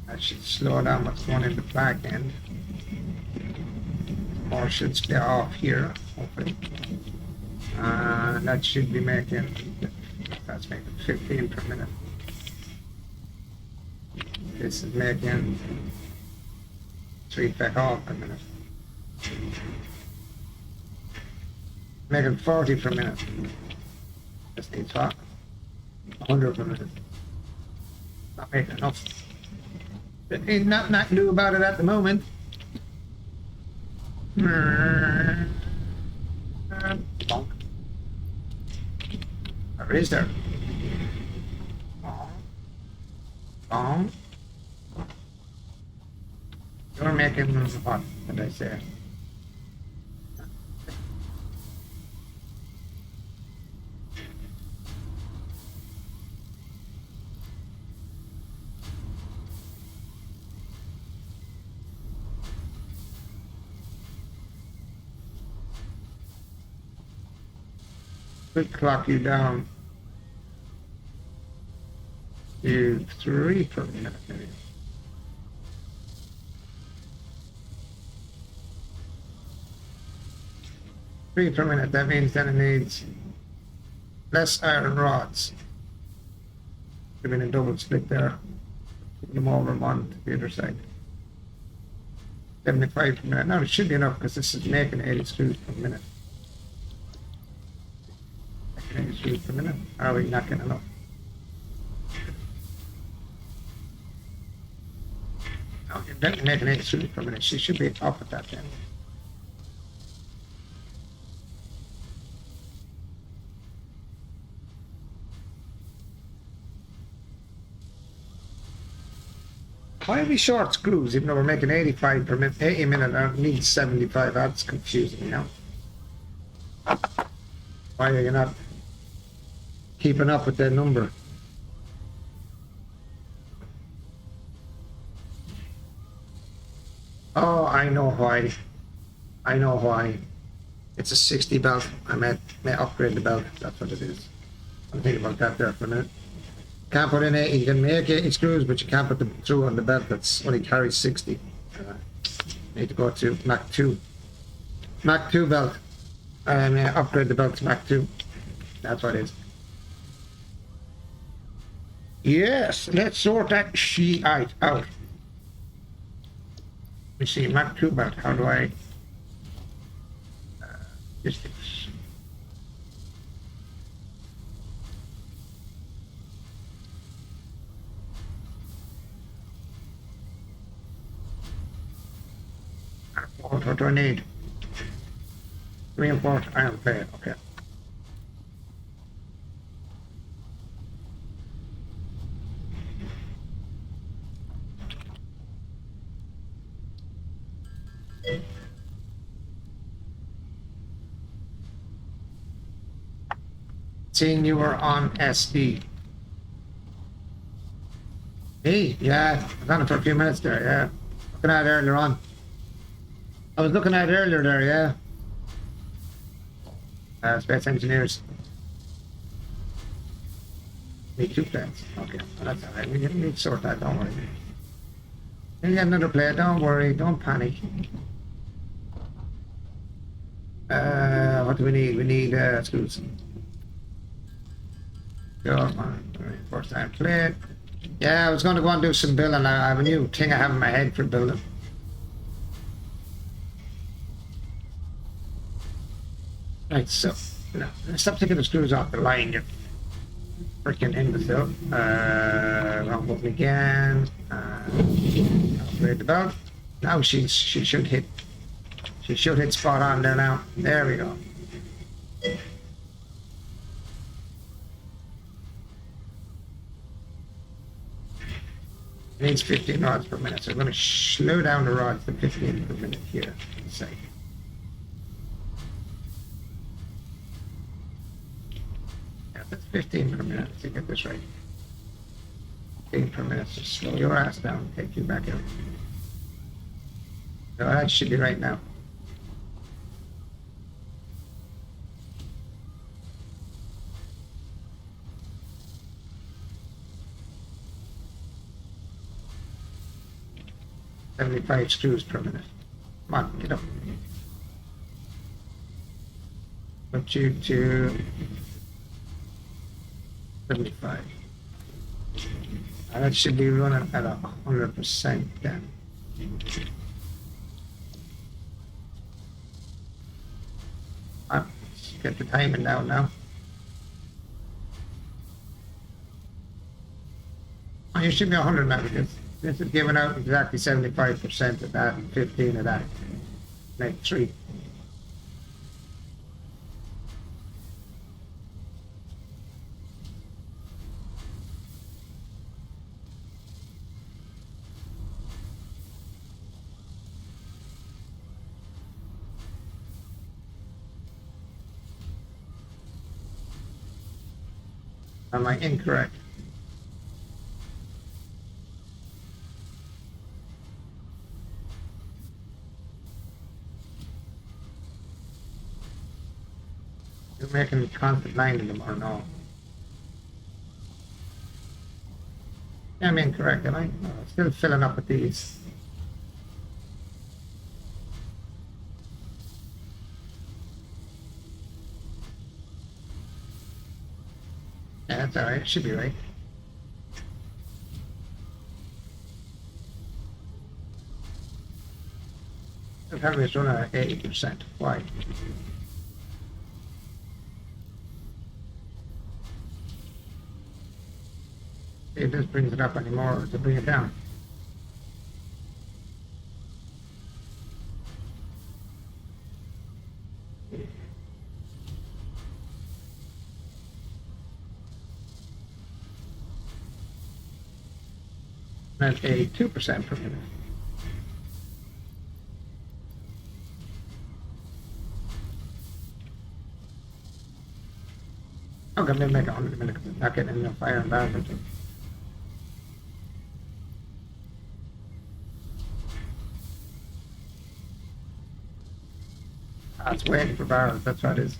That should slow down what's going in the back end. Or should stay off here, hopefully. That should be making, that's making 15 per minute. This is making 3 back off per minute. Making 40 per minute. Just needs what? 100 per minute. Not making enough. Ain't nothing I can do about it at the moment. Bonk. Where is there? Bonk. You're making what did I say? Could clock you down to 3 per minute, maybe. Three per minute, that means then it needs less iron rods. Give it a double split there. Put them over one to the other side. 75 per minute. Now it should be enough because this is making 80 screws per minute. 80 screws per minute. Are we not getting enough? No, you're definitely making 80 screws per minute. She should be up at that then. Why are we short screws even though we're making 85 per minute, 80 a minute and it needs 75? That's confusing me now. Why are you not keeping up with that number? Oh, I know why. I know why. It's a 60 belt. I may upgrade the belt. That's what it is. I'll think about that there for a minute. Can't put in 80, you can make 80 screws, but you can't put them through on the belt that's only carries 60. Need to go to Mach 2. Mach 2 belt. And upgrade the belt to Mach 2. That's what it is. Yes, let's sort that she out. Let me see, Mach 2 belt. How do I... distance. What do I need? Reinforced iron plate, okay. Seeing you were on SD. Hey, yeah, I've done it for a few minutes there, yeah. Looking at it earlier on. I was looking at it earlier there, yeah. Space engineers. Need 2 plates. Okay, well, that's alright. We need to sort that, don't worry. We'll get another plate, don't worry, don't panic. What do we need? We need screws. Go on. First time plate. Yeah, I was going to go and do some building. I have a new thing I have in my head for building. Right, so, no, stop taking the screws off the line, you freaking imbecile. Wrong button again. Upgrade the belt. Now she should hit spot on there now. There we go. Needs 15 rods per minute, so I'm going to slow down the rods to 15 per minute here. Say. That's 15 per minute to get this right. 15 per minute. Just slow your ass down. Take you back out. So that should be right now. $75 screws per minute. Come on, get up. Put you to 75. And that should be running at 100% then. Let's get the timing down now. Oh, you should be 100 now because this is giving out exactly 75% of that and 15 of that. Make 3. Am I incorrect? You're making constant line in them or no? Yeah, I'm incorrect, am I? No, still filling up with these. Yeah, that's alright, it should be right. The battery is running at 80%. Why? It just brings it up anymore to bring it down. That's 82% per minute. Okay, maybe make 100 a minute because it's not getting enough fire and battery. It's waiting for barrels, that's what it is.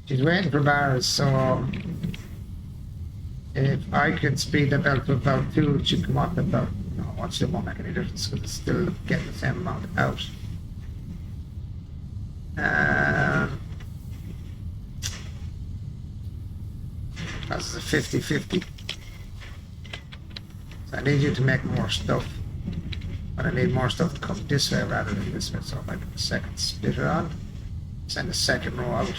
She's waiting for barrels, so if I could speed that up to about 2, it should come up to about, no, it still won't make any difference because it's still getting the same amount out. That's a 50-50. So I need you to make more stuff. But I need more stuff to come this way rather than this way. So if I put the second splitter on, send the second row out.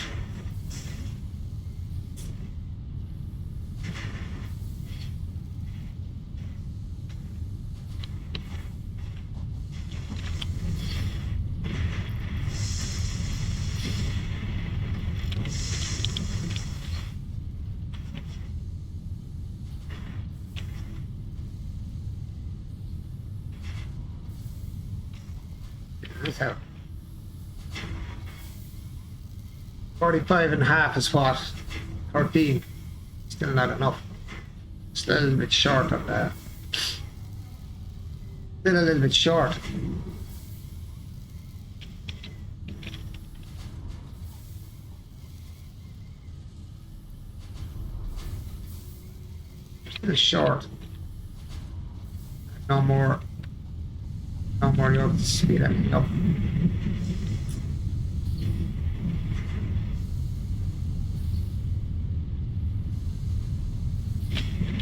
This out. 45.5 is what? 13. Still not enough. Still a little bit short on that. Still a little bit short. Still short. No more. No more yoke to speed anything up.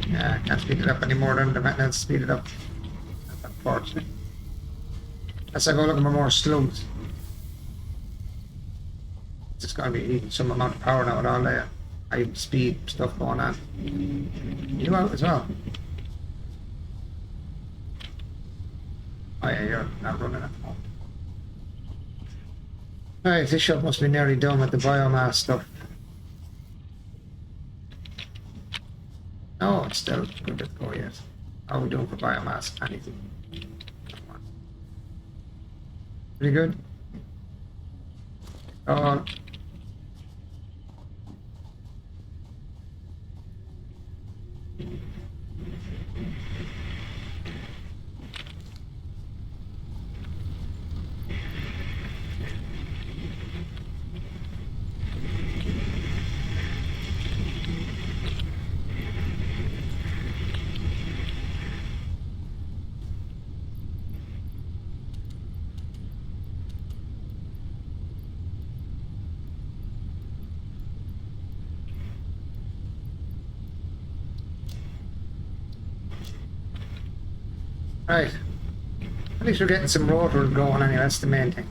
Yeah, I can't speed it up anymore than the maintenance speed it up. That's unfortunate. Unless I go looking for more slugs. It's just gonna be eating some amount of power now with all the high speed stuff going on. You out as well? Oh yeah, you're not running at home. Alright, this shop must be nearly done with the biomass stuff. No, it's still good to go yet. How are we doing for biomass? Anything? Pretty good? Oh. Right. At least we're getting some rotors going anyway, that's the main thing.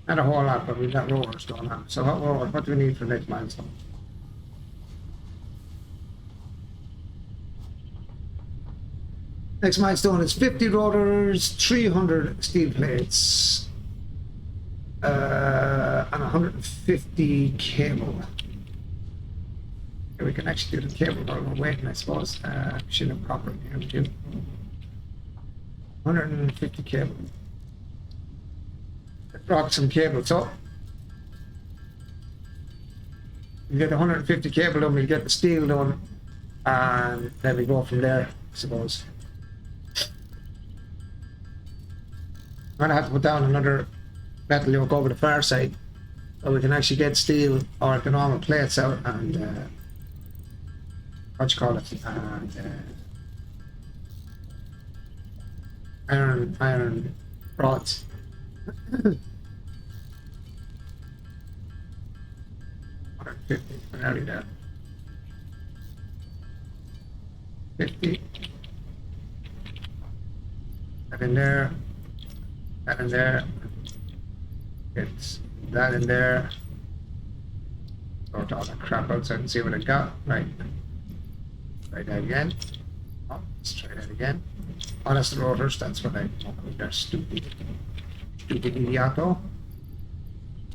Not a whole lot, but we've got rotors going on. So what do we need for the next milestone? Next milestone is 50 rotors, 300 steel plates, and 150 cable. We can actually do the cable while we're waiting, I suppose. Shouldn't have copper in here, we do. 150 cable. Brought some cable, so we get 150 cable done, we'll get the steel done, and then we go from there, I suppose. I'm gonna have to put down another metal yoke over the far side, so we can actually get steel or the normal plates out and what you call it, and iron rods. 150, nearly there. 50. That in there. That in there. It's that in there. Sort all that crap out so I can see what I got. Right. Try that again. Oh, let's try that again. Oh, that's the rotors. That's what I. Oh, they're stupid. Stupid idioto.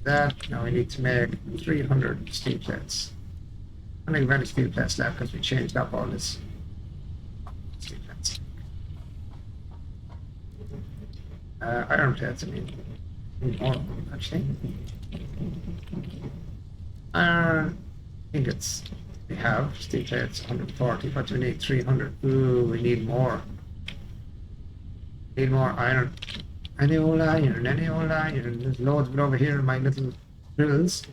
That. Now we need to make 300 steel plates. I think we've any steel plates left because we changed up all this. Steel plates. Iron plates, I mean. More, actually. Iron ingots. We have steel plates 140, but we need 300. Ooh, we need more. Need more iron. Any old iron, any old iron. There's loads of it over here in my little drills.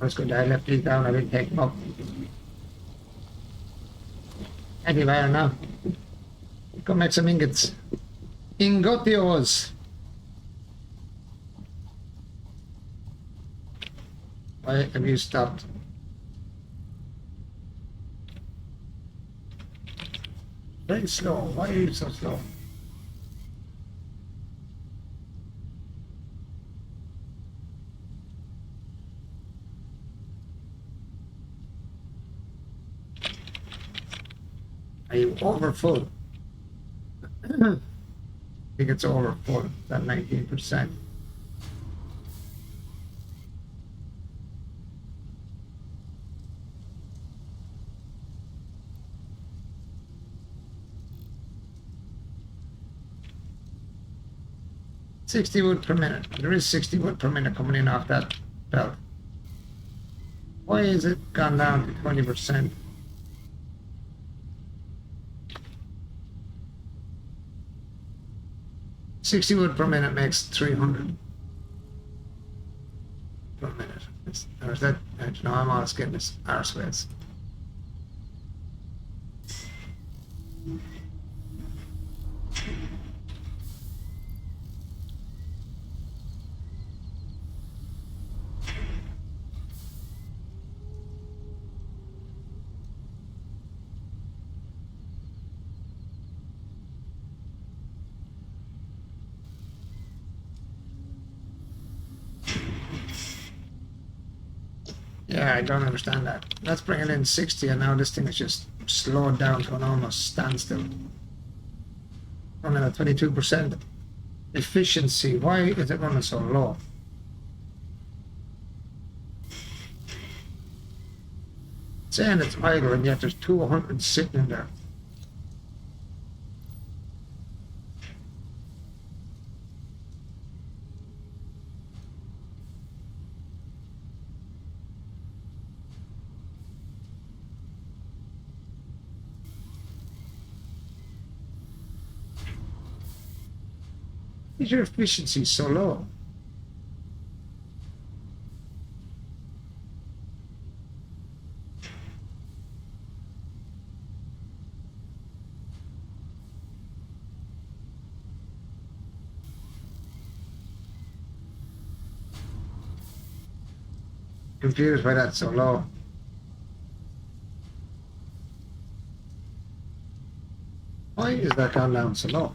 That's good. I left these down. I didn't take them up. Plenty of iron now. Go make some ingots. Ingotios. Why have you stopped? Very slow. Why are you so slow? Are you over full? I think it's over full. That 19%. $60 wood per minute. There is $60 wood per minute coming in off that belt. Why is it gone down to 20%? $60 wood per minute makes 300 per minute. Or is that? No, I'm always getting this arseways. Yeah, I don't understand that. Let's bring it in 60 and now this thing is just slowed down to an almost standstill. Running at 22% efficiency. Why is it running so low? It's saying it's idle and yet there's 200 sitting in there. Why is your efficiency so low? Confused why that's so low. Why is that gone down so low?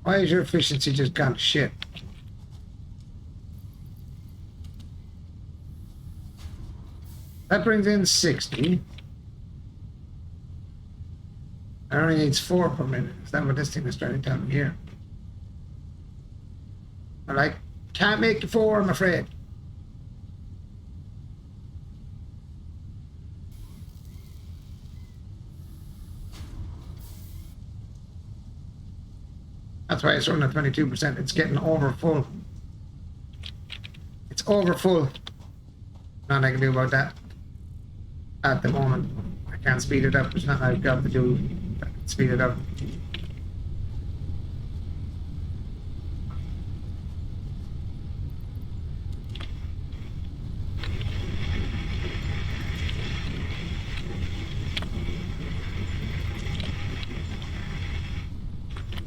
Why is your efficiency just gone to shit? That brings in 60. It only needs 4 per minute. Is that what this thing is trying to tell me here? Well, I can't make the 4, I'm afraid. That's why it's running at 22%. It's getting over full. It's over full. Nothing I can do about that at the moment. I can't speed it up. There's nothing I've got to do. I can speed it up.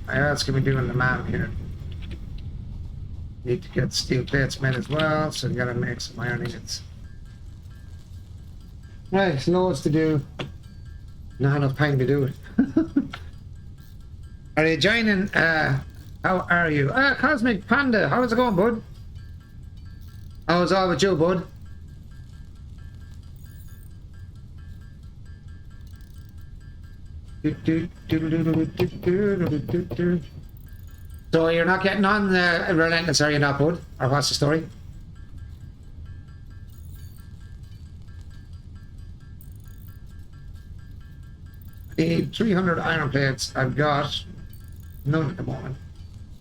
What else can we do in the map here? Need to get steel plates made as well, so we gotta make some iron ingots. Right, loads to do. Not enough time to do it. Are you joining? How are you? Cosmic Panda, how's it going, bud? How's all with you, bud? So you're not getting on the Relentless, are you not, bud? Or what's the story? I need 300 iron plates. I've got none at the moment.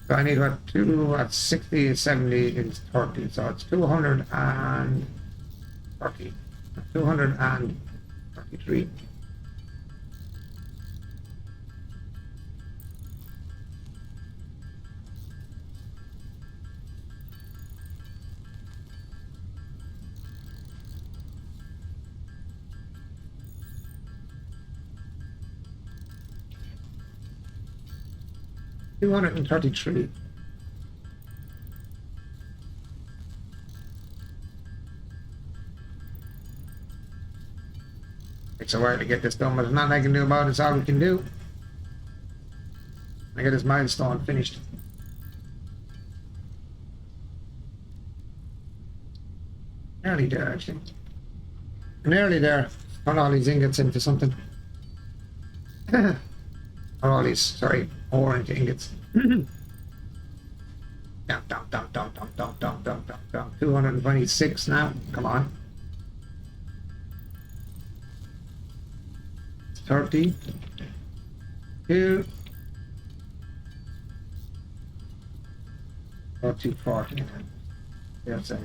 So I need what, 60, 70 is 30. So it's 230. 233. $233. Takes a while to get this done, but there's nothing I can do about it. It's all we can do. I get this milestone finished. Nearly there, actually. Nearly there. Turn all these ingots into something. Or all these, sorry, ore into ingots. Down. 226 now. Come on. 30. 2. Or 240. That's it.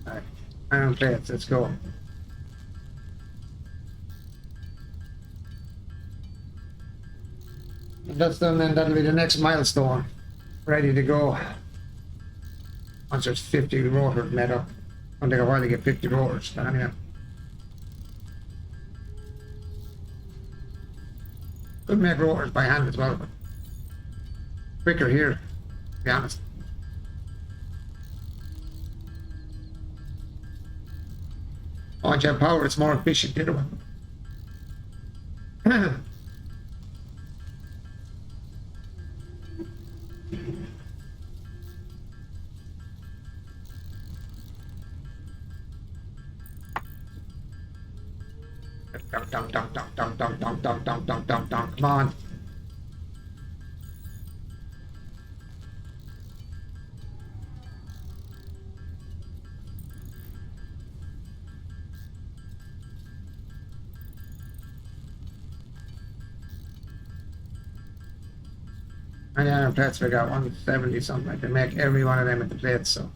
Alright. Iron plates, let's go. If that's done, then that'll be the next milestone. Ready to go. Once there's 50 rotors made up. It'll take a while to get 50 rotors, but anyway. Could make rotors by hand as well, but quicker here, to be honest. Once you have power, it's more efficient the other one. Come on. And iron plates, we got 170 something. I can make every one of them into plates, so.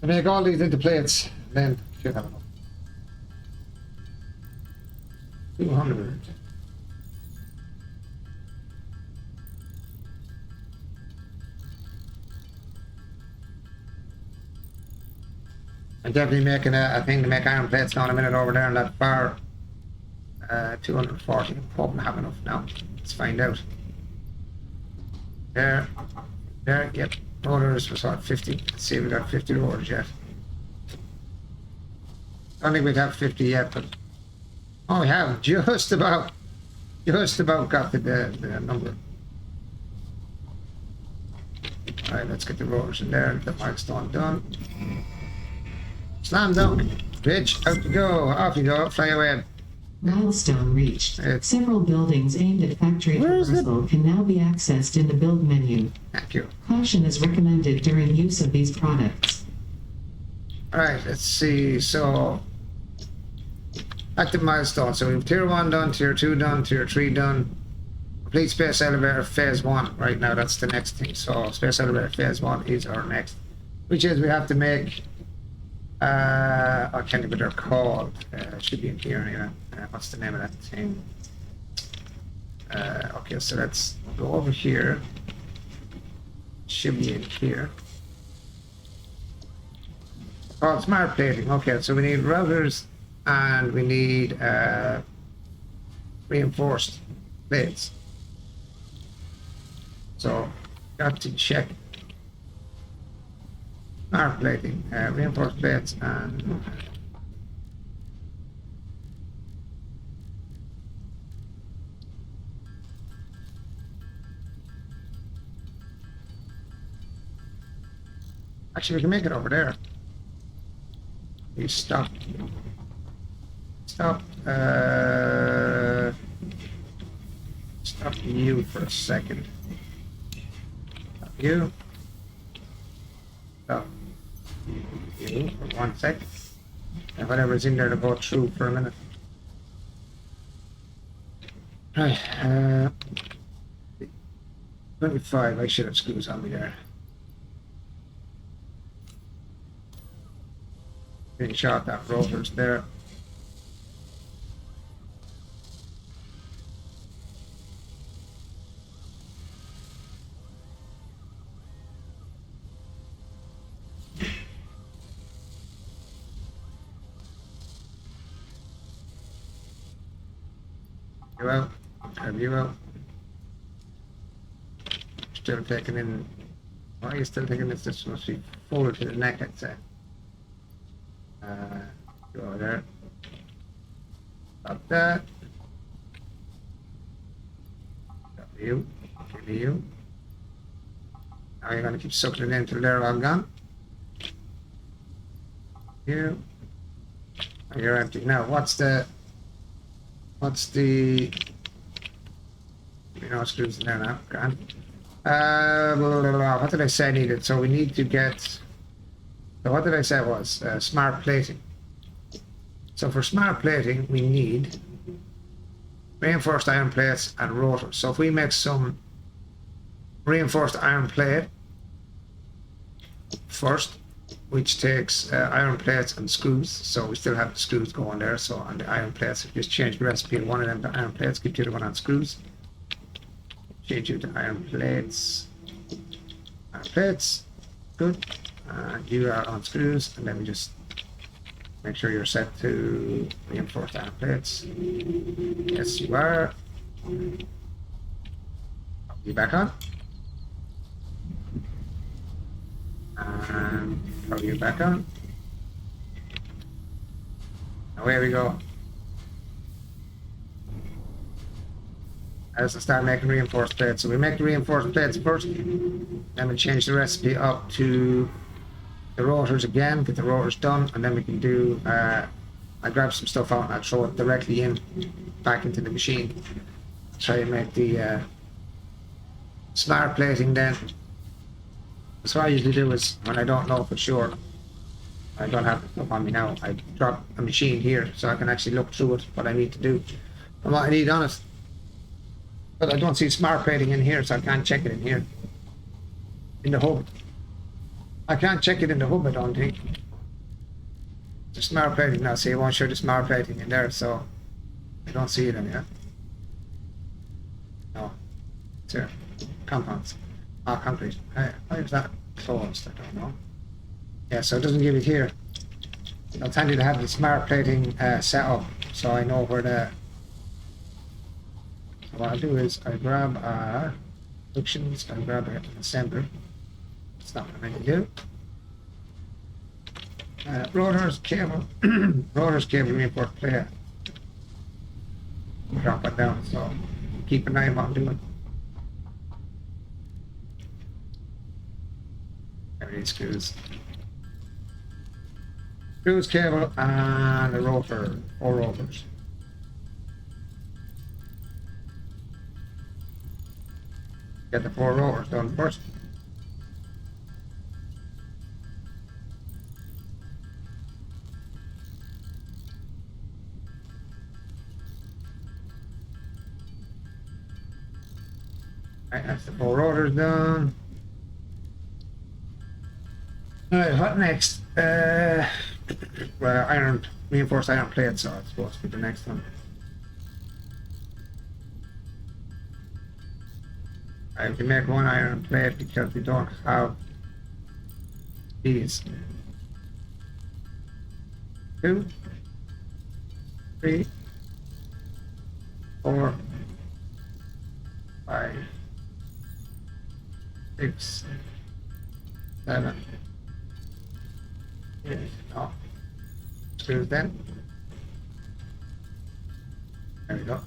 I make all these into plates, then should have enough. 200. I'm definitely making a thing to make iron plates now in a minute over there in that bar. 240. I'm hoping I have enough now. Let's find out. There, yep. Rollers was what, 50? Let's see if we got 50 rollers yet. I don't think we'd have 50 yet, but oh, we have just about got the number. All right, let's get the rollers in there. The milestone done. Slam dunk, bitch, out you go, off you go, fly away. Milestone reached. It's- Several buildings aimed at factory Where is it? traversal can now be accessed in the build menu. Thank you. Caution is recommended during use of these products. All right, let's see. So, active milestone. So we have tier 1 done, tier 2 done, tier 3 done. Complete space elevator phase 1. Right now, that's the next thing. So, space elevator phase 1 is our next, which is we have to make. I can't think what they're called. It should be in here anyway. What's the name of that thing? Okay, so let's go over here. Should be in here. Oh, smart plating. Okay, so we need routers and we need reinforced plates. So, got to check smart plating, reinforced plates, and actually we can make it over there. You stop. Stop you for a second. Stop you. Stop you for 1 second. And whatever's in there to go through for a minute. Right, 25, I should have screws on me there. Finish out that rotors there. You out, have you out. Still taking in, why are you still taking this? This must be forward to the neck, I'd say. Go over there. Stop that. Stop you. Give me you. Now you're gonna keep sucking it in until they're all gone. You. And you're empty. Now what's the you know, screws in there now, grand. Blah, blah, blah, blah. What did I say I needed? So we need to get, so what did I say was smart plating. So for smart plating, we need reinforced iron plates and rotors. So if we make some reinforced iron plate first, which takes iron plates and screws, so we still have the screws going there. So on the iron plates, if you just change the recipe of one of them to iron plates, keep the other one on screws. Change you to iron plates. Iron plates, good. And you are on screws, and then we just make sure you're set to reinforced iron plates. Yes, you are. You back on. And throw you back on. Away we go. As I start making reinforced plates. So we make the reinforced plates first, then we change the recipe up to the rotors again, get the rotors done, and then we can do, I grab some stuff out and I'll throw it directly in, back into the machine. Try and make the smart plating then. So what I usually do is, when I don't know for sure, I don't have the stuff on me now, I drop a machine here so I can actually look through it, what I need to do, and what I need on it. But I don't see smart plating in here, so I can't check it in here. In the hub. I can't check it in the hub, I don't think. The smart plating now, see, it won't show the smart plating in there, so I don't see it in here. No. It's here. Compounds. Ah, concrete. Hey, why is that closed? I don't know. Yeah, so it doesn't give it here. So it's handy to have the smart plating set up, so I know where the... So what I'll do is I grab productions, I grab an assembler. That's not what I meant to do. Rotors, cable, rotors, cable, reinforced plate. Drop it down, so keep an eye on what I'm doing. Everything screws. Screws, cable, and the rotor, 4 rotors. Get the 4 rotors done first. Right, that's the 4 rotors done. Alright, what next? Well, reinforced iron plate, so it's supposed to be the next one. I have to make 1 iron plate because we don't have these. 2, 3, 4, 5, 6, 7. Yes, no. Screws then. There we go.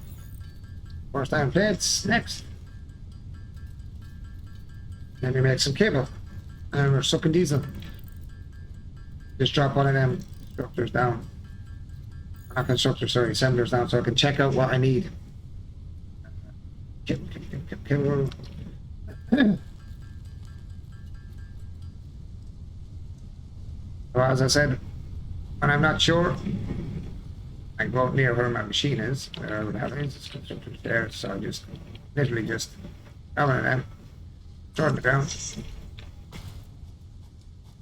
First iron plates, next. Then we make some cable. And we're sucking diesel. Just drop one of them constructors down. Not constructors, sorry, assemblers down so I can check out what I need. Cable. Well, as I said, when I'm not sure, I go out near where my machine is, where I would have any constructors there, so I just literally just grab one of them, throw it on the ground,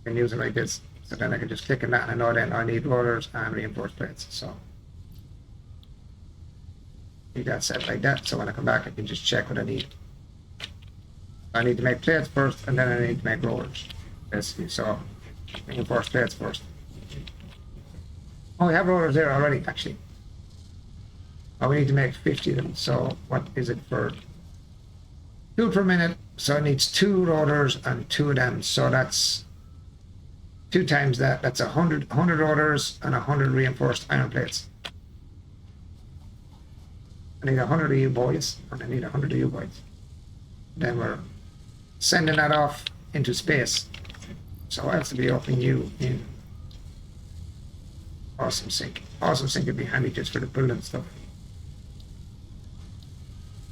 and use it like this. So then I can just click on that and I know then I need rotors and reinforced plates. So leave that set like that, so when I come back I can just check what I need. I need to make plates first and then I need to make rotors, basically. So reinforced plates first. Oh, we have rotors there already, actually. Oh, we need to make 50 of them. So what is it for? 2 per minute. So it needs 2 rotors and 2 of them. So that's 2 times that. That's 100 rotors and 100 reinforced iron plates. I need 100 of you boys, and I need 100 of you boys. Then we're sending that off into space. So I have to be opening you in Awesome Sync. Awesome Sync would be handy just for the building stuff.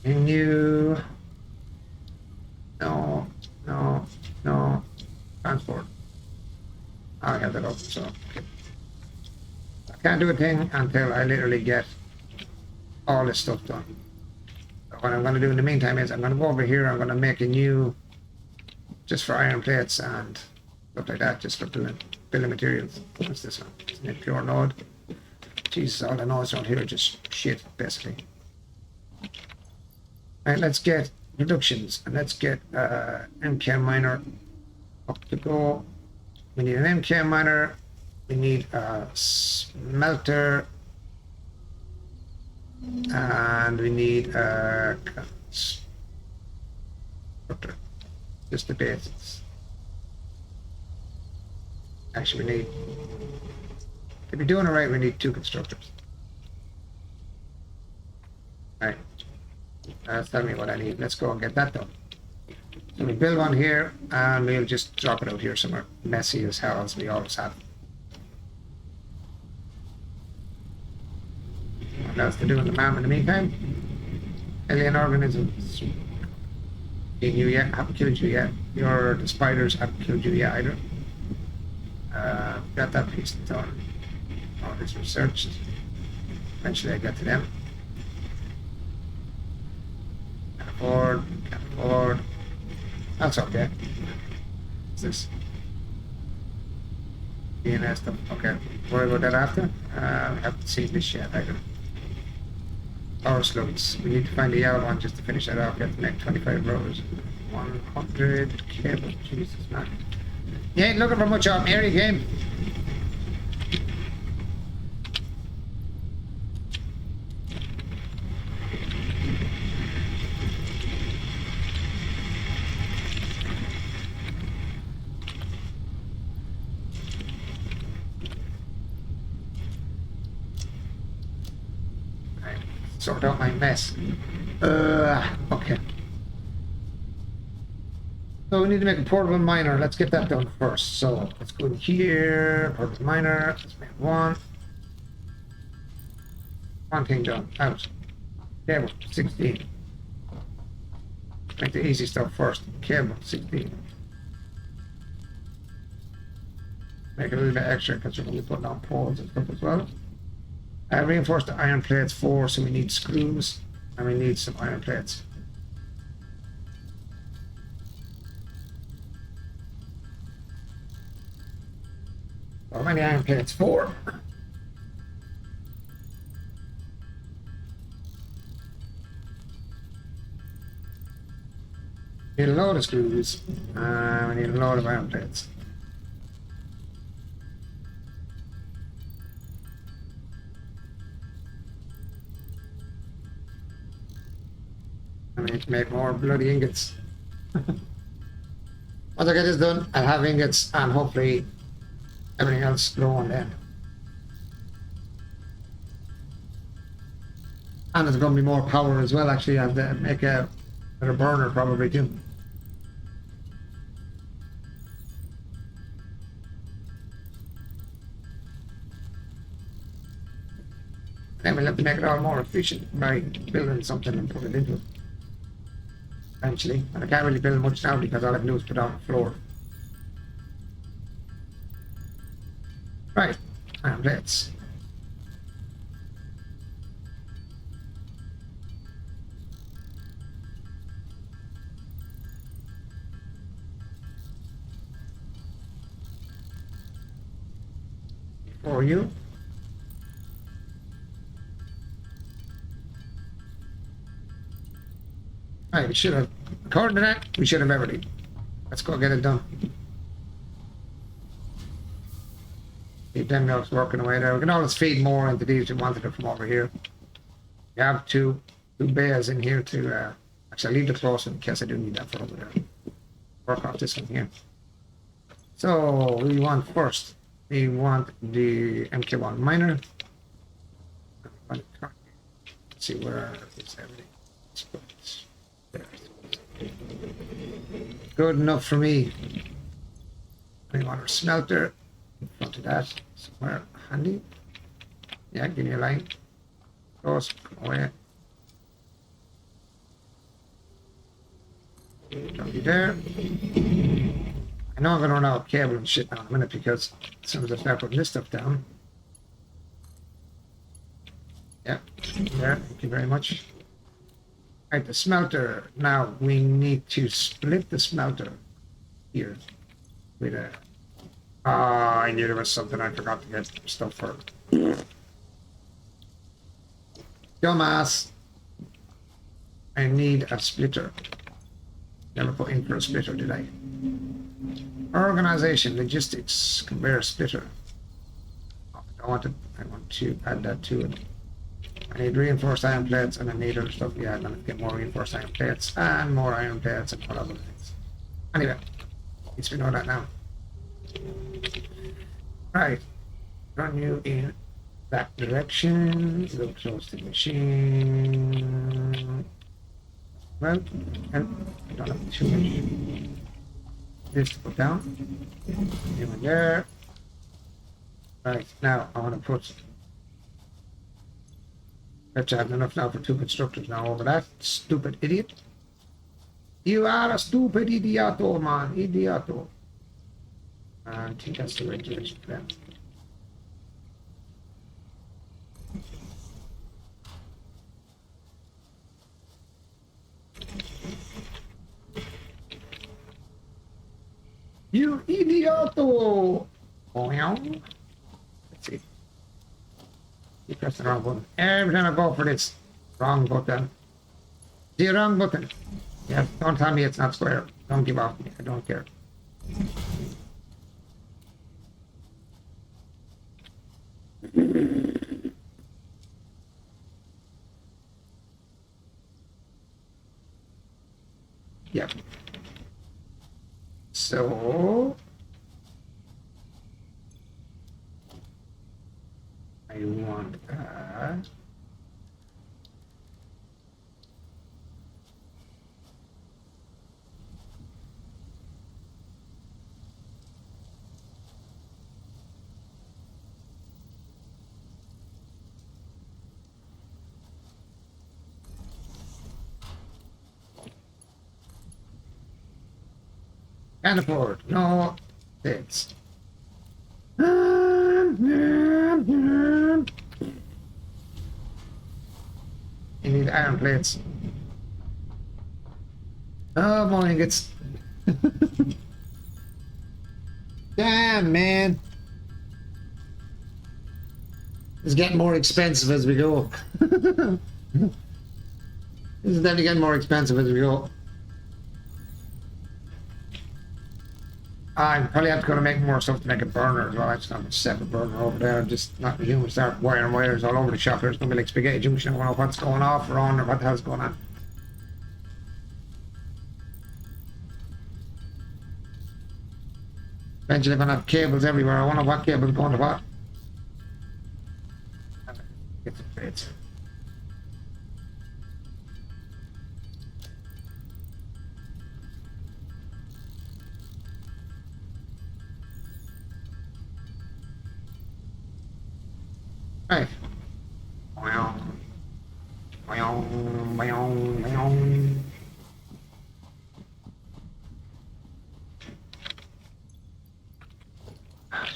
Menu. No. Transport. I have that open, so I can't do a thing until I literally get all this stuff done. So what I'm going to do in the meantime is I'm going to go over here. I'm going to make a new, just for iron plates and stuff like that, just for building materials. What's this one? Isn't it pure node? Jesus, all the nodes around here are just shit, basically. Right, let's get reductions and let's get MK miner up to go. We need an MK miner. We need a smelter. And we need a constructor. Just the basics. Actually, we need, to be doing it right, we need 2 constructors. Right. That's telling me what I need. Let's go and get that done. So we build one here, and we'll just drop it out here somewhere. Messy as hell, as we always have. What else to do in the map in the meantime? Alien organisms. Seen you yet? Haven't killed you yet. The spiders haven't killed you yet either. Got that piece done. All this researched. Eventually I get to them. Can't afford. That's okay. What's this? DNS stuff. Okay. Worry about that after. We haven't seen this yet either. Power slugs. We need to find the yellow one just to finish that off. Get the next 25 rows. 100 cable. Jesus, man. You ain't looking for much out Mary game. sort out my mess. Okay. So we need to make a portable miner. Let's get that done first. So let's go in here, portable miner. Let's make one. One thing done. Out. Cable 16. Make the easy stuff first. Cable 16. Make it a little bit extra because we're going to be putting on poles and stuff as well. Reinforce the iron plates 4, so we need screws and we need some iron plates. How many iron plates? 4. Need a load of screws. We need a load of iron plates. I need to make more bloody ingots. Once I get this done, I'll have ingots and hopefully everything else going then. And there's going to be more power as well, actually. I'll make a better burner probably too. Then we'll have to make it all more efficient by building something and put it into it. Eventually. And I can't really build much now because all I can do is put out the floor. Right. And let's. For you. Right, we should have, according to that, we should have everything. Let's go get it done. Keep them milks working away there. We can always feed more into these we wanted it from over here. We have two bays in here to, actually I'll leave the close one in case I do need that for over there. Work off this one here. So, we want first, we want the MK1 miner. Let's see where is everything. Good enough for me. I want a smelter in front of that somewhere handy. Yeah, give me a line. Close, come away. Don't be there. I know I'm gonna run out of cable and shit now in a minute because as soon as I start putting this stuff down. Yeah, there, thank you very much. Right, the smelter. Now we need to split the smelter here with a. I knew there was something I forgot to get stuff for. Dumbass. I need a splitter. Never put in for a splitter, did I? Organization, logistics, conveyor splitter. Oh, I want to add that to it. I need reinforced iron plates and I need other stuff. Yeah, I'm gonna get more reinforced iron plates and more iron plates and what other things. Anyway, at least we know that now. Right, run you in that direction. Look close to the machine. Well, I don't have too much. This to put down. Even there. Right, now I want to put. Bet you have enough now for 2 constructors now over that. Stupid idiot. You are a stupid idioto, man. Idioto. I think that's the right direction for them. You idioto! Oh, yeah. Let's see. You press the wrong button. Every time I go for this, wrong button. The wrong button. Yeah, don't tell me it's not square. Don't give up. I don't care. Yep. So I want Can't afford. No. It's. You need iron plates. Oh, morning gets. Damn, man. It's getting more expensive as we go. This is definitely getting more expensive as we go. I'm probably have to go to make more stuff to make a burner as well. I just have a separate burner over there. I'm just not the human start wiring wires all over the shop. There's gonna be like spaghetti junction. I don't know what's going off or on or what the hell's going on. Eventually gonna have cables everywhere. I wonder what cable's going to what. Get the plates. Right.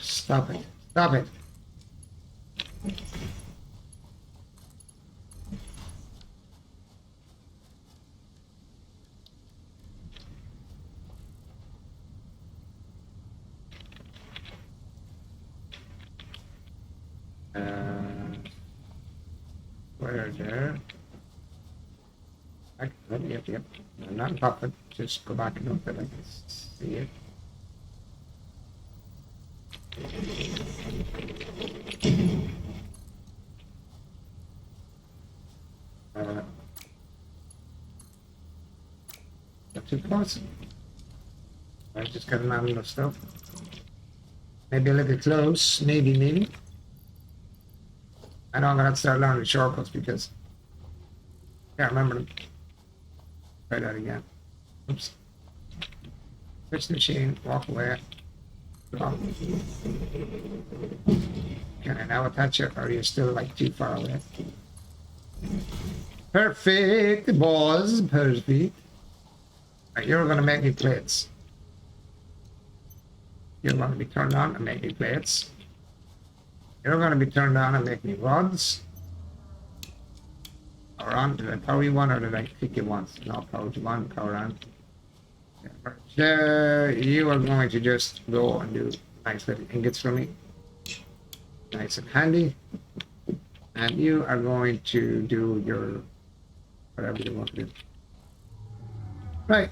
Stop it. Stop it. Where there? Yep. No, not on top of it. Just go back and look at it. I can see it. Not too close. I just got a lot of stuff. Maybe a little close. Maybe. I know I'm gonna have to start learning shortcuts because I can't remember them. Try that again. Oops. Switch the machine, walk away. Drop. Can I now attach it, or are you still like too far away? Perfect, it was perfect. Right, you're gonna make me plates. You're gonna be turned on and make me plates. You're going to be turned on and make me rods. Power on. Did I power you one or did I kick you once? No, power you one, power on. You are going to just go and do nice little ingots for me. Nice and handy. And you are going to do your whatever you want to do. Right.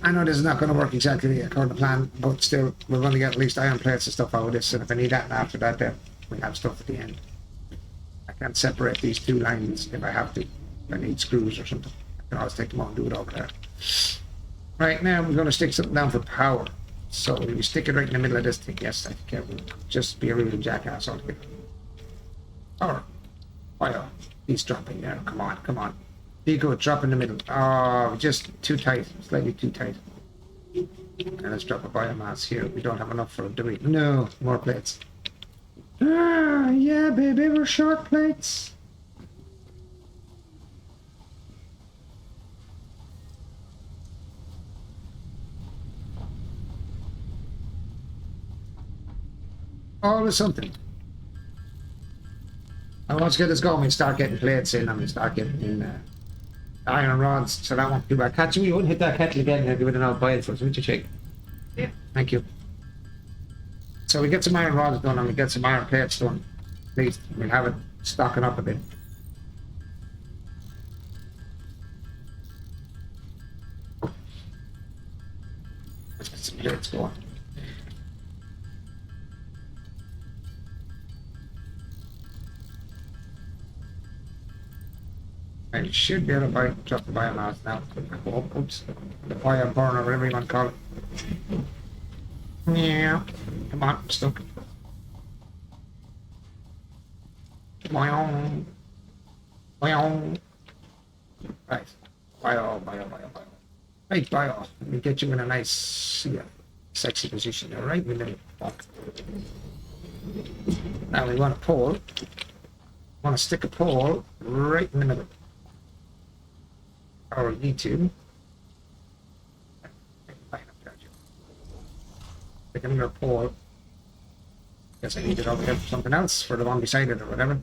I know this is not going to work exactly according to plan, but still, we're going to get at least iron plates and stuff out of this. And if I need that after that, then we have stuff at the end. I can't separate these two lines if I have to. If I need screws or something, I can always take them out and do it over there. Right now, we're going to stick something down for power. So we stick it right in the middle of this thing. Yes, I think I will just be a real jackass altogether. Power. Fire. He's dropping there. Come on. Be good. Drop in the middle. Oh, just too tight. Slightly too tight. And let's drop a biomass here. We don't have enough for it, do we? No, more plates. Ah, yeah, baby, we're short plates. Always something. And once we get this going, we start getting plates in and we start getting in iron rods, so that won't do bad. Catch me, you wouldn't hit that kettle again and give it an old boil for us, would you, shake? Yeah. Thank you. So we get some iron rods done and we get some iron plates done. At least we'll have it stocking up a bit. Let's get some plates going. I should be able to drop the biomass now. Oops. The fire burner, whatever you want to call it. Yeah. Come on, I'm stuck. Boing. Right. Bio. Right, bio. Let me get you in a nice, sexy position there, right in the middle. Now we want a pole. Want to stick a pole right in the middle. Or need to. make another pole. Guess I need it over here for something else, for the one beside it or whatever.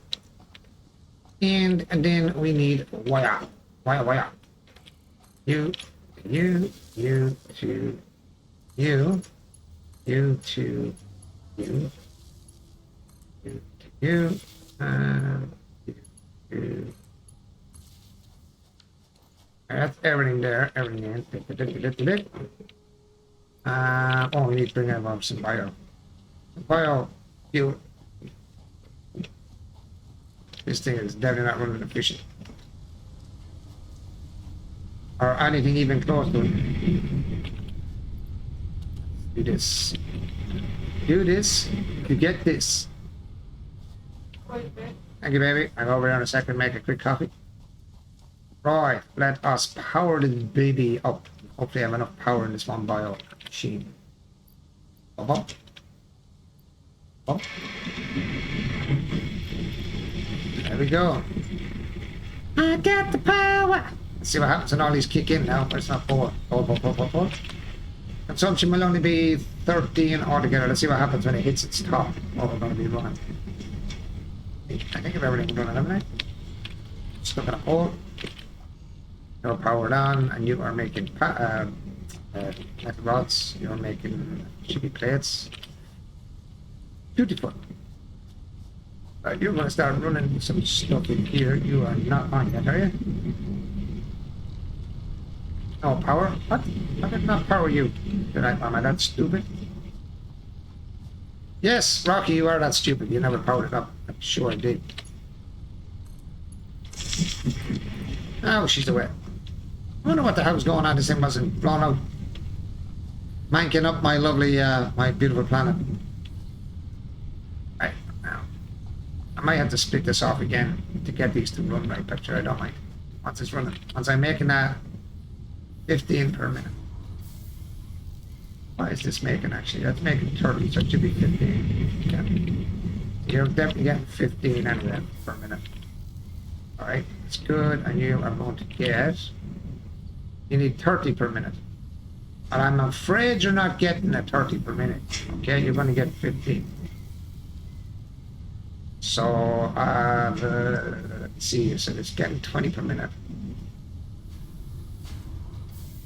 And then we need wire. Wire. You, two, you, two, you, and you. That's everything there, everything in. Oh, we need to bring in some bio fuel. This thing is definitely not running efficient. Or anything even close to it. Do this. Do this. You get this. Wait a minute. Thank you, baby. I'll go over there in a second, make a quick coffee. Right, let us power this baby up. Hopefully I have enough power in this one bio machine. Up. There we go. I got the power. Let's see what happens when all these kick in now. It's not 4. Consumption will only be 13 altogether. Let's see what happens when it hits its top. What we're going to be running. I think of everything running, haven't I? Stuck in a hole. You're powered on, and you are making metal rods. You're making chippy plates. Beautiful. Right, you're going to start running some stuff in here. You are not on yet, are you? No power? What? I did not power you. Did I? Am I that stupid? Yes, Rocky, you are that stupid. You never powered it up. I'm sure I did. Oh, she's away. I wonder what the hell's going on. This thing wasn't blown out. Manking up my lovely, my beautiful planet. Right, now. I might have to split this off again to get these to run right, but sure, I don't mind. Once it's running. Once I'm making that 15 per minute. Why is this making actually? That's making 30, so it should be 15. Yeah. You're definitely getting 15 anyway per minute. Alright, that's good. And you are going to get... You need 30 per minute. And I'm afraid you're not getting a 30 per minute. Okay, you're going to get 15. So, let's see, so it's getting 20 per minute.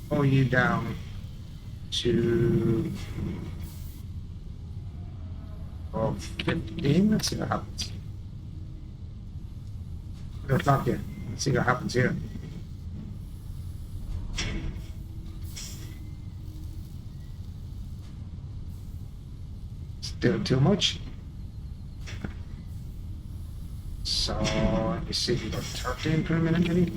Pull you down to 15. Let's see what happens. Good luck here. Let's see what happens here. Still too much. So let me see if we got 13 per minute maybe.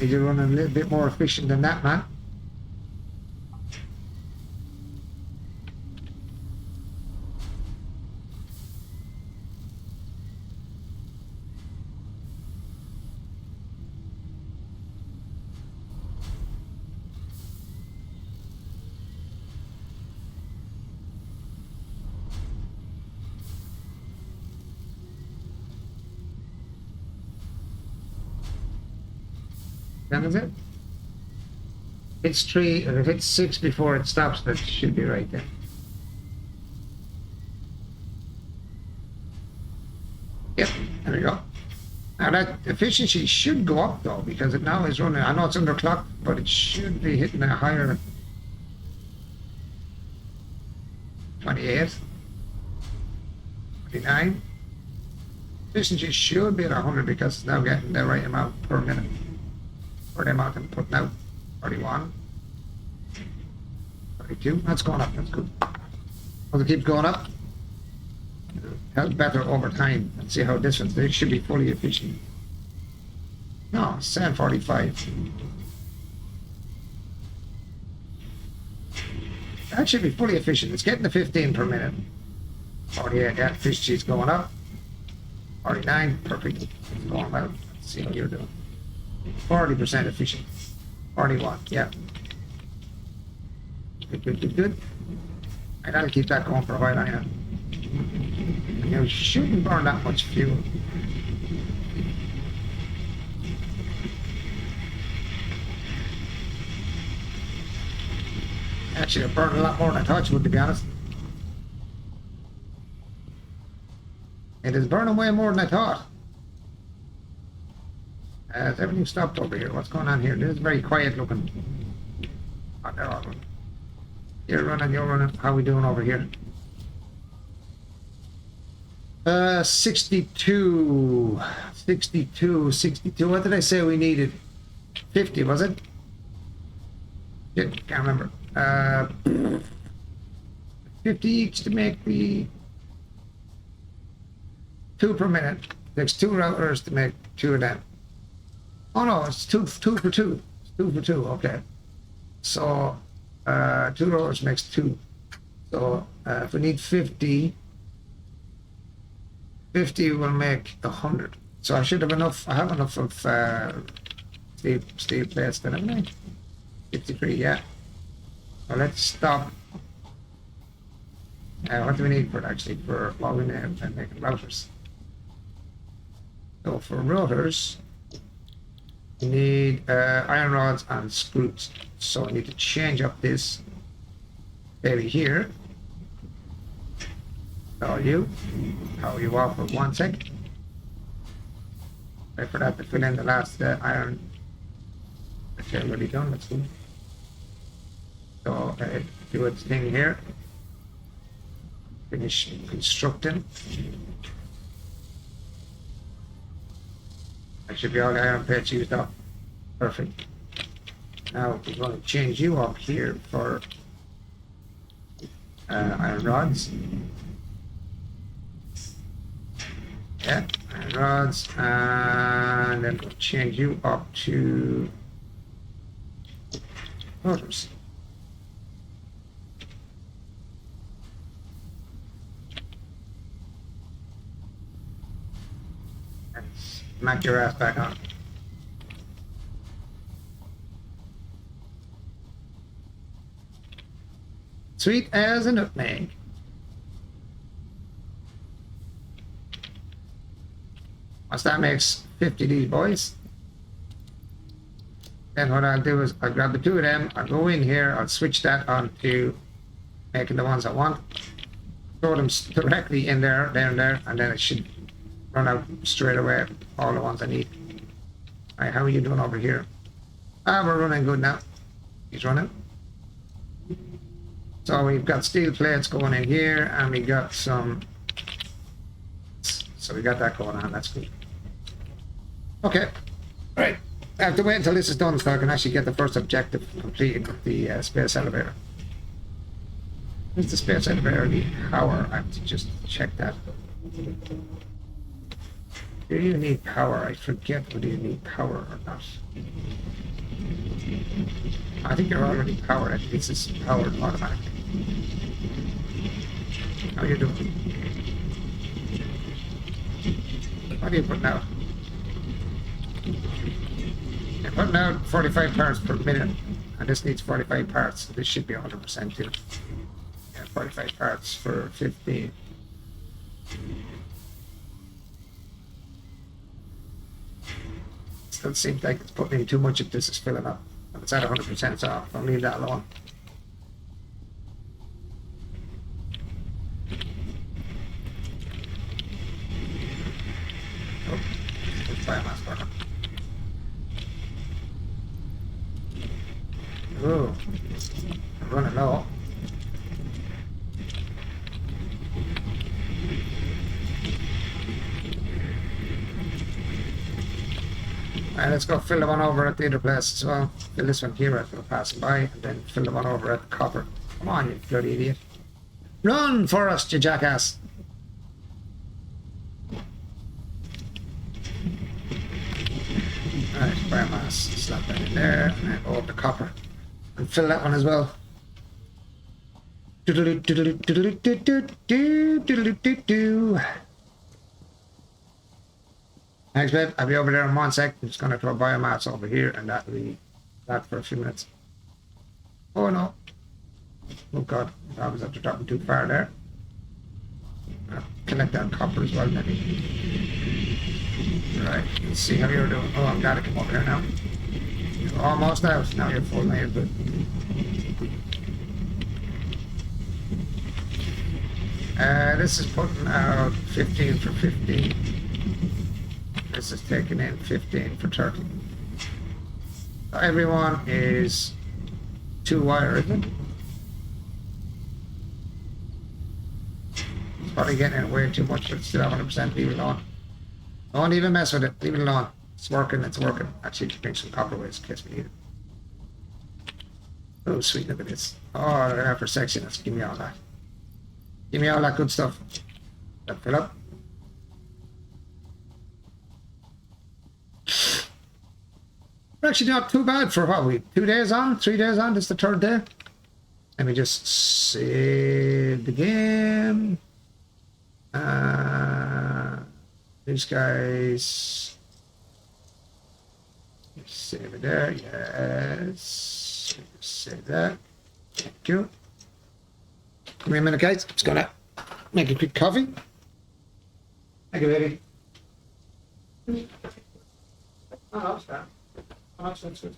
You're running a little bit more efficient than that, man. That is it. It's 3, if it's 6 before it stops, that should be right there. Yep, there we go. Now that efficiency should go up though, because it now is running, I know it's under clock, but it should be hitting a higher 28, 29. Efficiency should be at 100 because it's now getting the right amount per minute. For the amount I'm putting out. 31. 32. That's going up. That's good. Well, it keeps going up. That's better over time. Let's see how this one. They should be fully efficient. No, 745. That should be fully efficient. It's getting the 15 per minute. 48. Yeah, efficiency's going up. 49. Perfect. It's going well. Let's see how you're doing. 40% efficient. 41, yeah. Good. And I'll keep that going for a while anyway. You shouldn't burn that much fuel. Actually, it burned a lot more than I thought you would, to be honest. It is burning way more than I thought. Has everything stopped over here? What's going on here? This is very quiet looking. Oh, they're all running. You're running, you're running. How are we doing over here? 62. 62, 62. What did I say we needed? 50, was it? Yeah, can't remember. 50 each to make the 2 per minute. Takes 2 routers to make 2 of them. Oh no, it's two for two. It's 2 for 2, okay. So 2 routers makes 2. So if we need 50, 50 will make 100. So I should have enough. I have enough of steel plates then, haven't I? 53, yeah. So let's stop. What do we need for it actually? For logging in and making routers. So for routers, we need iron rods and screws. So I need to change up this baby here. Power you off for 1 sec. Wait for that to fill in the last iron. Okay, already done. Let's do. So do its thing here. Finish constructing. That should be all the iron plates used up. Perfect. Now we're going to change you up here for iron rods. Yeah, iron rods, and then we'll change you up to motors. And smack your ass back on. Sweet as a nutmeg. Once that makes 50 of these boys, then what I'll do is I'll grab the 2 of them, I'll go in here, I'll switch that on to making the ones I want, throw them directly in there, down there, and then it should run out straight away, all the ones I need. Alright, how are you doing over here? We're running good now. He's running. So we've got steel plates going in here, and we got some, so we got that going on, that's good. Okay, right. I have to wait until this is done so I can actually get the first objective completed with the space elevator. Where's the space elevator? The power. I have to just check that. Do you need power? I forget whether you need power or not. I think you're already powered. This is powered automatically. How are you doing? What are you putting out? You're putting out 45 parts per minute, and this needs 45 parts, so this should be 100% too. Yeah, 45 parts for 15. Still seems like it's putting in too much if this is filling up. If it's at 100%, so I'll leave that alone. Oh, biomass burner. Ooh, I'm running low. Alright, let's go fill the one over at the other place as well. Fill this one here as we're passing by, and then fill the one over at the copper. Come on, you bloody idiot. Run for us, you jackass! Alright, biomass. Slap that in there, and then over the copper. And fill that one as well. Thanks, babe. I'll be over there in 1 sec. I'm just going to throw biomass over here, and that'll be that for a few minutes. Oh no. Oh god, I was after dropping too far there. I'll collect that copper as well, maybe. Right, let's see how you're doing. Oh, I'm glad I came over here now. You're almost out. Now you're full, now you're good. This is putting out 15 for 15. This is taking in 15 for 30. So everyone is 2 wire, isn't it? It's probably getting in way too much, but it's still 100%. Leave it alone. Don't even mess with it. Leave it alone. It's working. It's working. Actually, bring some copper waste in case we need it. Oh, sweet. Look at this. Oh, look at that for sexiness. Give me all that. Give me all that good stuff. That fill up. We're actually not too bad for what we 2 days on, 3 days on. This is the 3rd day. Let me just save the game. These guys. Save it there. Yes. Save that. Thank you. Give me a minute, guys. I'm just gonna make a quick coffee. Thank you, baby. Oh, no, it's fine. Oh, it's good.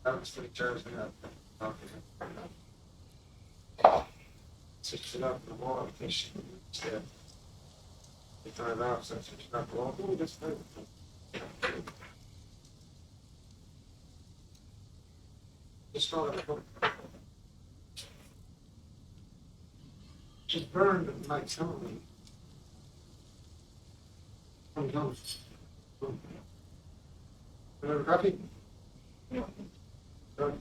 That was 3 chairs now. Switch it up the wall, fish. Yeah. You turn it off, so switch it up the wall. Ooh, that's fine. Just throw it up. Just burned it like something. Come on. Another coffee? Yeah. Good.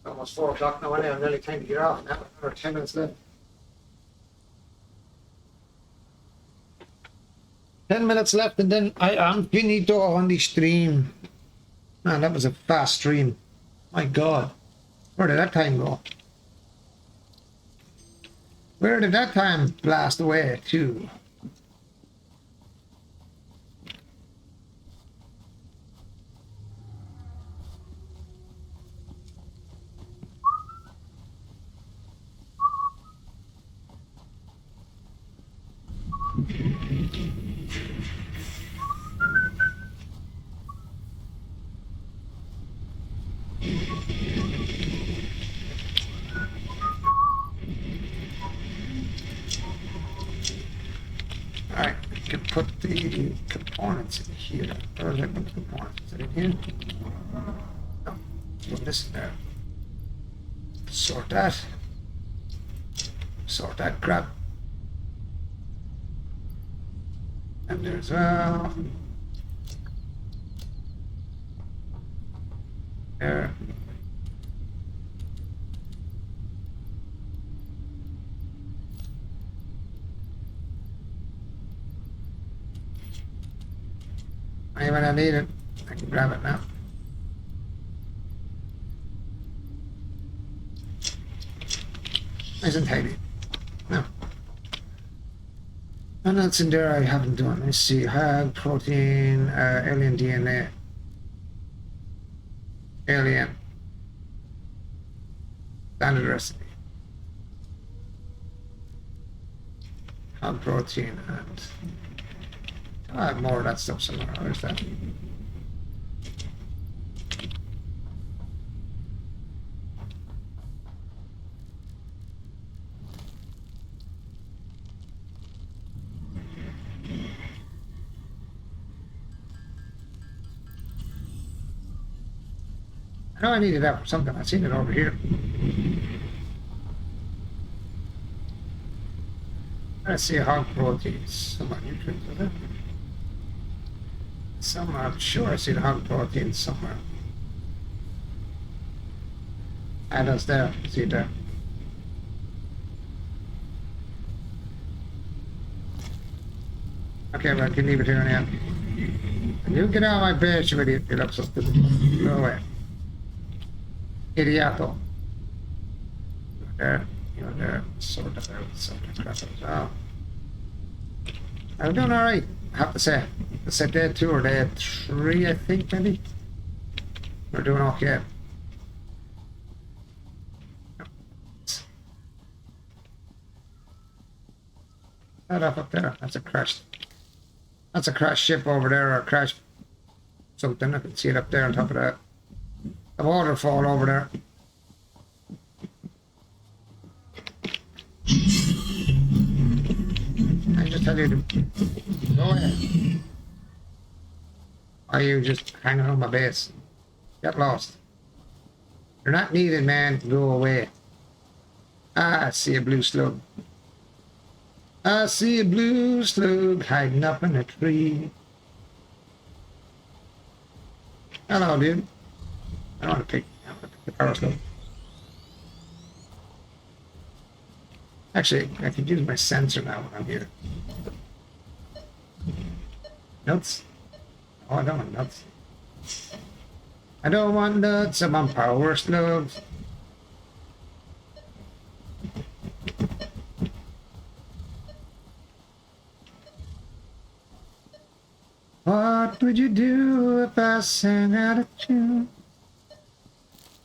Almost 4 o'clock now, anyway. I'm nearly time to get off now. Another 10 minutes left. 10 minutes left, and then I am finito on the stream. Man, that was a fast stream. My God. Where did that time go? Where did that time blast away to? Alright, we can put the components in here. Where is it? Put the components? Is it in here? No. Put this in there. Sort that. Sort that crap. And there as well. There. Maybe when I need it, I can grab it now. Nice and tidy. No. And that's in there I haven't done. Let's see. Hag, protein, alien DNA. Alien. Standard recipe. Hog protein and I have more of that stuff somewhere. Where's that? I know I needed that for something. I've seen it over here. Let's see hog proteins. Some are nutrients, is it? Somewhere, I'm sure I see the hog proteins somewhere. And that's there. See it there. Okay, well, I can leave it here in the end. You get out of my page, you idiot. You look so stupid. Go away. Idioto. There. You Down there, sort that out, sort that crap out as well. I'm doing alright, I have to say. It's a day 2 or day 3, I think, maybe. We're doing okay. That up there, that's a crashed. That's a crashed ship over there, or a crashed something. I can see it up there on top of that. The waterfall over there. I just tell you to go ahead. Are you just hanging on my base? Get lost. You're not needed, man. Go away. Ah, I see a blue slug. I see a blue slug hiding up in a tree. Hello, dude. I don't want to pick the power slug. Actually, I could use my sensor now when I'm here. Nuts? Oh, I don't want nuts. I don't want nuts, I want power slugs. What would you do if I sang out a tune?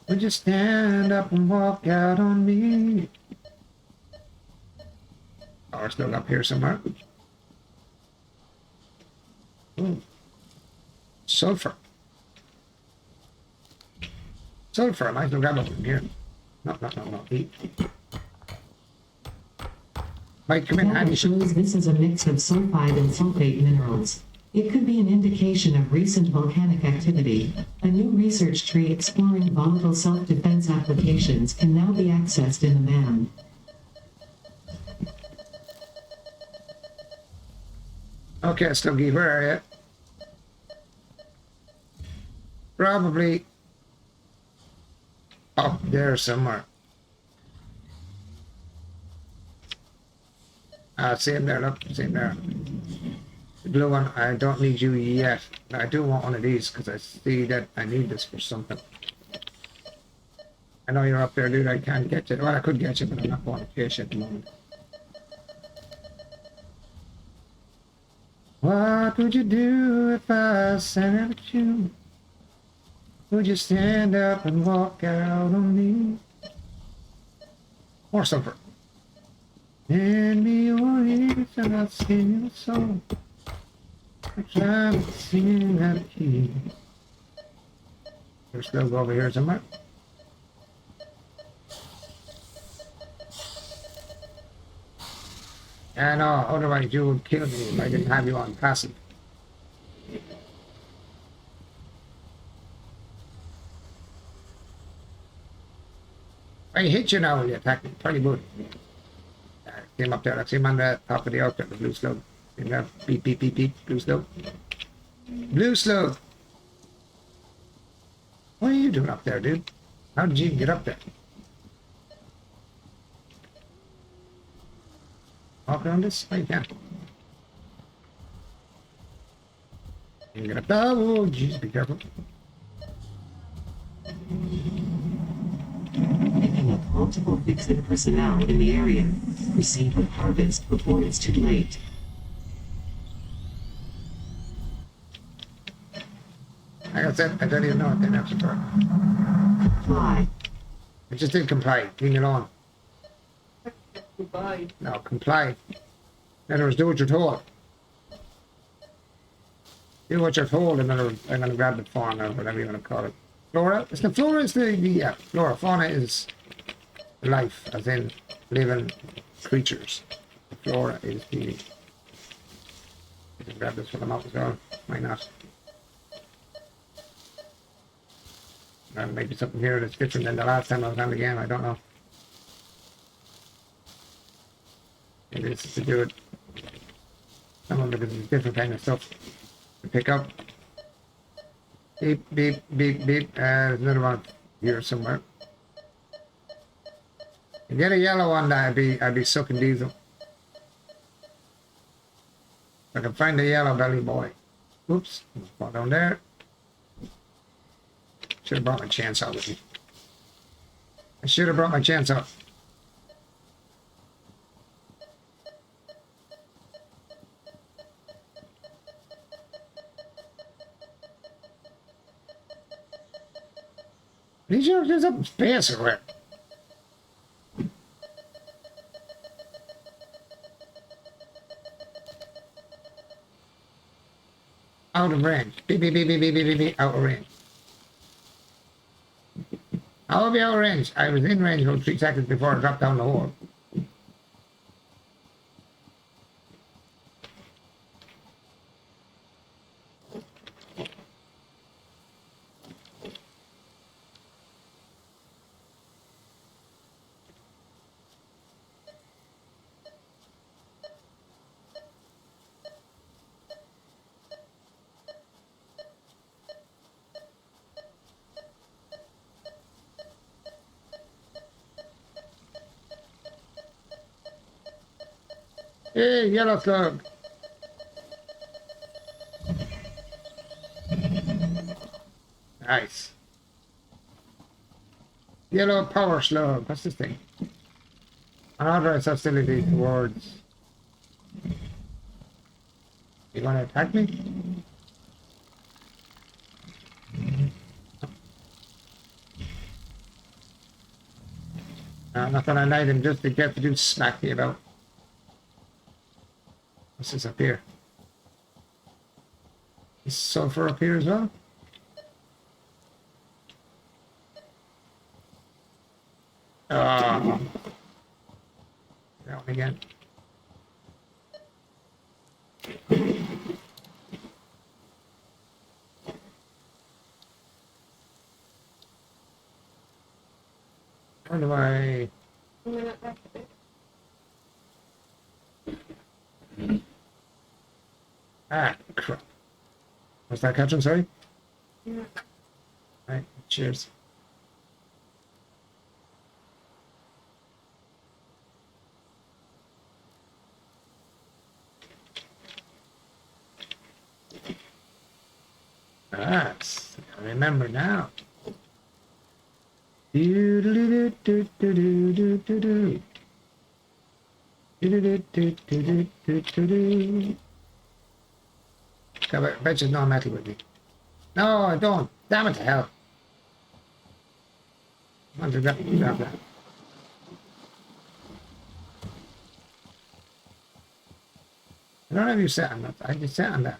Would you stand up and walk out on me? Power slug up here somewhere. Ooh. Sulfur. Sulfur, I might as well grab it from here. No, eat. Might come in Data handy. shows this is a mix of sulfide and sulfate minerals. It could be an indication of recent volcanic activity. A new research tree exploring volatile self-defense applications can now be accessed in the MAM. Okay, Sluggy, where are you? Probably up there somewhere. See him there, look, see him there. The blue one, I don't need you yet. I do want one of these because I see that I need this for something. I know you're up there, dude. I can't get you. Well, I could get you, but I'm not going to chase you at the moment. What would you do if I sang at you? Would you stand up and walk out on me? More sulfur. Lend me your ears and I'll sing you a song. I'm trying to sing out of key. There's still over here somewhere. I know, otherwise you would kill me if I didn't have you on passive. I hit you now when you attack me. Pretty good. Came up there. I see him on the top of the oak there, the blue slug. In there. Beep, beep, beep, beep. Blue slug. Blue slug! What are you doing up there, dude? How did you even get up there? Walk around this? Oh, you can. You get up there. Oh, jeez, be careful. Picking up multiple fixed personnel in the area. Proceed with harvest before it's too late. Like I said, I don't even know what they're next for. Comply. I just did comply. Leave me alone. Goodbye. No, comply. In other words, do what you're told. Do what you're told, and then I'm going to grab the fauna or whatever you want to call it. Flora? It's the flora is yeah, flora. Fauna is life, as in living creatures. The flora is the... I can grab this one out as well. Why not? Maybe something here that's different than the last time I was on the game. I don't know. Maybe this is to do it. Some of it is different kind of stuff to pick up. Beep, beep, beep, beep. There's another one here somewhere. You get a yellow one, I'd be sucking diesel. If I can find the yellow belly boy. Oops, fall down there. Should have brought my chance out with me. I should have brought my chance out. up in space or where? Out of range. Beep, beep, beep, beep, beep, beep, beep, beep. Out of range. I'll be out of range. I was in range about 3 seconds before I dropped down the hole. Hey, yellow slug. Nice. Yellow power slug. What's this thing? Unauthorized hostility towards... You want to attack me? I'm not gonna light him just to get to do smack me about. What's this up here? Is sulfur up here as well? Ah, that one again. Where do I? I'm gonna activate. Ah, crap. What's that catching? Sorry? Yeah. Right, cheers. That's, I remember now. Do do do do do do do do. Do do do do do do do. I bet you're not metal with me. No, I don't. Damn it to hell. I want to grab that. I don't have you set on that. I just set on that.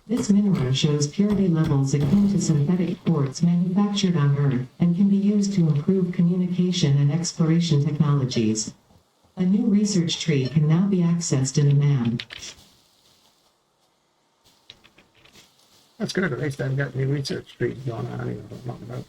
This mineral shows purity levels akin to synthetic quartz manufactured on Earth and can be used to improve communication and exploration technologies. A new research tree can now be accessed in Amman. That's good. At least I've got new research trees going on. I don't even know what I'm talking about.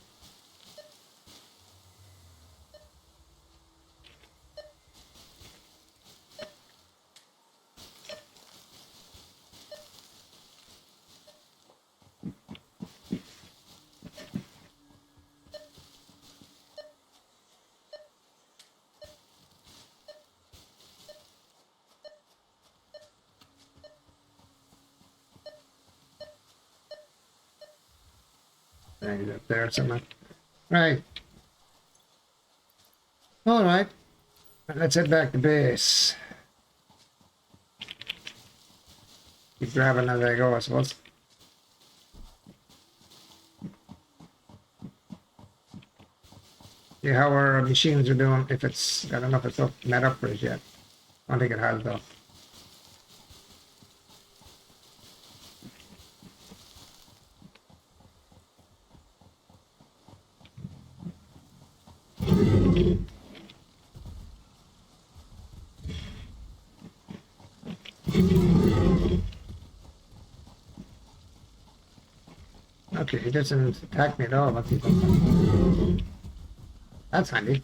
He's up there somewhere. Right. All right. Let's head back to base. Keep grabbing as I go, I suppose. See how our machines are doing. If it's, I don't know if it's up, met up for us yet. I don't think it has though. Okay, he doesn't attack me at all. That's handy.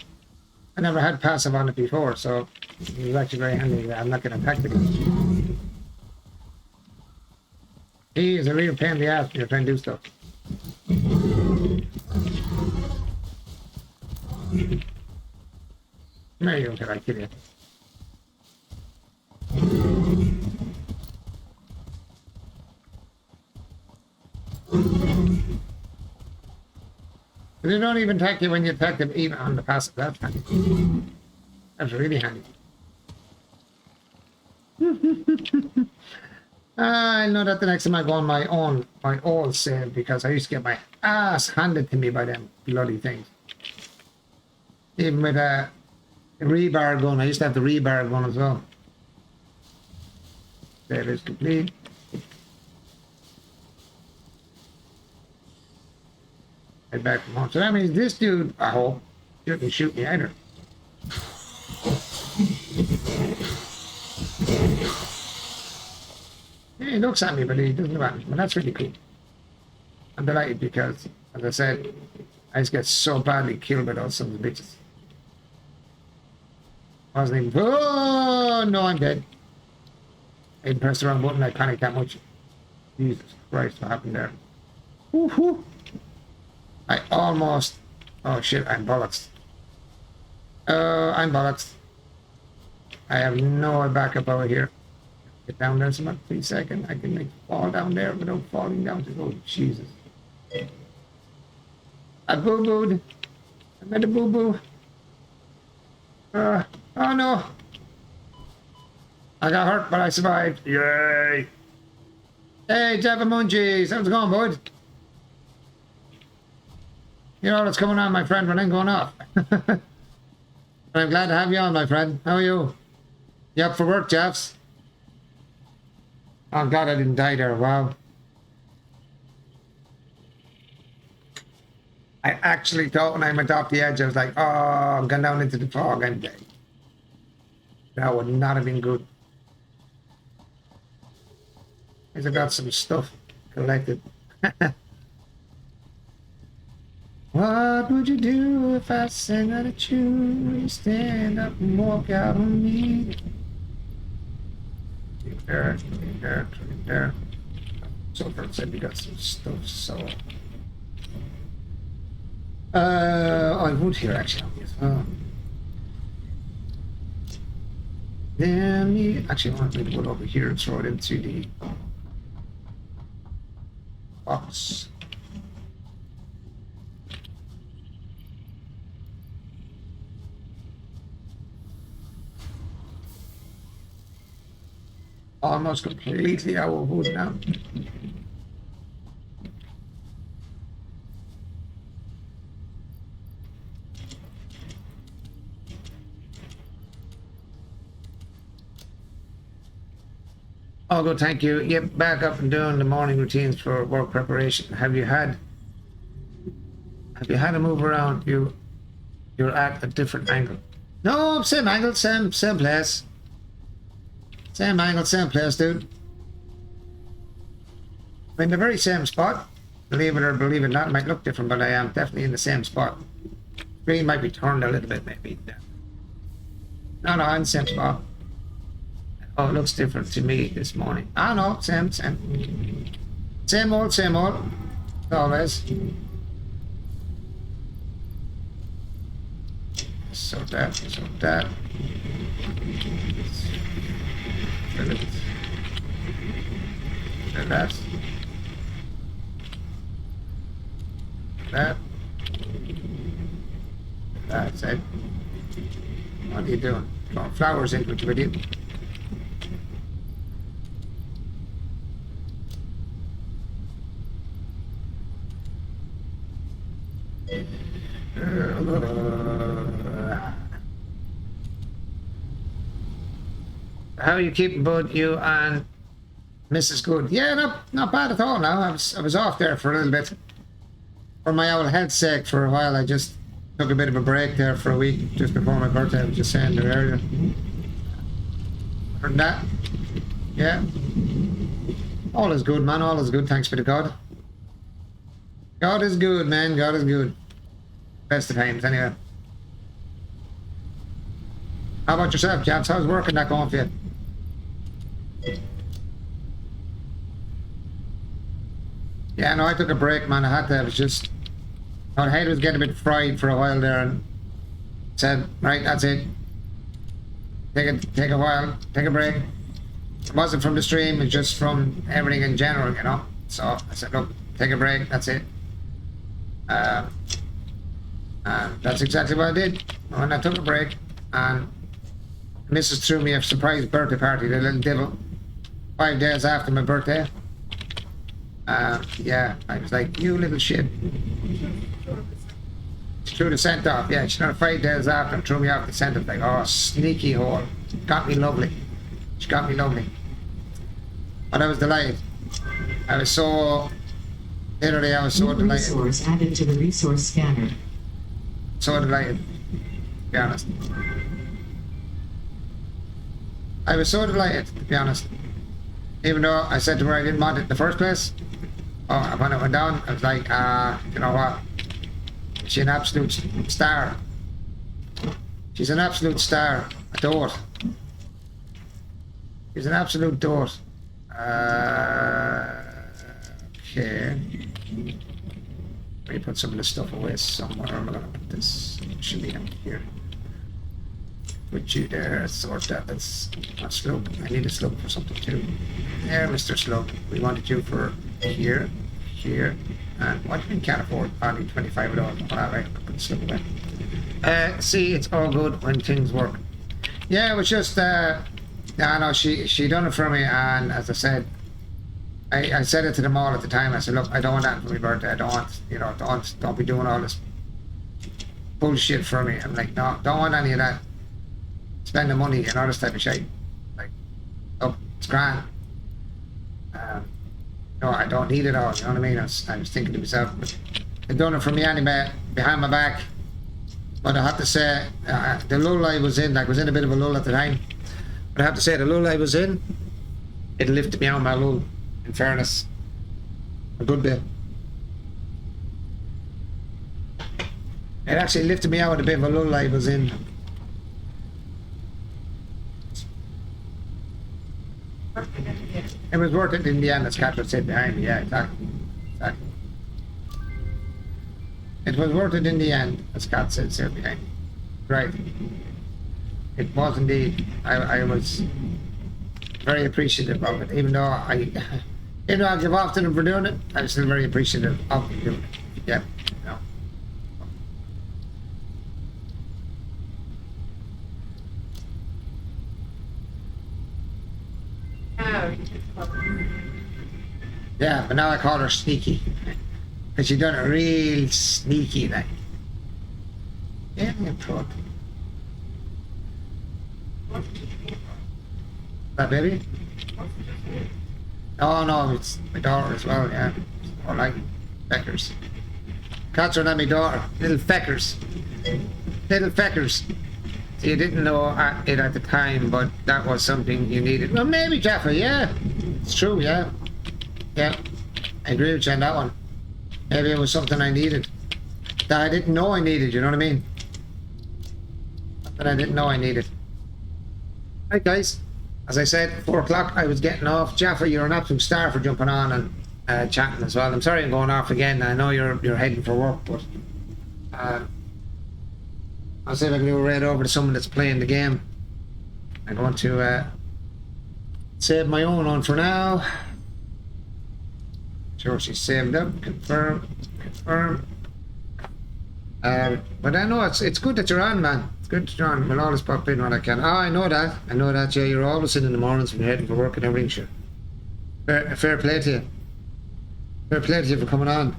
I never had passive on it before, so it's actually very handy. I'm not going to attack the guy. He is a real pain in the ass when you're trying to do stuff. There you go, until I kill you. They don't even attack you when you attack them even on the passive. That's handy. That's really handy. I know that the next time I go on my old save because I used to get my ass handed to me by them bloody things. Even with a rebar gun, I used to have the rebar gun as well. Save is complete. Head back from home. So that means this dude, I hope, shouldn't shoot me either. Yeah, he looks at me, but he doesn't look at me. But that's really cool. I'm delighted because, as I said, I just get so badly killed by those sons of bitches. I wasn't even. Oh no, I'm dead. I didn't press the wrong button. I panicked that much. Jesus Christ, what happened there? Woohoo! I almost. Oh shit! I'm bollocks. I'm bollocks. I have no backup over here. Get down there, someone, please. Second, I can like fall down there without falling down. Oh Jesus! I boo booed. I made a boo boo. Oh no! I got hurt, but I survived. Yay! Hey, Java Munchies, how's it going, bud? You know what's going on, my friend, when I'm going off. I'm glad to have you on, my friend. How are you? You up for work, Jeffs? Oh, God, I didn't die there. Wow. I actually thought when I went off the edge, I was like, oh, I'm going down into the fog. I'm dead. That would not have been good. I've got some stuff collected. What would you do if I sang out at you? You stand up and walk out on me. There. So far said we got some stuff, so I would here actually as well. Then me actually I want me to go over here and throw it into the box. Almost completely out of wood now. All good, thank you. Yep, back up and doing the morning routines for work preparation. Have you had a move around? You're at a different angle. No, same angle, same place. Same angle, same place, dude. I'm in the very same spot. Believe it or believe it not, it might look different, but I am definitely in the same spot. Screen might be turned a little bit, maybe. No, I'm in the same spot. Oh, it looks different to me this morning. I don't know, same. Same old. Always. So that. And that. That's it. What are you doing? Throwing flowers into it with you. How are you keeping, bud? You and Mrs. Good? Yeah, not bad at all now. I was off there for a little bit. For my old health's sake for a while. I just took a bit of a break there for a week just before my birthday. I was just saying there earlier. Heard that? Yeah. All is good, man. All is good. Thanks be to God. God is good, man. God is good. Best of times, anyway. How about yourself, chaps? How's working that going for you? Yeah, no, I took a break, man. I had to. I was just... My head was getting a bit fried for a while there and said, right, that's it. Take a while. Take a break. It wasn't from the stream. It's just from everything in general, you know? So I said, look, take a break. That's it. And that's exactly what I did. When I took a break and Mrs. threw me a surprise birthday party, the little devil. 5 days after my birthday. Yeah, I was like, you little shit. She threw the scent off. Yeah, she done it 5 days after and threw me off the scent. I was like, oh, sneaky whore. Got me lovely. She got me lovely. But I was delighted. I was so... Literally, I was so New delighted. resource added to the resource scanner. So delighted, to be honest. I was so delighted, to be honest. Even though I said to her I didn't want it in the first place. Oh, when it went down, I was like, you know what? She's an absolute star. She's an absolute star. A dote. She's an absolute dote. Okay. Let me put some of this stuff away somewhere. I'm gonna put this. It should be in here. Put you there. Sort that. That's not Slug. I need a Slug for something too. There, Mr. Slug. We wanted you for here, here, and what do you mean can't afford? Only 25 of those. All right, I'll put the Slug away. See, it's all good when things work. Yeah, it was just. No, she done it for me, and as I said. I said it to them all at the time. I said, look, I don't want that for my birthday. I don't want, you know, don't be doing all this bullshit for me. I'm like, no, don't want any of that. Spend the money and all this type of shit. Like, oh, it's grand. No, I don't need it all. You know what I mean? I was thinking to myself, but they done it for me anyway, behind my back. But I have to say, the lull I was in, like, was in a bit of a lull at the time. But I have to say, the lull I was in, it lifted me out of my lull. In fairness, a good bit. It actually lifted me out of a bit of a lull I was in. It was worth it in the end, as Catherine said behind me. Yeah, exactly. It was worth it in the end, as Cat said behind me. Right. It was indeed. I was very appreciative of it, even though I give off to them for doing it. I'm still very appreciative of them doing it. Yeah, no. Oh, you could call it. Yeah, but now I call her sneaky. Because she done it real sneaky, like. Yeah, I'm proud. That baby? Oh no, it's my daughter as well, yeah. Or like feckers. Cats are not my daughter. Little feckers. Little feckers. So you didn't know it at the time, but that was something you needed. Well, maybe, Jaffa, yeah. It's true, yeah. Yeah. I agree with you on that one. Maybe it was something I needed. That I didn't know I needed, you know what I mean? That I didn't know I needed. Right, guys. As I said, 4 o'clock, I was getting off. Jaffa, you're an absolute star for jumping on and chatting as well. I'm sorry I'm going off again. I know you're heading for work, but I'll see if I can do a raid over to someone that's playing the game. I'm going to save my own on for now. Sure, she's saved up. Confirm. But I know it's good that you're on, man. It's good that you're on. We'll always pop in when I can. Oh, I know that. Yeah, you're always in the mornings when you're heading for work and everything. Sure. Fair play to you. Fair play to you for coming on.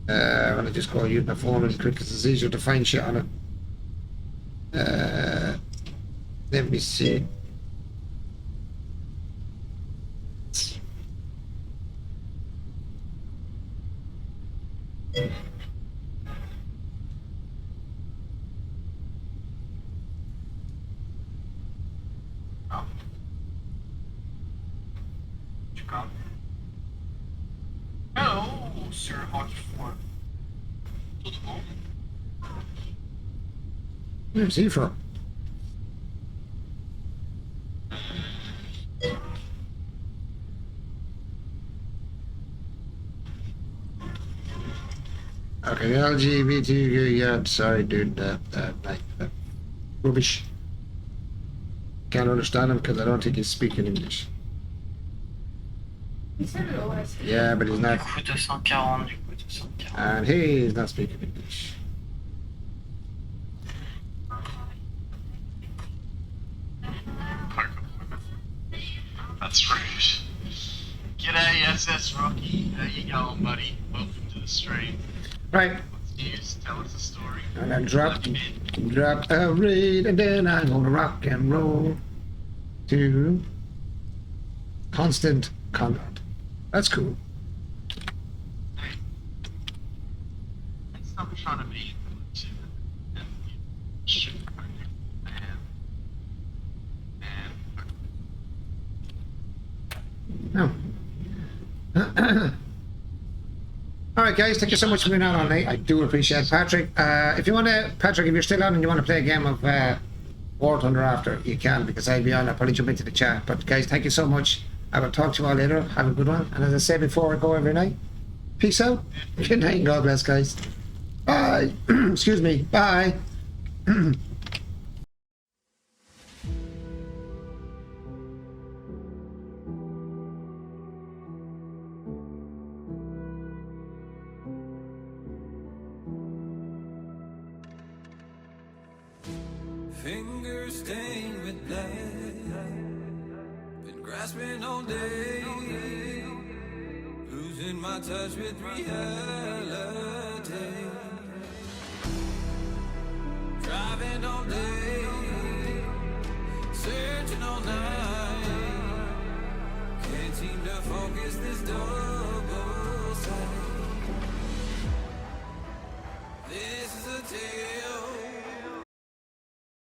I'm gonna just go use my phone really quick because it's easier to find shit on it. Let me see. Hello, Sir Hodgeford. Tudo bom? Where's he from? Okay, LGBT, yeah, sorry dude, that rubbish. Can't understand him because I don't think he's speaking English. He said it was. Yeah, but he's Du not, coup, 240, du coup, 240. and he's not speaking English. Right. Please tell us a story. And I drop a raid, and then I'm gonna rock and roll to constant combat. That's cool. Stop trying to make and shoot No. All right, guys. Thank you so much for being on all night. I do appreciate it, Patrick. If you want to, Patrick, if you're still on and you want to play a game of War Thunder after, you can, because I'll be on. I'll probably jump into the chat. But guys, thank you so much. I will talk to you all later. Have a good one. And as I say before, I go every night. Peace out. Good night and God bless, guys. Bye. Excuse me. Bye. Fingers stained with blood. Been grasping all day. Losing my touch with reality. Driving all day. Searching all night. Can't seem to focus this double sight.